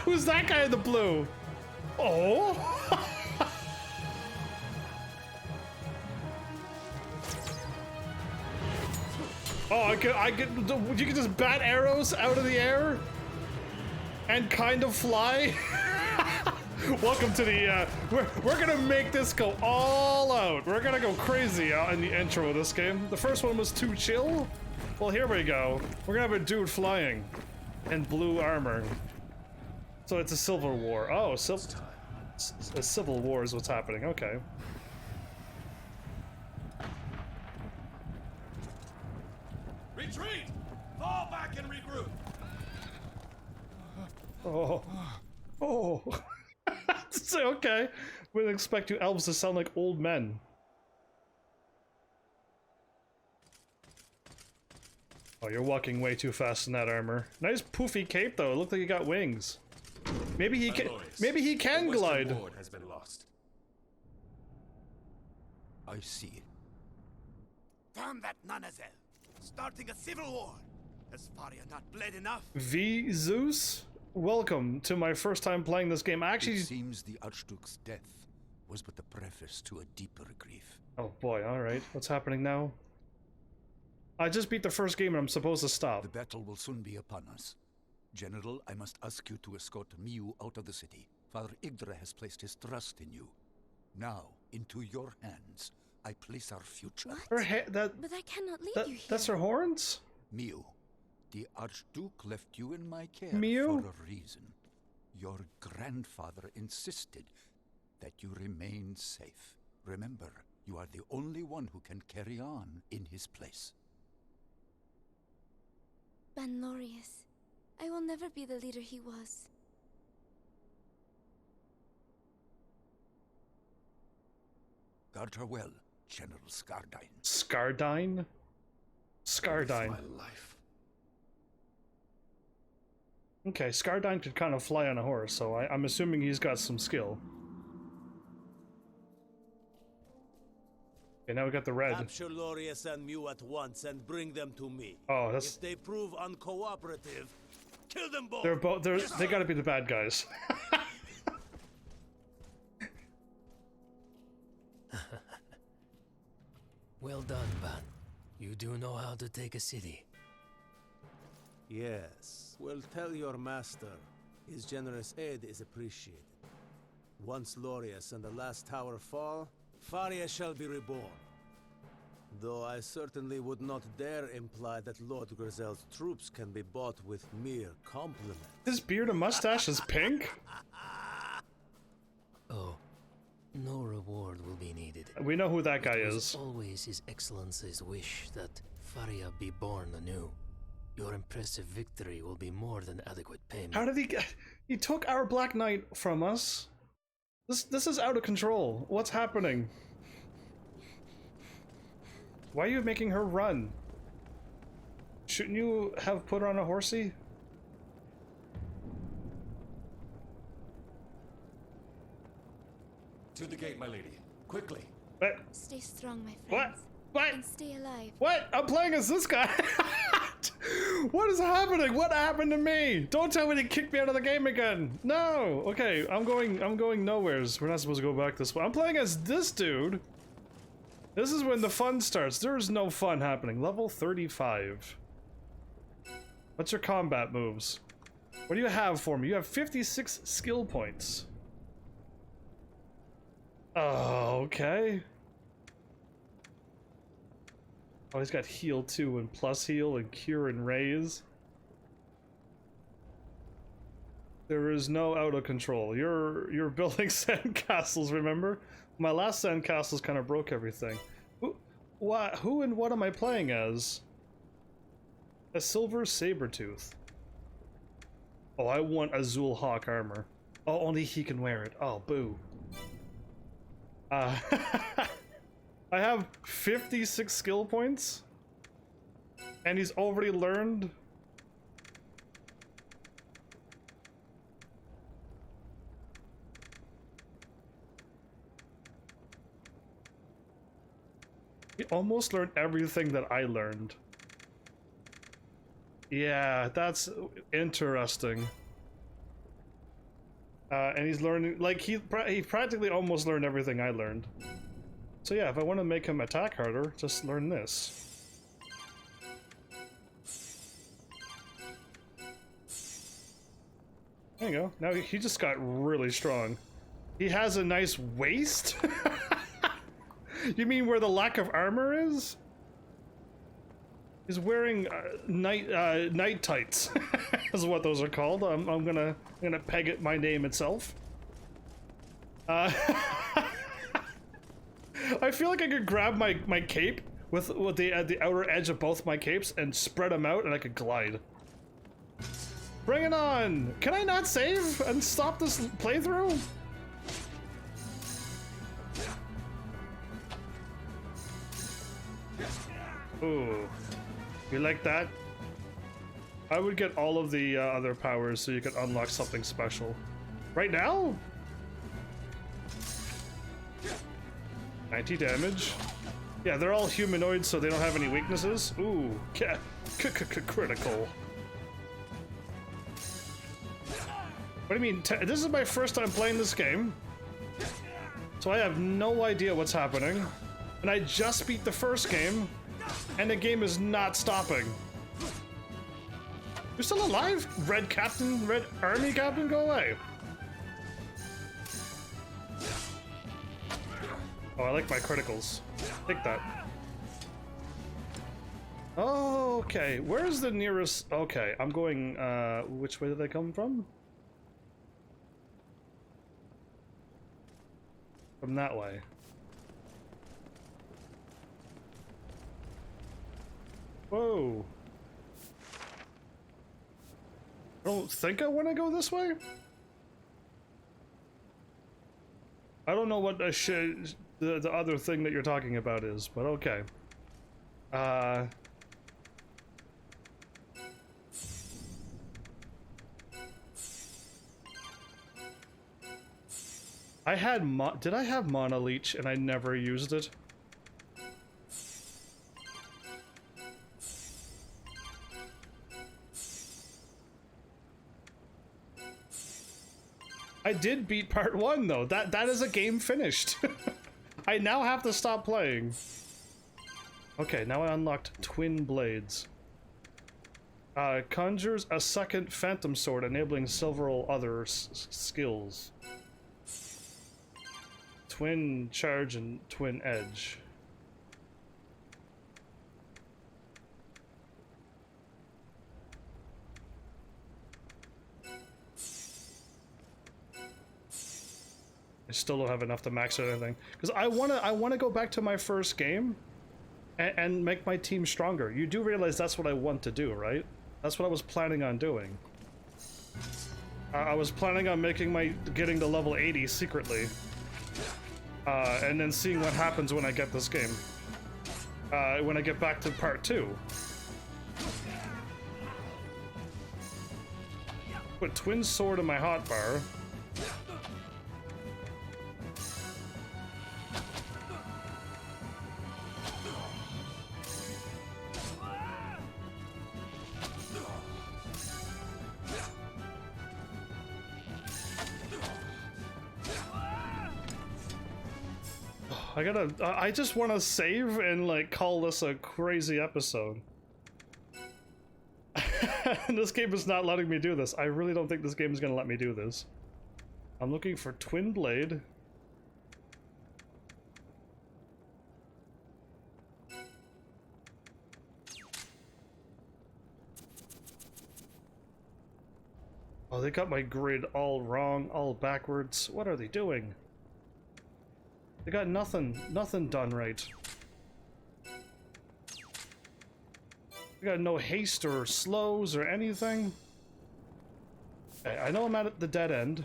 Who's that guy in the blue? Oh! Oh, you can just bat arrows out of the air and kind of fly. Welcome to the, we're gonna make this go all out. We're gonna go crazy in the intro of this game. The first one was too chill. Well, here we go. We're gonna have a dude flying in blue armor. So it's a civil war. Oh, a civil war is what's happening. Okay. Retreat! Fall back and regroup! Oh. Oh. Okay. We didn't expect you elves to sound like old men. Oh, you're walking way too fast in that armor. Nice poofy cape though. It looked like you got wings. Maybe he can. Maybe he can glide. The ward has been lost. I see. Damn that Nanazel! Starting a civil war. Has Faria not bled enough? V Zeus, welcome to my first time playing this game. Actually, It seems the Archduke's death was but the preface to a deeper grief. oh boy, all right. What's happening now? I just beat the first game and I'm supposed to stop. The battle will soon be upon us. General, I must ask you to escort Miu out of the city. Father Yggdra has placed his trust in you. Now, into your hands, I place our future. What? But I cannot leave you here. That's her horns? Miu, the Archduke left you in my care Miu? for a reason. Your grandfather insisted that you remain safe. Remember, you are the only one who can carry on in his place. Banlorius. I will never be the leader he was. Guard her well, General Skardine. Skardine? Skardine. My life. Okay, Skardine could kind of fly on a horse, so I'm assuming he's got some skill. Okay, now we got the red. Capture Lorius and Mew at once and bring them to me. Oh, that's... If they prove uncooperative, kill them both! They're both... They gotta be the bad guys. Well done, Ban. You do know how to take a city. Yes. Well, tell your master. His generous aid is appreciated. Once Lorius and the last tower fall, Faria shall be reborn. Though I certainly would not dare imply that Lord Grizel's troops can be bought with mere compliments. His beard and mustache is pink? Oh, no reward will be needed. We know who that guy It was is. Always His Excellency's wish that Faria be born anew. Your impressive victory will be more than adequate payment. How did he get... He took our Black Knight from us. This is out of control. What's happening? Why are you making her run? Shouldn't you have put her on a horsey? To the gate, my lady. Quickly. What? Stay strong, my friends. What? What? And stay alive. What? I'm playing as this guy. What is happening? What happened to me? Don't tell me to kick me out of the game again. No. Okay, I'm going nowheres. We're not supposed to go back this way. I'm playing as this dude. This is when the fun starts. There's no fun happening. Level 35. What's your combat moves? What do you have for me? You have 56 skill points. Oh, okay. Oh, he's got heal too, and plus heal, and cure, and raise. There is no out of control. You're building sandcastles, remember? My last sandcastles kind of broke everything. Who and what am I playing as? A silver Sabretooth. Oh, I want Azul Hawk armor. Oh, only he can wear it. Oh, boo. I have 56 skill points, and he's already learned. He almost learned everything that I learned. Yeah, that's interesting. And he's learning, like, he practically almost learned everything I learned. So yeah, if I want to make him attack harder, just learn this. There you go. Now he just got really strong. He has a nice waist? You mean where the lack of armor is? He's wearing night tights, is what those are called. I'm gonna peg it my name itself. I feel like I could grab my cape with the outer edge of both my capes and spread them out, and I could glide. Bring it on! Can I not save and stop this playthrough? Ooh. You like that? I would get all of the other powers so you could unlock something special. Right now? 90 damage. Yeah, they're all humanoids, so they don't have any weaknesses. Ooh, critical. What do you mean? This is my first time playing this game, so I have no idea what's happening. And I just beat the first game, and the game is not stopping. You're still alive? Red Captain? Red Army Captain? Go away. Oh, I like my criticals. Take that. Oh, okay. Where's the nearest... Okay, I'm going... which way did they come from? From that way. Whoa. I don't think I want to go this way. I don't know what the other thing that you're talking about is, but okay. Did I have Mana Leech and I never used it? I did beat part 1 though. That is a game finished. I now have to stop playing. Okay, now I unlocked Twin Blades. Conjures a second Phantom Sword, enabling several other skills. Twin Charge and Twin Edge. I still don't have enough to max out anything because I wanna go back to my first game and make my team stronger. You do realize that's what I want to do, right? That's what I was planning on doing. I was planning on getting to level 80 secretly, and then seeing what happens when I get this game. When I get back to part 2. Put Twin Sword in my hotbar. I just want to save and like call this a crazy episode. This game is not letting me do this. I really don't think this game is going to let me do this. I'm looking for Twin Blade. Oh, they got my grid all wrong, all backwards. What are they doing? They got nothing done right. They got no haste or slows or anything. Okay, I know I'm at the dead end.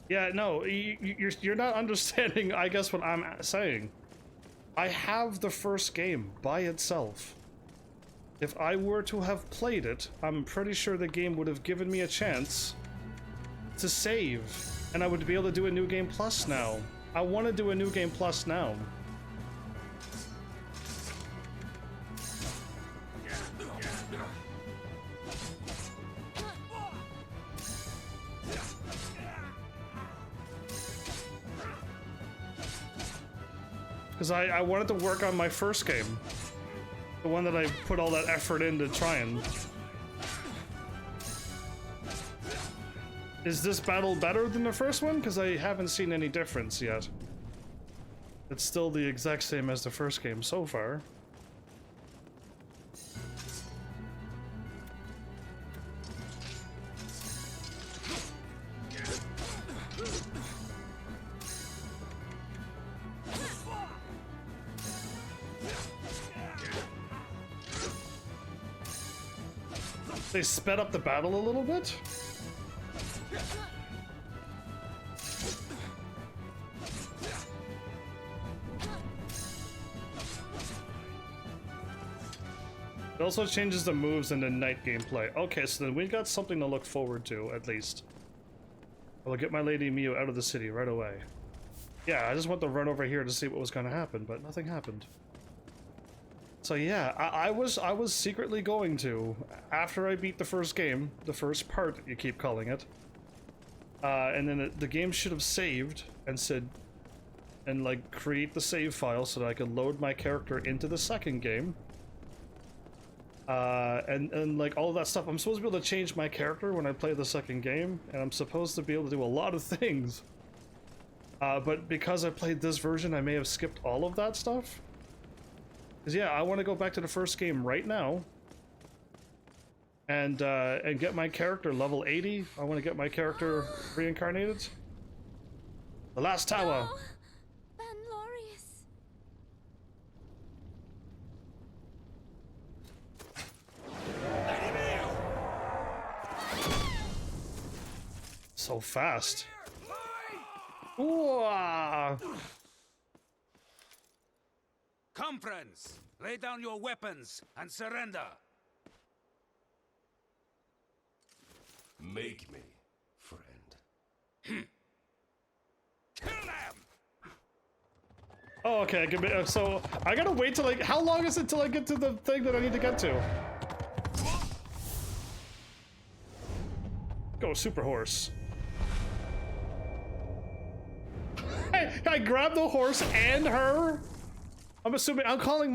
Yeah, no, you're not understanding, I guess, what I'm saying. I have the first game by itself. If I were to have played it, I'm pretty sure the game would have given me a chance to save, and I would be able to do a New Game Plus now. I want to do a New Game Plus now. Because I wanted to work on my first game. The one that I put all that effort into trying. Is this battle better than the first one? Because I haven't seen any difference yet. It's still the exact same as the first game so far. They sped up the battle a little bit. It also changes the moves in the night gameplay. Okay, so then we got something to look forward to, at least. I will get my Lady Miu out of the city right away. Yeah, I just want to run over here to see what was going to happen, but nothing happened. So yeah, I was secretly going to, after I beat the first game, the first part you keep calling it, and then the game should have saved and said, and like create the save file so that I could load my character into the second game. And like all of that stuff. I'm supposed to be able to change my character when I play the second game, and I'm supposed to be able to do a lot of things. But because I played this version, I may have skipped all of that stuff. Because yeah, I want to go back to the first game right now. And get my character level 80. I want to get my character reincarnated. The last tower. No! Banlorius. So fast. Ooh. Come, friends. Lay down your weapons and surrender. Make me, friend. Kill them! Oh, okay. So I gotta wait till like. How long is it till I get to the thing that I need to get to? Go, super horse. I grabbed the horse and her. I'm assuming I'm calling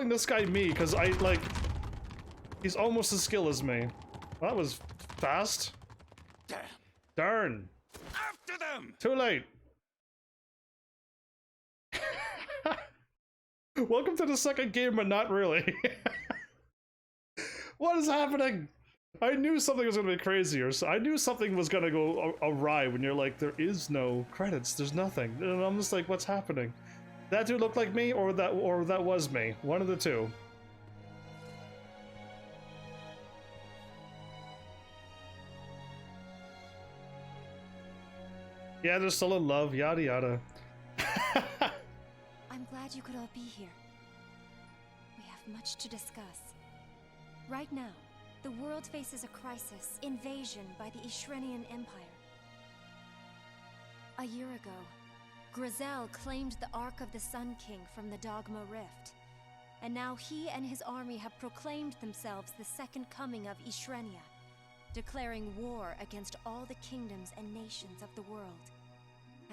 this guy me because I like. He's almost as skilled as me. Well, that was fast. Damn. Darn. After them. Too late. Welcome to the second game, but not really. What is happening? I knew something was gonna be crazier. So I knew something was gonna go awry when you're like, there is no credits, there's nothing. And I'm just like, what's happening? That dude looked like me, or that was me. One of the two. Yeah, they're still in love, yada yada. I'm glad you could all be here. We have much to discuss. Right now, the world faces a crisis, invasion by the Ishrenian Empire. A year ago, Grizel claimed the Ark of the Sun King from the Dogma Rift, and now he and his army have proclaimed themselves the second coming of Ishrenia, declaring war against all the kingdoms and nations of the world.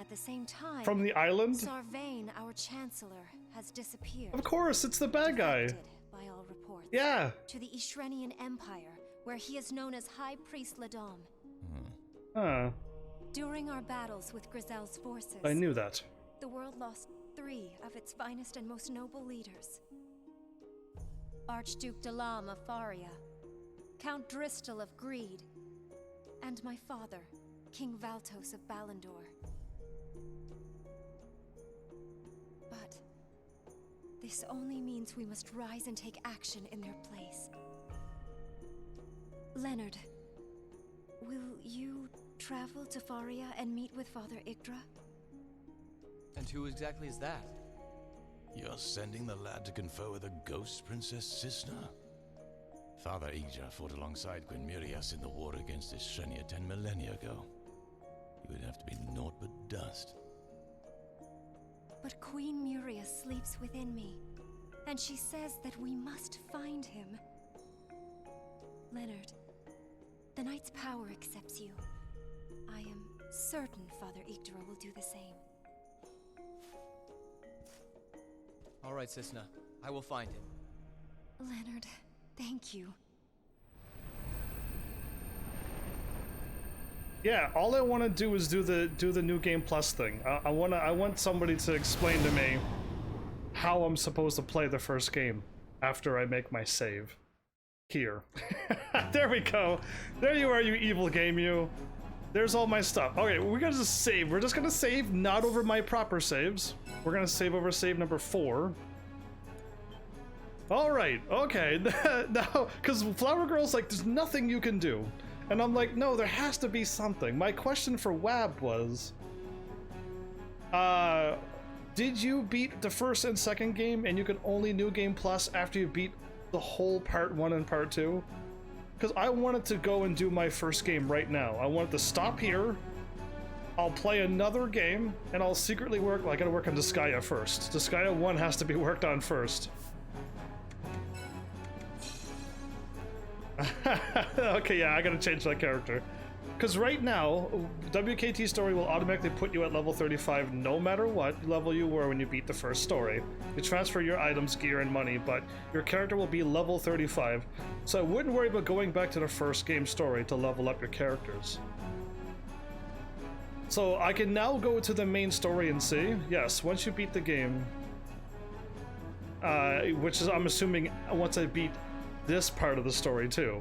At the same time, from the island, Sarvain, our chancellor, has disappeared. Of course, it's the bad guy. By all reports. Yeah. To the Ishrenian Empire, where he is known as High Priest Ladom. Huh. During our battles with Grizel's forces, I knew that. The world lost 3 of its finest and most noble leaders. Archduke Dalam of Faria, Count Dristel of Greed, and my father, King Valtos of Balandor. But this only means we must rise and take action in their place. Leonard, will you travel to Faria and meet with Father Yggdra? And who exactly is that? You're sending the lad to confer with a ghost Princess Cisna? Father Yggdra fought alongside Queen Mirias in the war against Ishrenia 10 millennia ago. He would have to be naught but dust. But Queen Mirias sleeps within me, and she says that we must find him. Leonard, the Knight's power accepts you. I am certain Father Yggdra will do the same. All right, Cisna. I will find him. Leonard, thank you. Yeah, all I want to do is do the new game plus thing. I want somebody to explain to me how I'm supposed to play the first game after I make my save. Here. There we go. There you are, you evil game, you. There's all my stuff. Okay, we're gonna just save. We're just gonna save not over my proper saves. We're gonna save over save number 4. All right, okay. Now, because Flower Girl's like, there's nothing you can do. And I'm like, no, there has to be something. My question for Wab was, did you beat the first and second game and you can only new game plus after you beat the whole part 1 and part 2, because I wanted to go and do my first game right now. I wanted to stop here. I'll play another game, and I'll secretly work. Well, I gotta work on Disgaea first. Disgaea 1 has to be worked on first. Okay, yeah, I gotta change that character. Because right now, WKT story will automatically put you at level 35 no matter what level you were when you beat the first story. You transfer your items, gear, and money, but your character will be level 35. So I wouldn't worry about going back to the first game story to level up your characters. So I can now go to the main story and see, yes, once you beat the game, which is, I'm assuming, once I beat this part of the story too.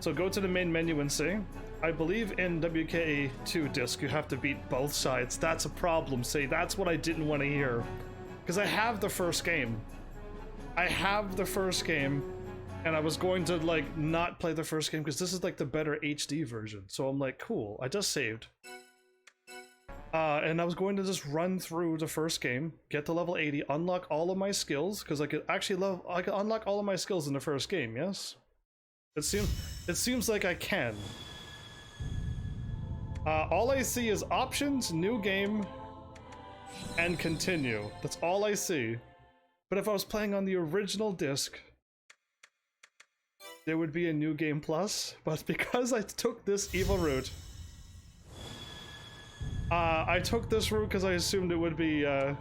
So go to the main menu and see. I believe in WKA2 disc you have to beat both sides. That's a problem. See, that's what I didn't want to hear. Because I have the first game. I have the first game, and I was going to like not play the first game because this is like the better HD version. So I'm like, cool, I just saved. And I was going to just run through the first game, get to level 80, unlock all of my skills, because I could actually I could unlock all of my skills in the first game, yes? It seems like I can. All I see is options, new game, and continue. That's all I see. But if I was playing on the original disc, there would be a new game plus, but because I took this evil route, I took this route because I assumed it would be, because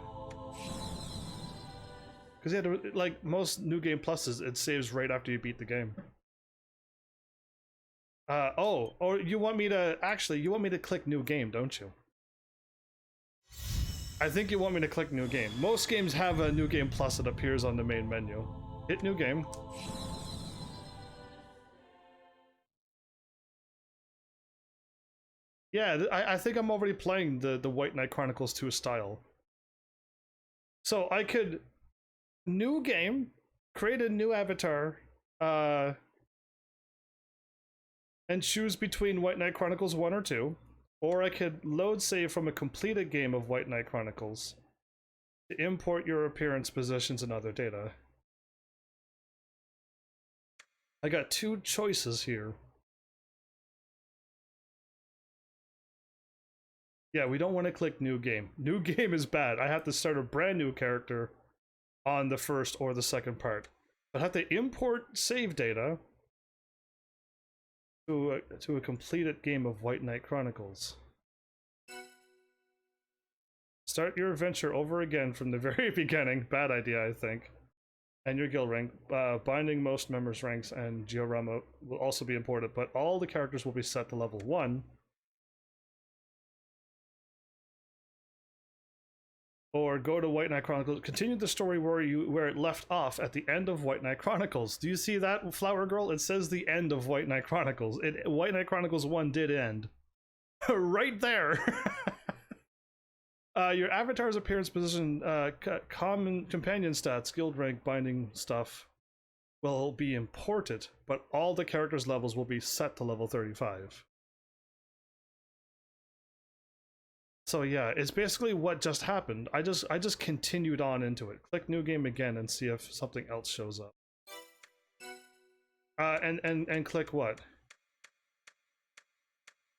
you had to, like most new game pluses, it saves right after you beat the game. Oh, or you want me to, actually, you want me to click new game, don't you? I think you want me to click new game. Most games have a new game plus that appears on the main menu. Hit new game. Yeah, I think I'm already playing the White Knight Chronicles 2 style. So I could new game, create a new avatar, and choose between White Knight Chronicles 1 or 2, or I could load save from a completed game of White Knight Chronicles to import your appearance, positions, and other data. I got two choices here. Yeah, we don't want to click new game. New game is bad. I have to start a brand new character on the first or the second part. I have to import save data to a completed game of White Knight Chronicles. Start your adventure over again from the very beginning. Bad idea, I think. And your guild rank. Binding most members' ranks and Georama will also be imported, but all the characters will be set to level 1. Or go to White Knight Chronicles. Continue the story where it left off at the end of White Knight Chronicles. Do you see that, Flower Girl? It says the end of White Knight Chronicles. White Knight Chronicles 1 did end. Right there! Your avatar's appearance, position, common companion stats, guild rank, binding stuff will be imported, but all the characters' levels will be set to level 35. So yeah, it's basically what just happened. I just continued on into it. Click new game again and see if something else shows up. And click what?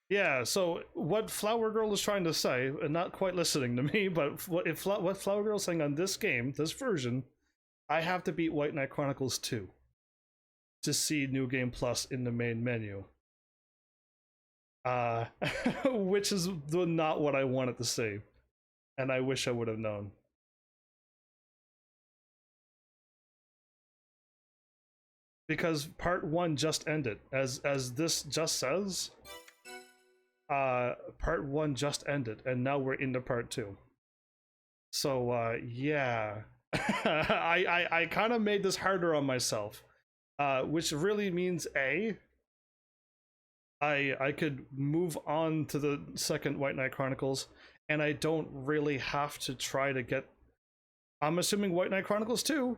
Yeah, so what Flower Girl is trying to say, and not quite listening to me, but what Flower Girl is saying on this game, this version, I have to beat White Knight Chronicles 2 to see New Game Plus in the main menu. Which is not what I wanted to see, and I wish I would have known. Because part 1 just ended, as this just says. Part 1 just ended, and now we're into part 2. So yeah, I kind of made this harder on myself, which really means I could move on to the second White Knight Chronicles, and I don't really have to try to get. I'm assuming White Knight Chronicles 2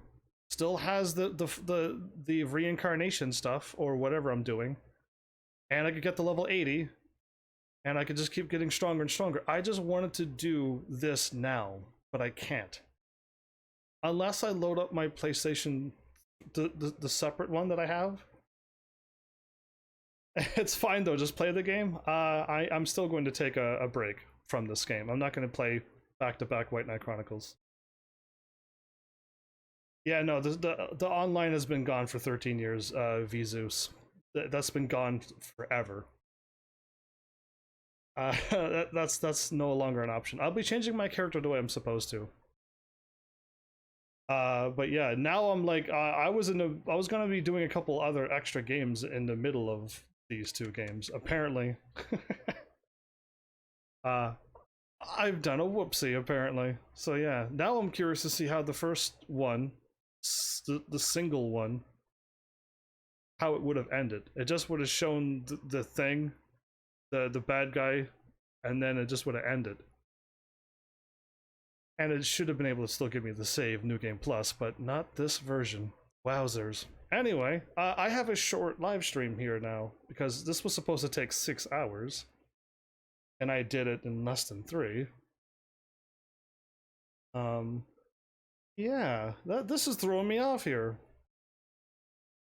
still has the reincarnation stuff or whatever I'm doing, and I could get to level 80, and I could just keep getting stronger and stronger. I just wanted to do this now, but I can't unless I load up my PlayStation the separate one that I have. It's fine though, just play the game. I'm still going to take a break from this game. I'm not going to play back-to-back White Knight Chronicles. Yeah, no, the online has been gone for 13 years, Vzeus. That's been gone forever. That's no longer an option. I'll be changing my character the way I'm supposed to. But yeah, now I'm like, I was gonna be doing a couple other extra games in the middle of these two games. Apparently, I've done a whoopsie apparently. So yeah, now I'm curious to see how the first one, the single one, how it would have ended. It just would have shown the thing, the bad guy, and then it just would have ended. And it should have been able to still give me the save New Game Plus, but not this version. Wowzers. Anyway, I have a short live stream here now, because this was supposed to take 6 hours, and I did it in less than 3. Yeah, this is throwing me off here.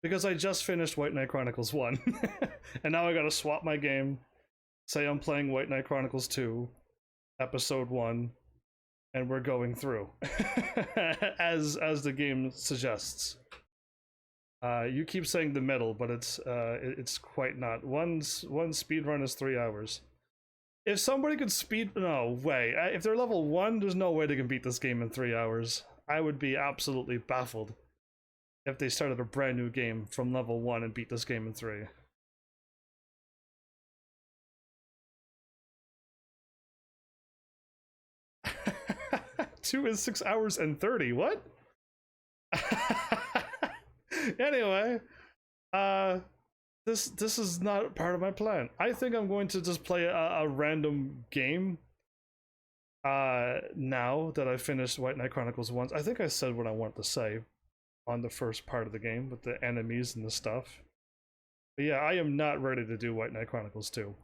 Because I just finished White Knight Chronicles 1, and now I gotta swap my game, say I'm playing White Knight Chronicles 2, Episode 1, and we're going through as the game suggests. You keep saying the middle, but it's quite not. One speed run is 3 hours. If somebody could no way. If they're level 1, there's no way they can beat this game in 3 hours. I would be absolutely baffled if they started a brand new game from level 1 and beat this game in 3. 2 is 6 hours and 30. What? Anyway, this is not part of my plan. I think I'm going to just play a random game. Now that I finished White Knight Chronicles 1, I think I said what I wanted to say on the first part of the game with the enemies and the stuff. But yeah, I am not ready to do White Knight Chronicles 2.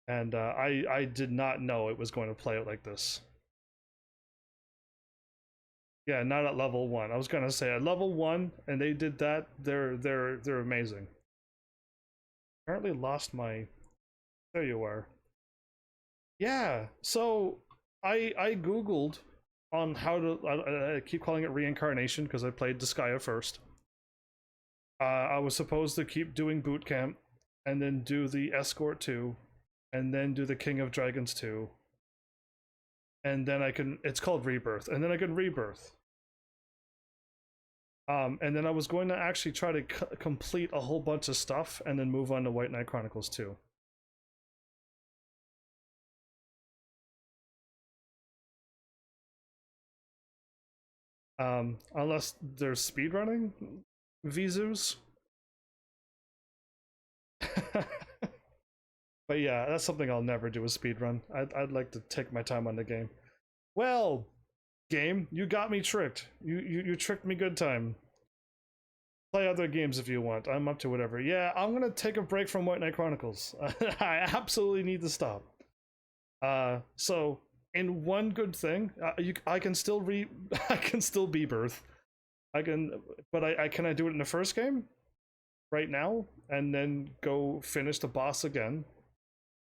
And I did not know it was going to play out like this. Yeah, not at level 1. I was gonna say at level 1, and they did that. They're amazing. Apparently lost my. There you are. Yeah. So I googled on how to. I keep calling it reincarnation because I played Disgaea first. I was supposed to keep doing boot camp, and then do the escort 2, and then do the King of Dragons 2. And then I can, it's called Rebirth, and then I can Rebirth. And then I was going to actually try to complete a whole bunch of stuff and then move on to White Knight Chronicles 2. Unless there's speedrunning Vzeus. But yeah, that's something I'll never do, a speedrun. I'd like to take my time on the game. Well, game, you got me tricked. You tricked me good time. Play other games if you want. I'm up to whatever. Yeah, I'm gonna take a break from White Knight Chronicles. I absolutely need to stop. So in one good thing, I can still I can still Rebirth. But can I do it in the first game? Right now? And then go finish the boss again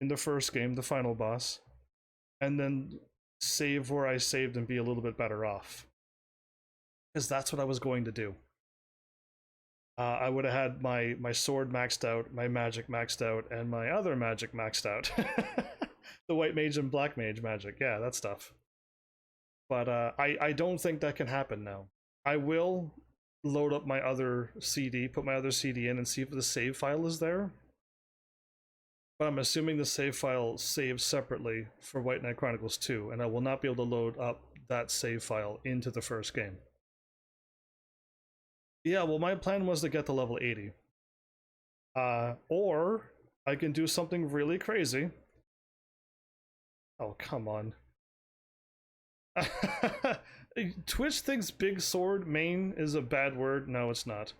in the first game, the final boss, and then save where I saved and be a little bit better off. Because that's what I was going to do. I would have had my sword maxed out, my magic maxed out, and my other magic maxed out. The white mage and black mage magic, yeah, that stuff. But I don't think that can happen now. I will load up my other CD, put my other CD in and see if the save file is there. But I'm assuming the save file saves separately for White Knight Chronicles 2, and I will not be able to load up that save file into the first game. Yeah, well, my plan was to get to level 80. Or I can do something really crazy. Oh, come on. Twitch thinks big sword main is a bad word. No, it's not.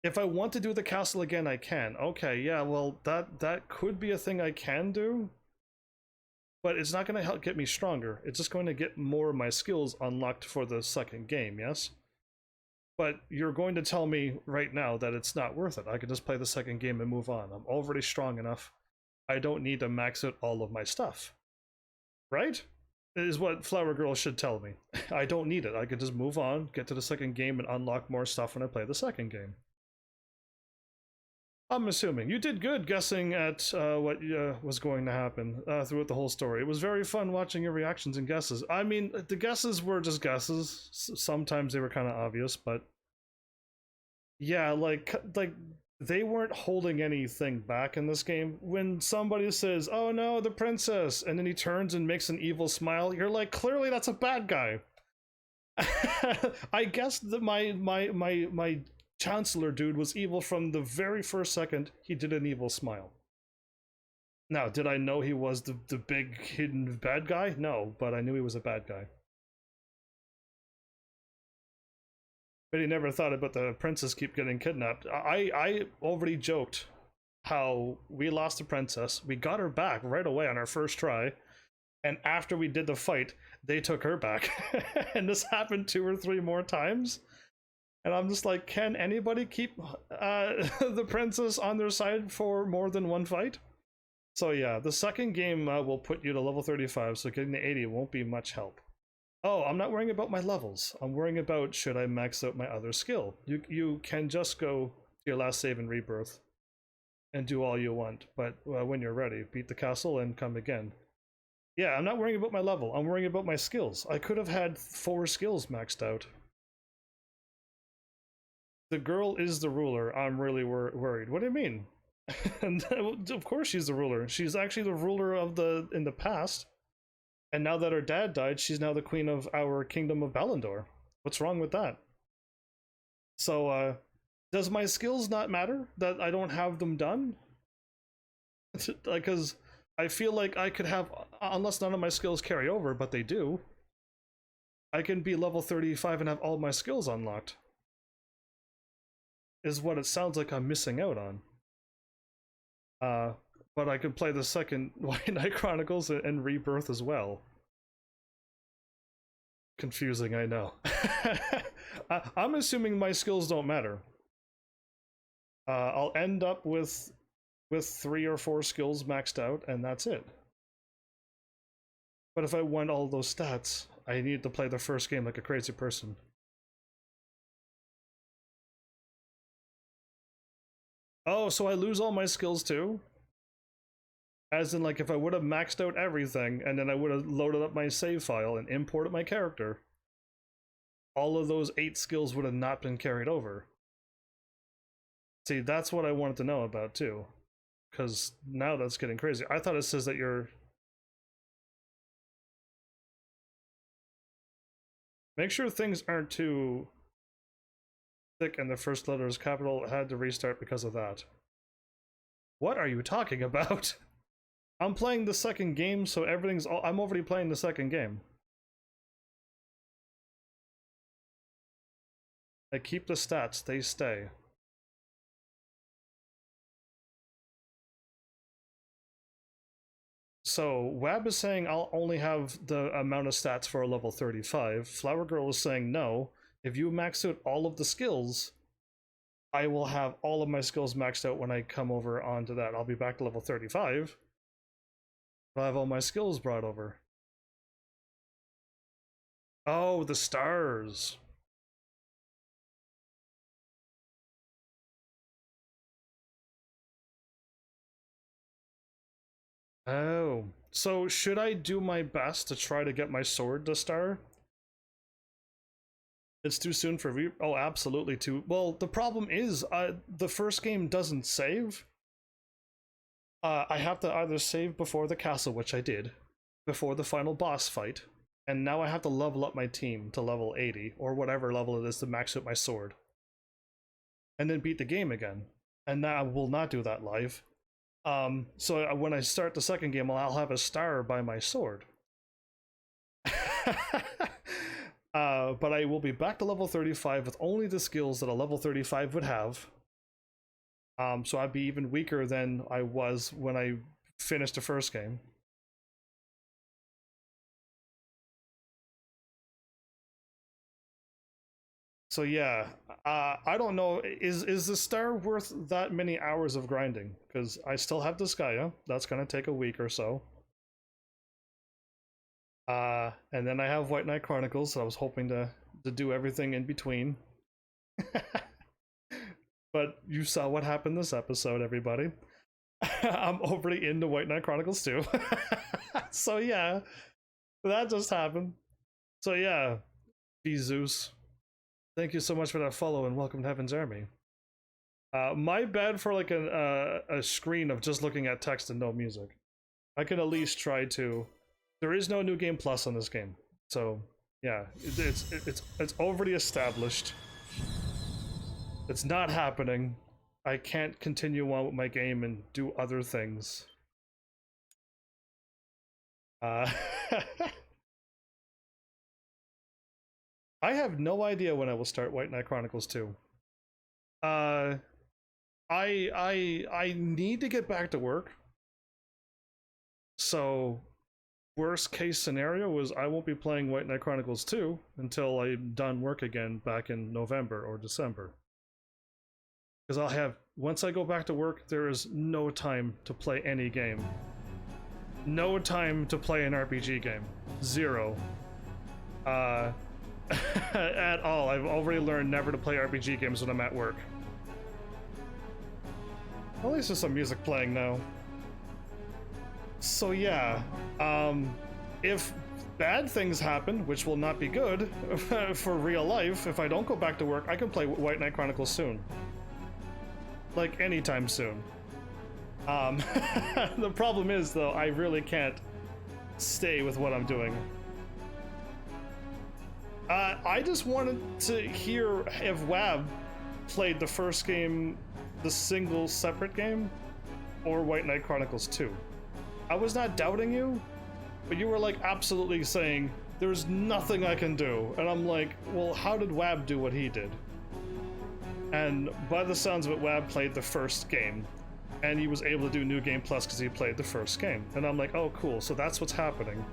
If I want to do the castle again, I can. Okay, yeah, well, that could be a thing I can do. But it's not going to help get me stronger. It's just going to get more of my skills unlocked for the second game, yes? But you're going to tell me right now that it's not worth it. I can just play the second game and move on. I'm already strong enough. I don't need to max out all of my stuff. Right? Is what Flower Girl should tell me. I don't need it. I can just move on, get to the second game, and unlock more stuff when I play the second game. I'm assuming. You did good guessing at what was going to happen throughout the whole story. It was very fun watching your reactions and guesses. I mean, the guesses were just guesses. Sometimes they were kind of obvious, but yeah, like they weren't holding anything back in this game. When somebody says, "Oh no, the princess," and then he turns and makes an evil smile, you're like, clearly that's a bad guy. I guess that my Chancellor dude was evil from the very first second he did an evil smile. Now, did I know he was the big hidden bad guy? No, but I knew he was a bad guy. But he never thought about the princess keep getting kidnapped. I already joked how we lost the princess. We got her back right away on our first try. And after we did the fight, they took her back. And this happened 2 or 3 more times. And I'm just like, can anybody keep the princess on their side for more than one fight? So yeah, the second game will put you to level 35, so getting to 80 won't be much help. Oh, I'm not worrying about my levels. I'm worrying about should I max out my other skill. You can just go to your last save and rebirth and do all you want, but when you're ready, beat the castle and come again. Yeah, I'm not worrying about my level. I'm worrying about my skills. I could have had 4 skills maxed out. The girl is the ruler. I'm really worried. What do you mean? And of course she's the ruler. She's actually the ruler of in the past. And now that her dad died, she's now the queen of our kingdom of Balandor. What's wrong with that? So, does my skills not matter? That I don't have them done? Because I feel like I could have, unless none of my skills carry over, but they do, I can be level 35 and have all my skills unlocked. Is what it sounds like I'm missing out on. But I could play the second White Knight Chronicles and Rebirth as well. Confusing, I know. I'm assuming my skills don't matter. I'll end up with 3 or 4 skills maxed out, and that's it. But if I want all those stats, I need to play the first game like a crazy person. Oh, so I lose all my skills too? As in, like, if I would have maxed out everything, and then I would have loaded up my save file and imported my character, all of those 8 skills would have not been carried over. See, that's what I wanted to know about too. Because now that's getting crazy. I thought it says that you're... Make sure things aren't too thick and the first letter is capital. Had to restart because of that. What are you talking about? I'm playing the second game, so everything's... I'm already playing the second game. I keep the stats, they stay. So, Wab is saying I'll only have the amount of stats for a level 35. Flower Girl is saying no. If you max out all of the skills, I will have all of my skills maxed out when I come over onto that. I'll be back to level 35. I'll have all my skills brought over. Oh, the stars. Oh, so should I do my best to try to get my sword to star? It's too soon for oh, absolutely too. Well, the problem is, the first game doesn't save. I have to either save before the castle, which I did, before the final boss fight, and now I have to level up my team to level 80, or whatever level it is to max out my sword. And then beat the game again. And now I will not do that live. So when I start the second game, I'll have a star by my sword. But I will be back to level 35 with only the skills that a level 35 would have. So I'd be even weaker than I was when I finished the first game. So yeah, I don't know. Is the star worth that many hours of grinding? Because I still have Disgaea. That's gonna take a week or so. And then I have White Knight Chronicles. So I was hoping to do everything in between. But you saw what happened this episode, everybody. I'm already into White Knight Chronicles too. So yeah, that just happened. So yeah, Jesus. Thank you so much for that follow and welcome to Heaven's Army. My bad for like a screen of just looking at text and no music. I can at least try to. There is no New Game Plus on this game, so yeah, it's already established. It's not happening. I can't continue on with my game and do other things. I have no idea when I will start White Knight Chronicles 2. I need to get back to work. So worst case scenario is I won't be playing White Knight Chronicles 2 until I'm done work again back in November or December. Because I'll have, once I go back to work, there is no time to play any game. No time to play an RPG game. Zero. At all. I've already learned never to play RPG games when I'm at work. At least there's some music playing now. So yeah, if bad things happen, which will not be good for real life, if I don't go back to work, I can play White Knight Chronicles soon. Like, anytime soon. The problem is, though, I really can't stay with what I'm doing. I just wanted to hear if WAB played the first game, the single separate game, or White Knight Chronicles 2. I was not doubting you, but you were like absolutely saying, there's nothing I can do. And I'm like, well, how did WAB do what he did? And by the sounds of it, WAB played the first game, and he was able to do New Game Plus because he played the first game. And I'm like, oh, cool, so that's what's happening.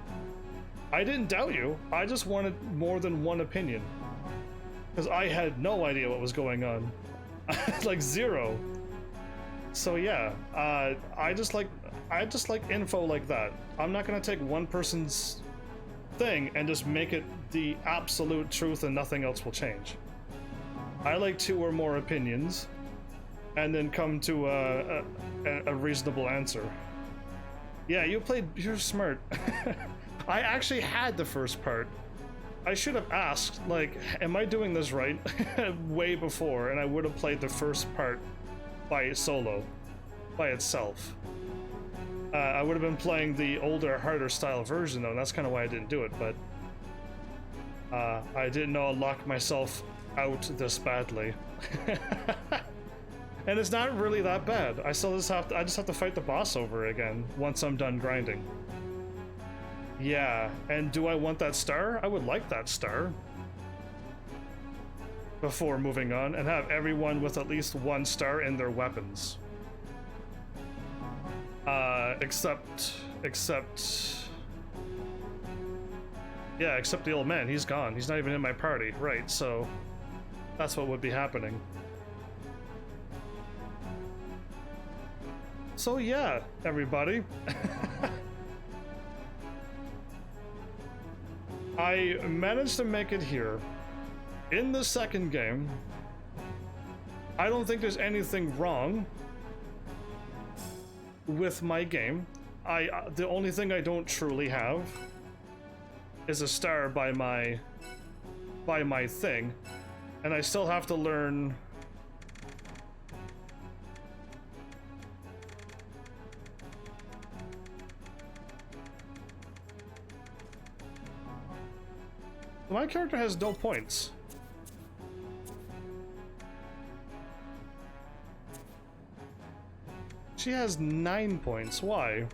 I didn't doubt you, I just wanted more than one opinion. Because I had no idea what was going on. Like, zero. So yeah, I just like info like that. I'm not gonna take one person's thing and just make it the absolute truth and nothing else will change. I like 2 or more opinions, and then come to a reasonable answer. Yeah, you're smart. I actually had the first part. I should have asked, like, am I doing this right? Way before, and I would have played the first part by itself. I would have been playing the older, harder style version though, and that's kind of why I didn't do it, but I didn't know I'd lock myself out this badly. And it's not really that bad. I just have to fight the boss over again once I'm done grinding. Yeah, and do I want that star? I would like that star. Before moving on, and have everyone with at least 1 star in their weapons. Except the old man. He's gone. He's not even in my party. Right, so that's what would be happening. So yeah, everybody. I managed to make it here. In the second game, I don't think there's anything wrong with my game. The only thing I don't truly have is a star by my thing, and I still have to learn my character has no points. She has 9 points. Why?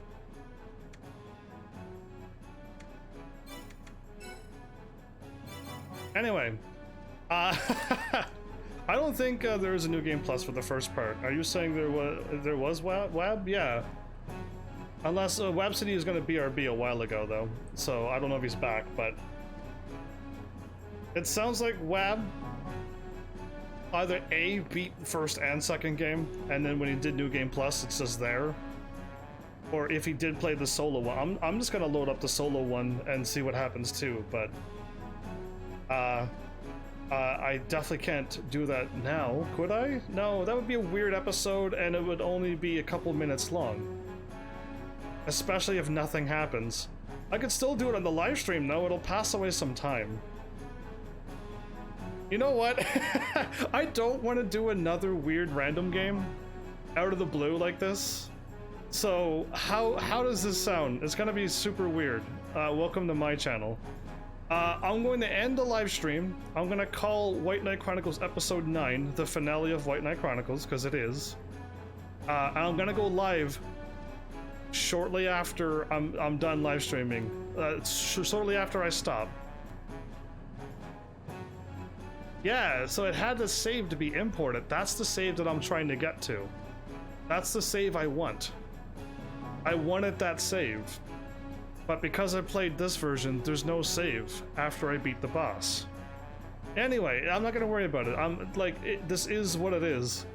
Anyway, I don't think there is a New Game Plus for the first part. Are you saying there was WAB? Yeah. Unless WAB City is going to BRB a while ago, though. So I don't know if he's back, but it sounds like WAB either A, beat first and second game, and then when he did New Game Plus, it's just there. Or if he did play the solo one, I'm just gonna load up the solo one and see what happens too, but I definitely can't do that now, could I? No, that would be a weird episode and it would only be a couple minutes long. Especially if nothing happens. I could still do it on the live stream though, it'll pass away some time. You know what? I don't want to do another weird random game out of the blue like this. So how does this sound? It's gonna be super weird. Welcome to my channel. I'm going to end the live stream. I'm gonna call White Knight Chronicles episode 9 the finale of White Knight Chronicles, because it is. I'm gonna go live shortly after I'm done live streaming. Shortly after I stop. Yeah, so it had the save to be imported. That's the save that I'm trying to get to. That's the save I want. I wanted that save. But because I played this version, there's no save after I beat the boss. Anyway, I'm not gonna worry about it. I'm like, this is what it is.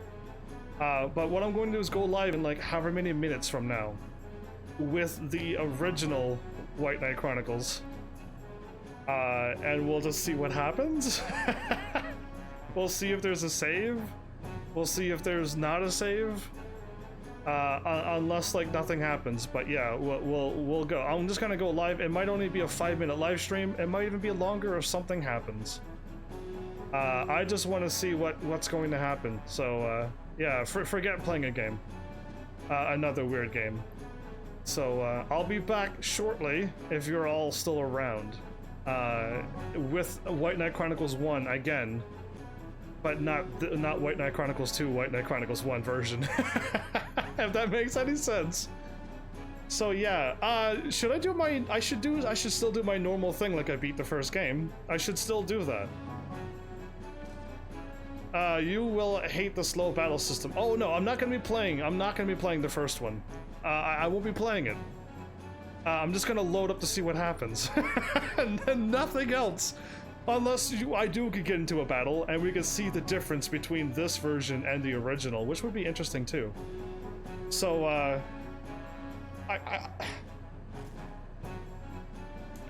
But what I'm going to do is go live in like however many minutes from now with the original White Knight Chronicles. And we'll just see what happens. We'll see if there's a save. We'll see if there's not a save. Unless like nothing happens, but yeah, we'll go. I'm just gonna go live. It might only be a 5-minute live stream. It might even be longer if something happens. I just want to see what's going to happen. So yeah, forget playing a game, another weird game. So I'll be back shortly if you're all still around, with White Knight Chronicles 1 again. But not White Knight Chronicles 2, White Knight Chronicles 1 version. If that makes any sense. So yeah, should I do my... I should still do my normal thing like I beat the first game. I should still do that. You will hate the slow battle system. Oh no, I'm not gonna be playing the first one. I won't be playing it. I'm just gonna load up to see what happens. And then nothing else. Unless I do get into a battle and we can see the difference between this version and the original, which would be interesting too. So,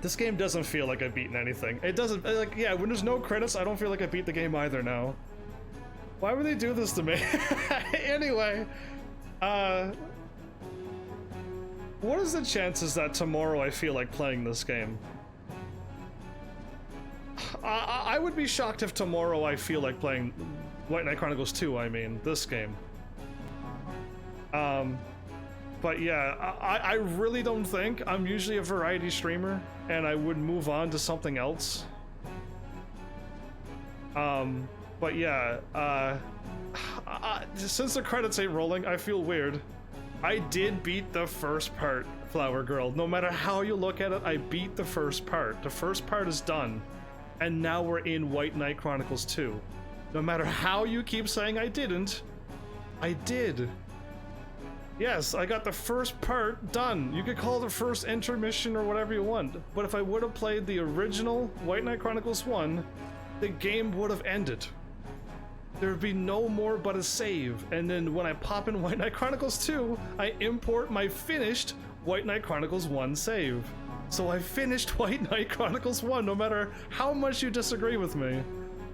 this game doesn't feel like I've beaten anything. It doesn't, like, yeah, when there's no credits, I don't feel like I beat the game either now. Why would they do this to me? Anyway, what is the chances that tomorrow I feel like playing this game? I would be shocked if tomorrow I feel like playing White Knight Chronicles 2, I mean, this game. But yeah, I really don't think. I'm usually a variety streamer, and I would move on to something else. But yeah, since the credits ain't rolling, I feel weird. I did beat the first part, Flower Girl. No matter how you look at it, I beat the first part. The first part is done. And now we're in White Knight Chronicles 2. No matter how you keep saying I didn't, I did. Yes, I got the first part done. You could call it the first intermission or whatever you want. But if I would have played the original White Knight Chronicles 1, the game would have ended. There would be no more but a save. And then when I pop in White Knight Chronicles 2, I import my finished White Knight Chronicles 1 save. So I finished White Knight Chronicles 1, no matter how much you disagree with me.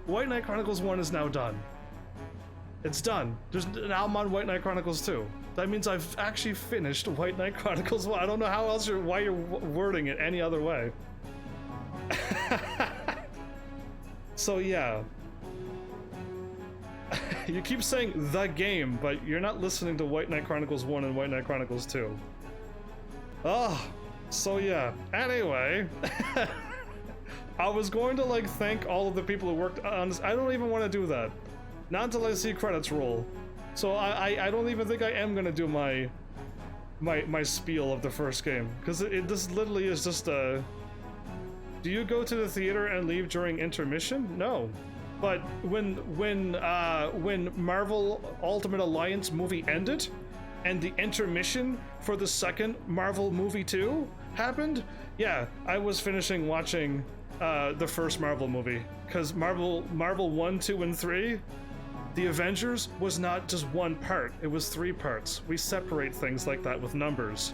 White Knight Chronicles 1 is now done. It's done. Now I'm on White Knight Chronicles 2. That means I've actually finished White Knight Chronicles 1. I don't know how else why you're wording it any other way. So yeah. You keep saying the game, but you're not listening to White Knight Chronicles 1 and White Knight Chronicles 2. Oh. So yeah, anyway, I was going to like thank all of the people who worked on this. I don't even want to do that. Not until I see credits roll. So I don't even think I am gonna do my spiel of the first game. Because this literally is just a... Do you go to the theater and leave during intermission? No. But when Marvel Ultimate Alliance movie ended, and the intermission for the second Marvel movie 2 happened, yeah, I was finishing watching the first Marvel movie, because Marvel 1, 2, and 3, The Avengers was not just one part, it was 3 parts. We separate things like that with numbers.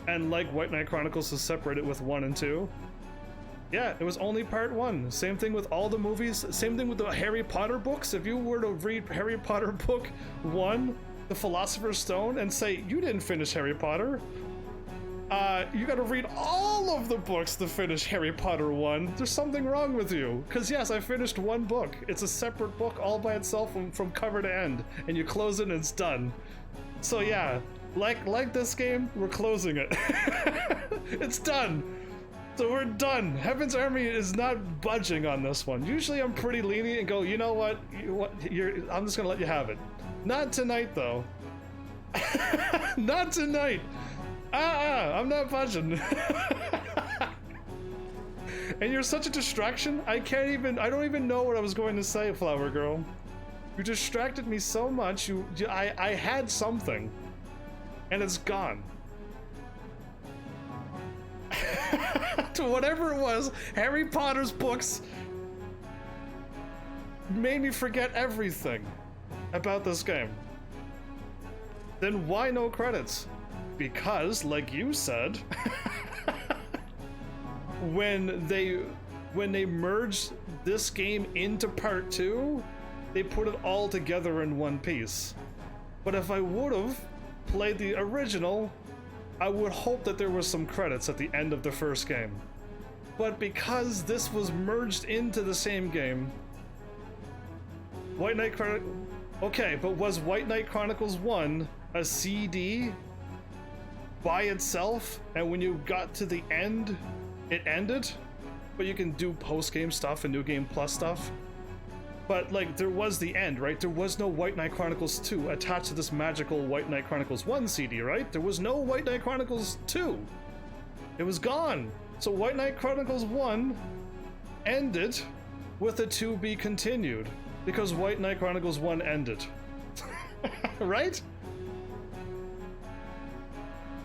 And like White Knight Chronicles is separated with 1 and 2, yeah, it was only part 1. Same thing with all the movies, same thing with the Harry Potter books. If you were to read Harry Potter book 1, The Philosopher's Stone, and say, you didn't finish Harry Potter, you gotta read all of the books to finish Harry Potter 1. There's something wrong with you. Because yes, I finished 1 book. It's a separate book all by itself from cover to end. And you close it and it's done. So yeah, like this game, we're closing it. It's done. So we're done. Heaven's Army is not budging on this one. Usually I'm pretty lenient and go, you know what? I'm just gonna let you have it. Not tonight though. Not tonight. I'm not budging. And you're such a distraction. I don't even know what I was going to say, Flower Girl. You distracted me so much. I had something, and it's gone. To whatever it was, Harry Potter's books made me forget everything about this game. Then why no credits? Because, like you said, when they merged this game into part 2, they put it all together in one piece. But if I would have played the original, I would hope that there was some credits at the end of the first game. But because this was merged into the same game, White Knight Chronicles... Okay, but was White Knight Chronicles 1 a CD by itself, and when you got to the end, it ended? But you can do post-game stuff and New Game Plus stuff. But, like, there was the end, right? There was no White Knight Chronicles 2 attached to this magical White Knight Chronicles 1 CD, right? There was no White Knight Chronicles 2. It was gone. So White Knight Chronicles 1 ended with a to be continued, because White Knight Chronicles 1 ended. Right?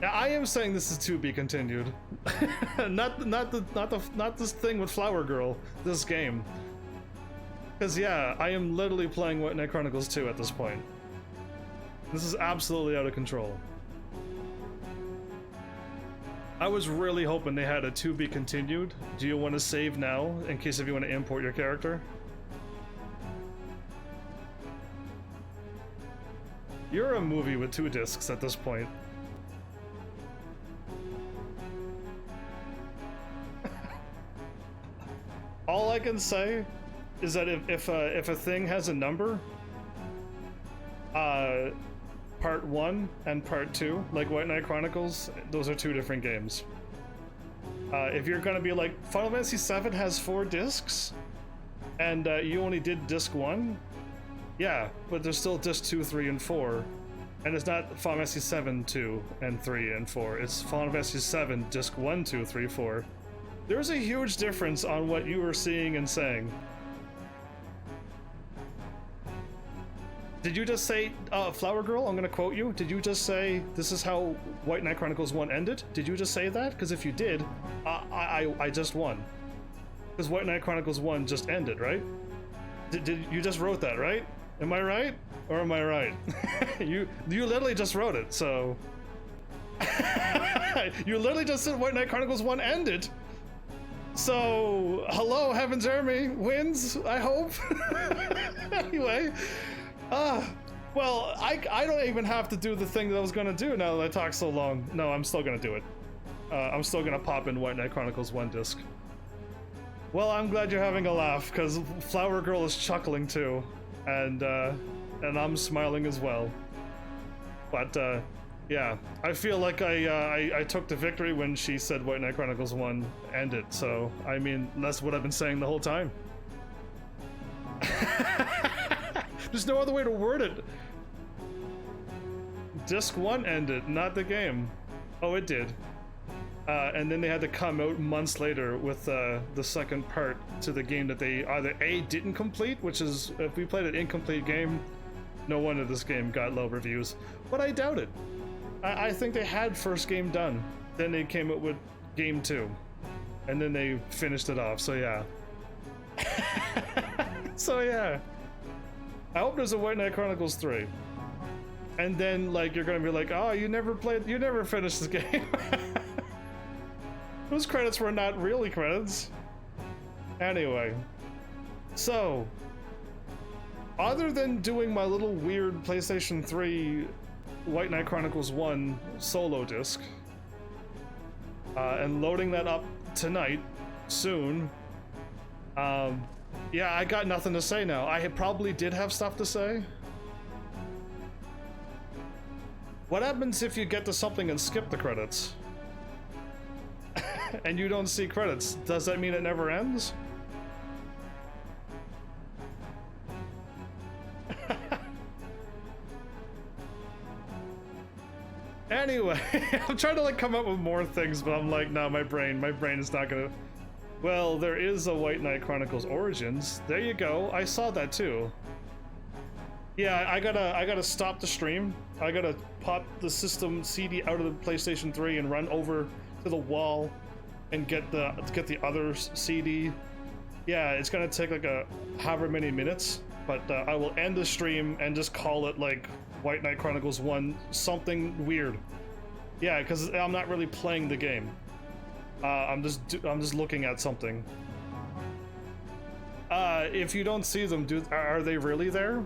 Now, I am saying this is to be continued. not this thing with Flower Girl, this game. Because yeah, I am literally playing White Knight Chronicles 2 at this point. This is absolutely out of control. I was really hoping they had a to be continued. Do you want to save now, in case if you want to import your character? You're a movie with 2 discs at this point. All I can say is that if a thing has a number, part 1 and part 2, like White Knight Chronicles, those are 2 different games. If you're gonna be like, Final Fantasy VII has 4 discs, and you only did disc 1, yeah, but there's still disc 2, 3, and 4, and it's not Final Fantasy VII 2 and 3 and 4. It's Final Fantasy VII disc 1, 2, 3, 4. There's a huge difference on what you were seeing and saying. Did you just say, Flower Girl, I'm gonna quote you, did you just say, this is how White Knight Chronicles 1 ended? Did you just say that? Because if you did, I just won. Because White Knight Chronicles 1 just ended, right? Did you just wrote that, right? Am I right? Or am I right? You literally just wrote it, so... You literally just said White Knight Chronicles 1 ended. So, hello, Heaven's Army wins, I hope. Anyway, well, I don't even have to do the thing that I was gonna do now that I talked so long. No, I'm still gonna do it. I'm still gonna pop in White Knight Chronicles 1 disc. Well, I'm glad you're having a laugh, because Flower Girl is chuckling too, and I'm smiling as well. But, yeah, I feel like I took the victory when she said White Knight Chronicles 1 ended, so, I mean, that's what I've been saying the whole time. There's no other way to word it. Disc 1 ended, not the game. Oh, it did. And then they had to come out months later with the second part to the game that they either A, didn't complete, which is, if we played an incomplete game, no wonder this game got low reviews. But I doubt it. I think they had first game done. Then they came up with game 2. And then they finished it off, so yeah. So yeah. I hope there's a White Knight Chronicles 3. And then, like, you're gonna be like, oh, you never finished this game. Those credits were not really credits. Anyway. So, other than doing my little weird PlayStation 3 White Knight Chronicles 1 solo disc, and loading that up tonight, soon, yeah, I got nothing to say now. I probably did have stuff to say. What happens if you get to something and skip the credits? And you don't see credits? Does that mean it never ends? Anyway, I'm trying to like come up with more things, but I'm like, no, my brain is not gonna. Well, there is a White Knight Chronicles Origins. There you go. I saw that too. Yeah, I gotta stop the stream. I gotta pop the system CD out of the PlayStation 3 and run over to the wall and get the other CD. Yeah, it's gonna take like however many minutes, but I will end the stream and just call it like White Knight Chronicles 1 something weird. Yeah, because I'm not really playing the game. I'm just looking at something. If you don't see them, are they really there?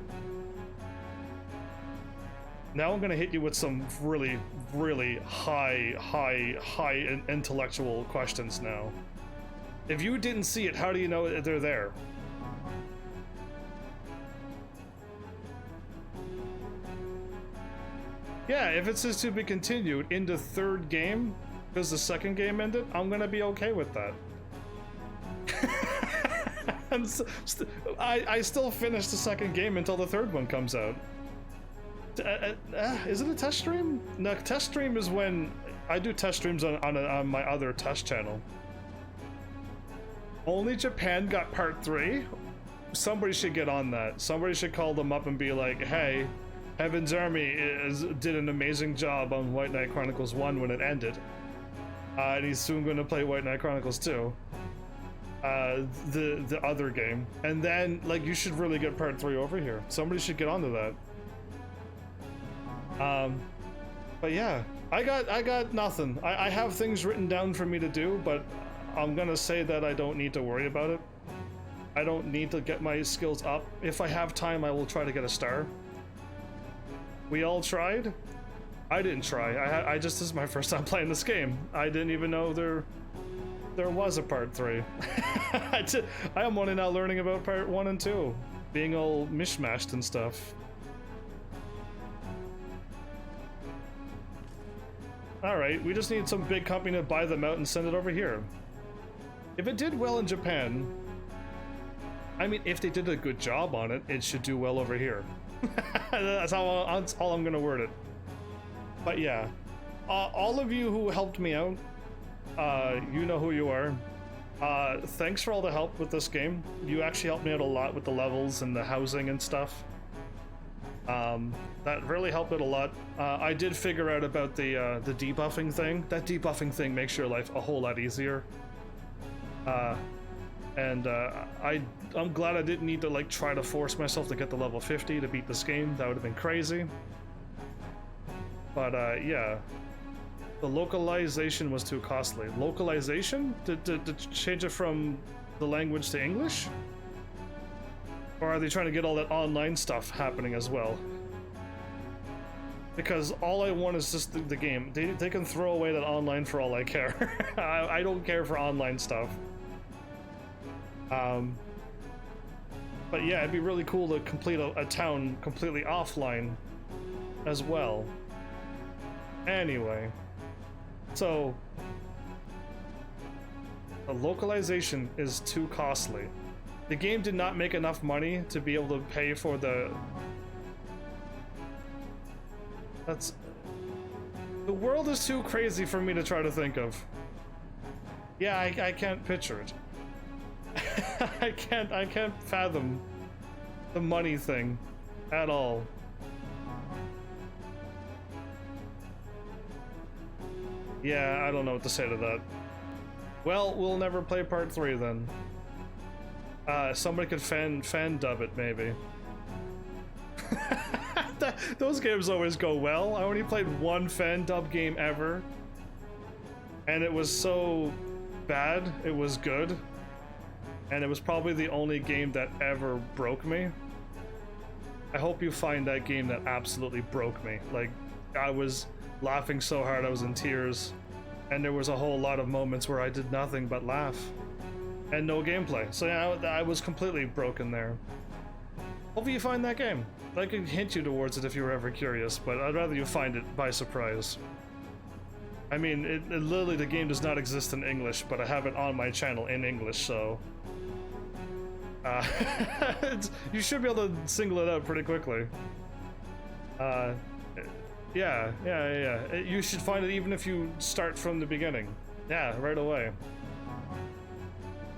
Now I'm gonna hit you with some really, really high intellectual questions now. If you didn't see it, how do you know they're there? Yeah, if it says to be continued in the third game, because the second game ended, I'm gonna be okay with that. I still finished the second game until the third one comes out. Is it a test stream? No, test stream is when I do test streams on my other test channel. Only Japan got part 3? Somebody should get on that. Somebody should call them up and be like, hey, Heaven's Army did an amazing job on White Knight Chronicles 1 when it ended. And he's soon going to play White Knight Chronicles 2. The other game. And then, like, you should really get part 3 over here. Somebody should get onto that. But yeah, I got nothing. I have things written down for me to do, but I'm gonna say that I don't need to worry about it. I don't need to get my skills up. If I have time, I will try to get a star. We all tried. I didn't try. This is my first time playing this game. I didn't even know there was a part 3. I am only now learning about part 1 and 2, being all mishmashed and stuff. Alright, we just need some big company to buy them out and send it over here. If it did well in Japan, I mean, if they did a good job on it, it should do well over here. That's all I'm gonna word it. But yeah, all of you who helped me out, you know who you are. Thanks for all the help with this game. You actually helped me out a lot with the levels and the housing and stuff. That really helped it a lot. I did figure out about the debuffing thing. That debuffing thing makes your life a whole lot easier. I'm glad I didn't need to like try to force myself to get to level 50 to beat this game. That would have been crazy. But yeah, the localization was too costly. Localization? To change it from the language to English? Or are they trying to get all that online stuff happening as well? Because all I want is just the game. They can throw away that online for all I care. I don't care for online stuff. But yeah, it'd be really cool to complete a town completely offline as well. Anyway, so the localization is too costly. The game did not make enough money to be able to pay for the... The world is too crazy for me to try to think of. Yeah, I can't picture it. I can't fathom the money thing at all. Yeah, I don't know what to say to that. Well, we'll never play part 3 then. Somebody could fan dub it, maybe. Those games always go well. I only played one fan dub game ever, and it was so bad it was good, and it was probably the only game that ever broke me. I hope you find that game that absolutely broke me. Like, I was laughing so hard I was in tears, and there was a whole lot of moments where I did nothing but laugh and no gameplay. So yeah, I was completely broken there. Hopefully you find that game. I could hint you towards it if you were ever curious, but I'd rather you find it by surprise. I mean, it literally, the game does not exist in English, but I have it on my channel in English, so... you should be able to single it out pretty quickly. Yeah. You should find it even if you start from the beginning. Yeah, right away.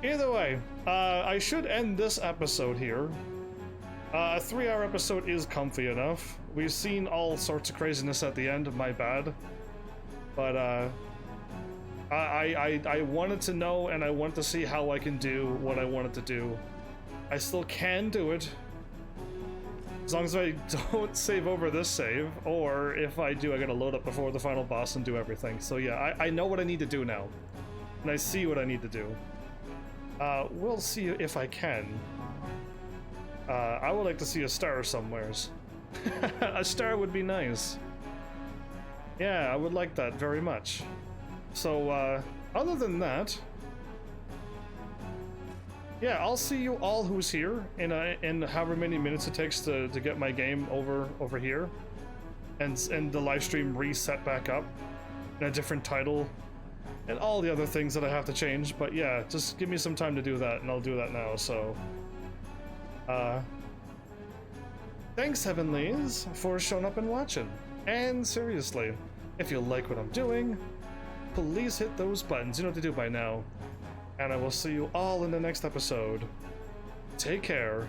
Either way, I should end this episode here. A 3-hour episode is comfy enough. We've seen all sorts of craziness at the end, my bad. But I wanted to know, and I wanted to see how I can do what I wanted to do. I still can do it, as long as I don't save over this save, or if I do, I gotta load up before the final boss and do everything. So yeah, I know what I need to do now, and I see what I need to do. We'll see if I can. I would like to see a star somewheres. A star would be nice. Yeah, I would like that very much. So, other than that, yeah, I'll see you all who's here in however many minutes it takes to get my game over here, and the live stream reset back up in a different title, and all the other things that I have to change. But yeah, just give me some time to do that, and I'll do that now. So, thanks, Heavenlies, for showing up and watching. And seriously, if you like what I'm doing, please hit those buttons. You know what to do by now. And I will see you all in the next episode. Take care.